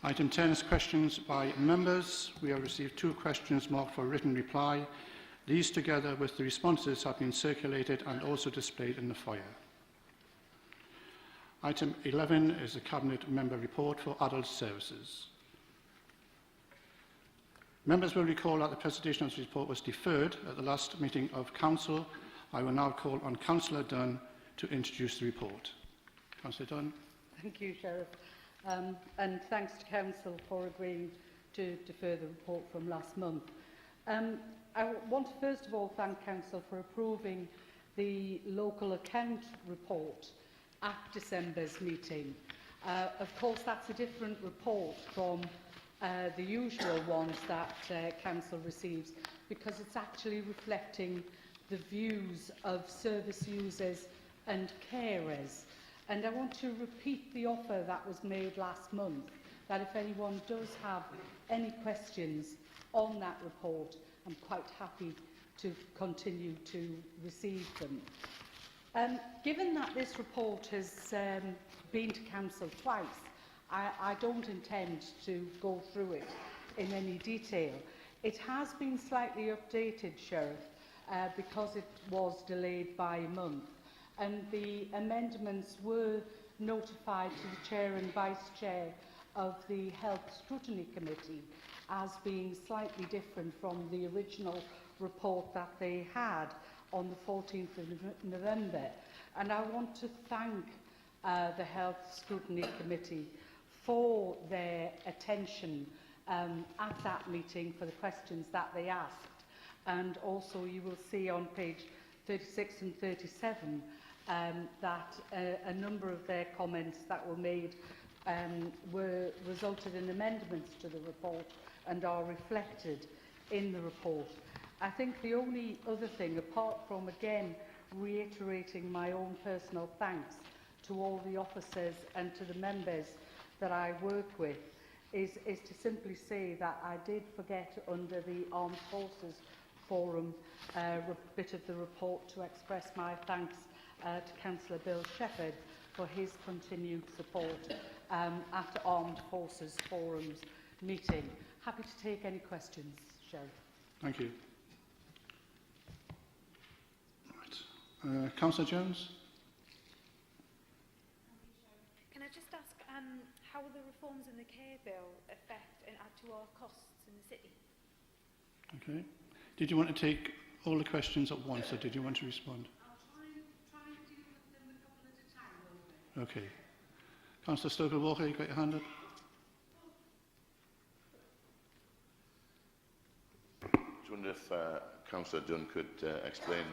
Item 10 is questions by members. We have received 2 questions marked for written reply. These, together with the responses, have been circulated and also displayed in the foyer. Item 11 is the Cabinet Member Report for Adult Services. Members will recall that the presentation of this report was deferred at the last meeting of Council. I will now call on Councillor Dunn to introduce the report. Councillor Dunn. Thank you, Sheriff. And thanks to Council for agreeing to defer the report from last month. I want to first of all thank Council for approving the local account report at December's meeting. Of course, that's a different report from the usual ones that Council receives, because it's actually reflecting the views of service users and carers. And I want to repeat the offer that was made last month, that if anyone does have any questions on that report, I'm quite happy to continue to receive them. Given that this report has been to Council twice, I don't intend to go through it in any detail. It has been slightly updated, Sheriff, because it was delayed by a month. And the amendments were notified to the Chair and Vice Chair of the Health Scrutiny Committee as being slightly different from the original report that they had on the 14th of November. And I want to thank the Health Scrutiny Committee for their attention at that meeting, for the questions that they asked. And also you will see on page 36 and 37 that a number of their comments that were made resulted in amendments to the report and are reflected in the report. I think the only other thing, apart from again reiterating my own personal thanks to all the officers and to the members that I work with, is to simply say that I did forget under the Armed Forces Forum bit of the report to express my thanks to Councillor Bill Shepherd for his continued support at Armed Forces Forum's meeting. Happy to take any questions, Sheriff. Thank you. Right. Councillor Jones. Can I just ask how will the reforms in the care bill affect and add to our costs in the city? Okay. Did you want to take all the questions at once, or did you want to respond? I'll try and deal with them a couple at a time. Okay. Councillor Stokely-Walker, you got your hand up? I wonder if Councillor Dunn could explain,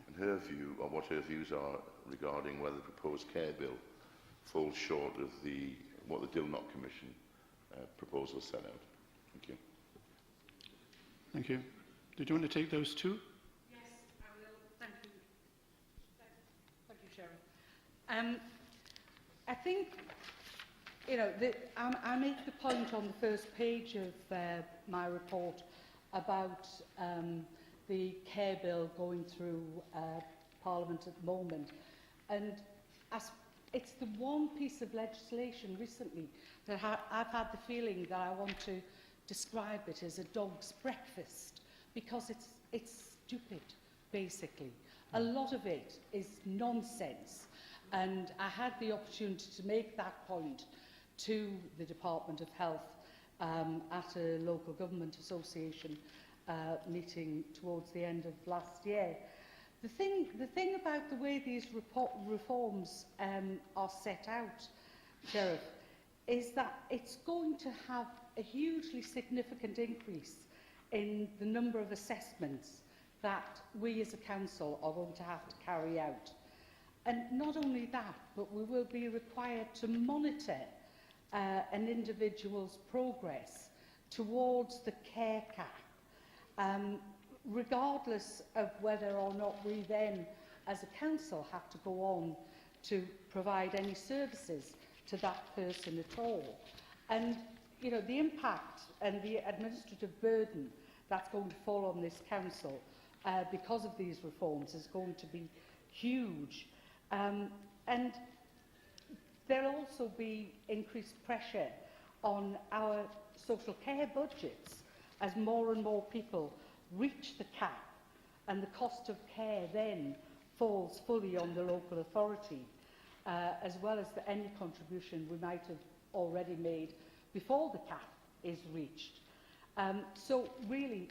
in her view, or what her views are regarding whether the proposed care bill falls short of what the Dilnot Commission proposal set out. Thank you. Thank you. Did you want to take those two? Yes, I will. Thank you. Thank you, Sheriff. I think, you know, I make the point on the first page of my report about the care bill going through Parliament at the moment. And it's the one piece of legislation recently that I've had the feeling that I want to describe it as a dog's breakfast, because it's stupid, basically. A lot of it is nonsense. And I had the opportunity to make that point to the Department of Health at a local government association meeting towards the end of last year. The thing about the way these reforms are set out, Sheriff, is that it's going to have a hugely significant increase in the number of assessments that we as a council are going to have to carry out. And not only that, but we will be required to monitor an individual's progress towards the care cap, regardless of whether or not we then, as a council, have to go on to provide any services to that person at all. And, you know, the impact and the administrative burden that's going to fall on this council because of these reforms is going to be huge. And there'll also be increased pressure on our social care budgets as more and more people reach the cap, and the cost of care then falls fully on the local authority, as well as any contribution we might have already made before the cap is reached. So really,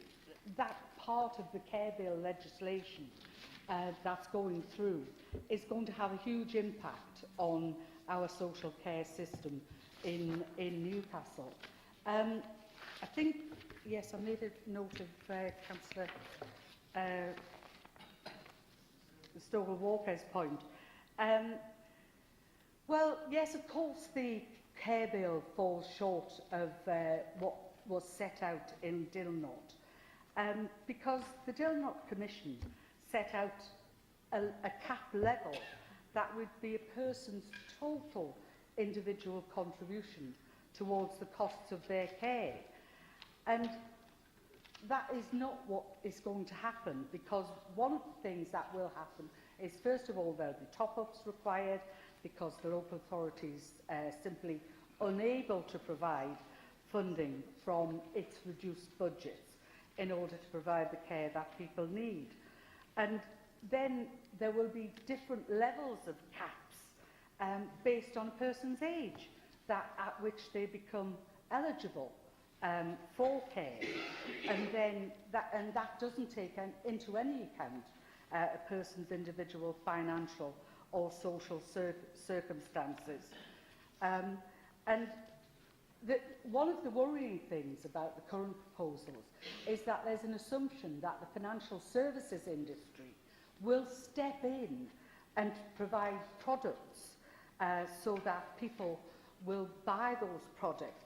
that part of the care bill legislation that's going through is going to have a huge impact on our social care system in Newcastle. I think, yes, I made a note of Councillor Stowell-Walker's point. Well, yes, of course, the care bill falls short of what was set out in Dilnot, because the Dilnot Commission set out a cap level that would be a person's total individual contribution towards the costs of their care. And that is not what is going to happen, because one of the things that will happen is, first of all, there'll be top-ups required because the local authorities are simply unable to provide funding from its reduced budgets in order to provide the care that people need. And then there will be different levels of caps based on a person's age at which they become eligible for care, and that doesn't take into any account a person's individual financial or social circumstances. And one of the worrying things about the current proposals is that there's an assumption that the financial services industry will step in and provide products so that people will buy those products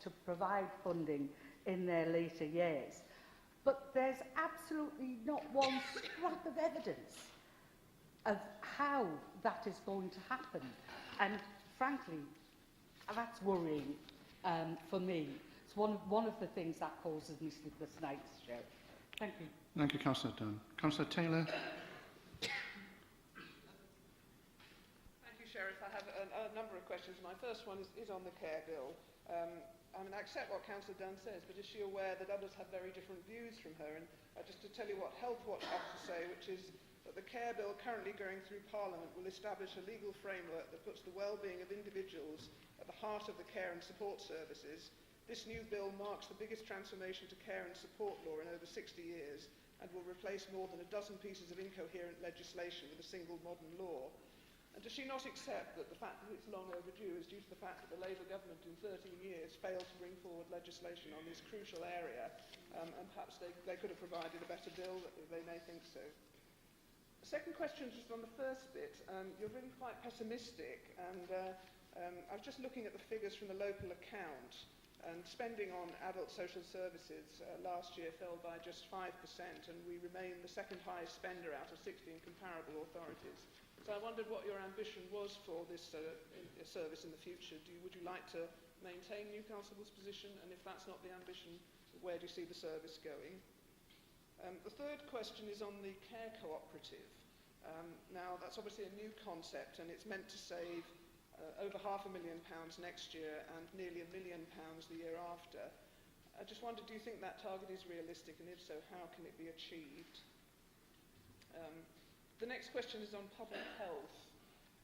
to provide funding in their later years. But there's absolutely not one scrap of evidence of how that is going to happen. And frankly, that's worrying for me. It's one of the things that causes me sleepless nights, Sheriff. Thank you. Thank you, Councillor Dunn. Councillor Taylor. Thank you, Sheriff. I have a number of questions. My first one is on the care bill. I mean, I accept what Councillor Dunn says, but is she aware that others have very different views from her? And just to tell you what Health Watch has to say, which is that the care bill currently going through Parliament will establish a legal framework that puts the well-being of individuals at the heart of the care and support services. This new bill marks the biggest transformation to care and support law in over 60 years and will replace more than a dozen pieces of incoherent legislation with a single modern law. And does she not accept that the fact that it's long overdue is due to the fact that the Labour government in 13 years failed to bring forward legislation on this crucial area, and perhaps they could have provided a better bill, they may think so. The second question is just on the first bit. You're really quite pessimistic, and I was just looking at the figures from the local account, and spending on adult social services last year fell by just 5%, and we remain the second highest spender out of 16 comparable authorities. So I wondered what your ambition was for this service in the future. Would you like to maintain Newcastle's position? And if that's not the ambition, where do you see the service going? The third question is on the care cooperative. Now, that's obviously a new concept, and it's meant to save over £500,000 next year and nearly £1 million the year after. I just wondered, do you think that target is realistic, and if so, how can it be achieved? The next question is on public health.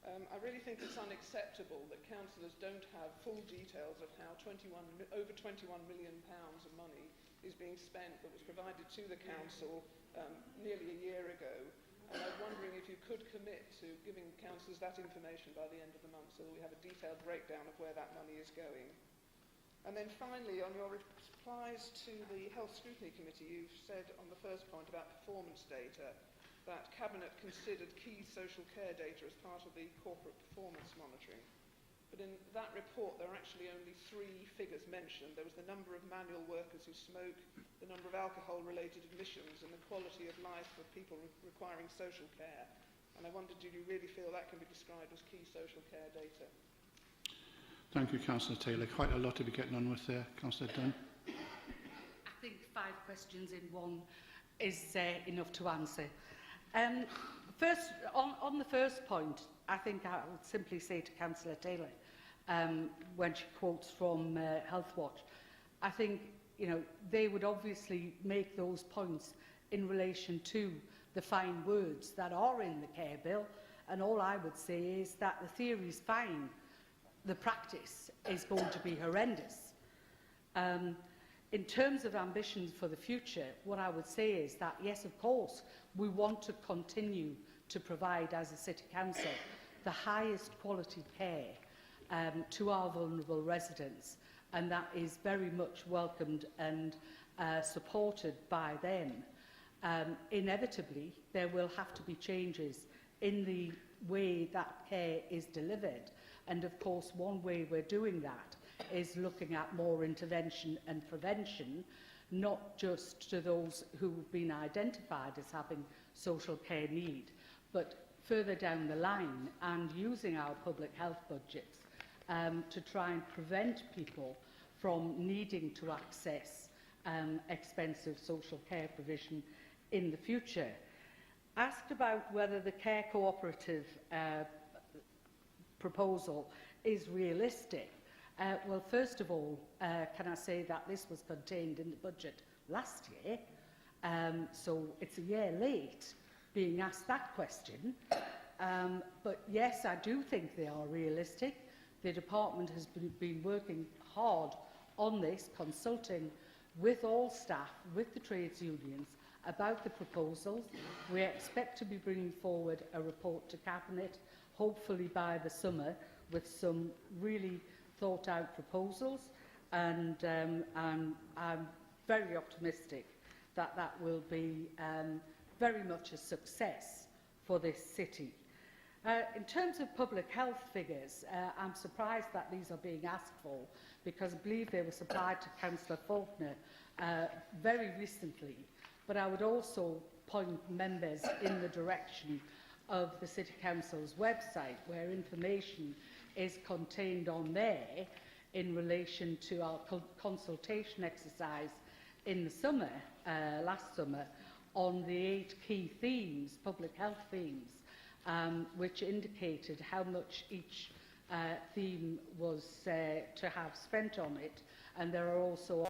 I really think it's unacceptable that councillors don't have full details of how over £21 million of money is being spent that was provided to the council nearly a year ago. And I'm wondering if you could commit to giving councillors that information by the end of the month so that we have a detailed breakdown of where that money is going. And then finally, on your replies to the Health Scrutiny Committee, you've said on the first point about performance data that Cabinet considered key social care data as part of the corporate performance monitoring. But in that report, there are actually only 3 figures mentioned. There was the number of manual workers who smoke, the number of alcohol-related admissions, and the quality of life for people requiring social care. And I wondered, do you really feel that can be described as key social care data? Thank you, Councillor Taylor. Quite a lot to be getting on with there. Councillor Dunn. I think 5 questions in one is enough to answer. First, on the first point, I think I would simply say to Councillor Taylor, when she quotes from Health Watch, I think they would obviously make those points in relation to the fine words that are in the care bill, and all I would say is that the theory is fine, the practice is going to be horrendous. In terms of ambitions for the future, what I would say is that, yes, of course, we want to continue to provide, as a City Council, the highest quality care to our vulnerable residents, and that is very much welcomed and supported by them. Inevitably, there will have to be changes in the way that care is delivered, and of course one way we're doing that is looking at more intervention and prevention, not just to those who have been identified as having social care need, but further down the line, and using our public health budgets to try and prevent people from needing to access expensive social care provision in the future. Asked about whether the care cooperative proposal is realistic. Well, first of all, can I say that this was contained in the budget last year, so it's a year late being asked that question. But yes, I do think they are realistic. The department has been working hard on this, consulting with all staff, with the trades unions, about the proposals. We expect to be bringing forward a report to Cabinet, hopefully by the summer, with some really thought-out proposals, and I'm very optimistic that that will be very much a success for this city. In terms of public health figures, I'm surprised that these are being asked for, because I believe they were supplied to Councillor Faulkner very recently. But I would also point members in the direction of the City Council's website, where information is contained on there in relation to our consultation exercise in the summer, last summer, on the 8 key themes, public health themes, which indicated how much each theme was to have spent on it. And there are also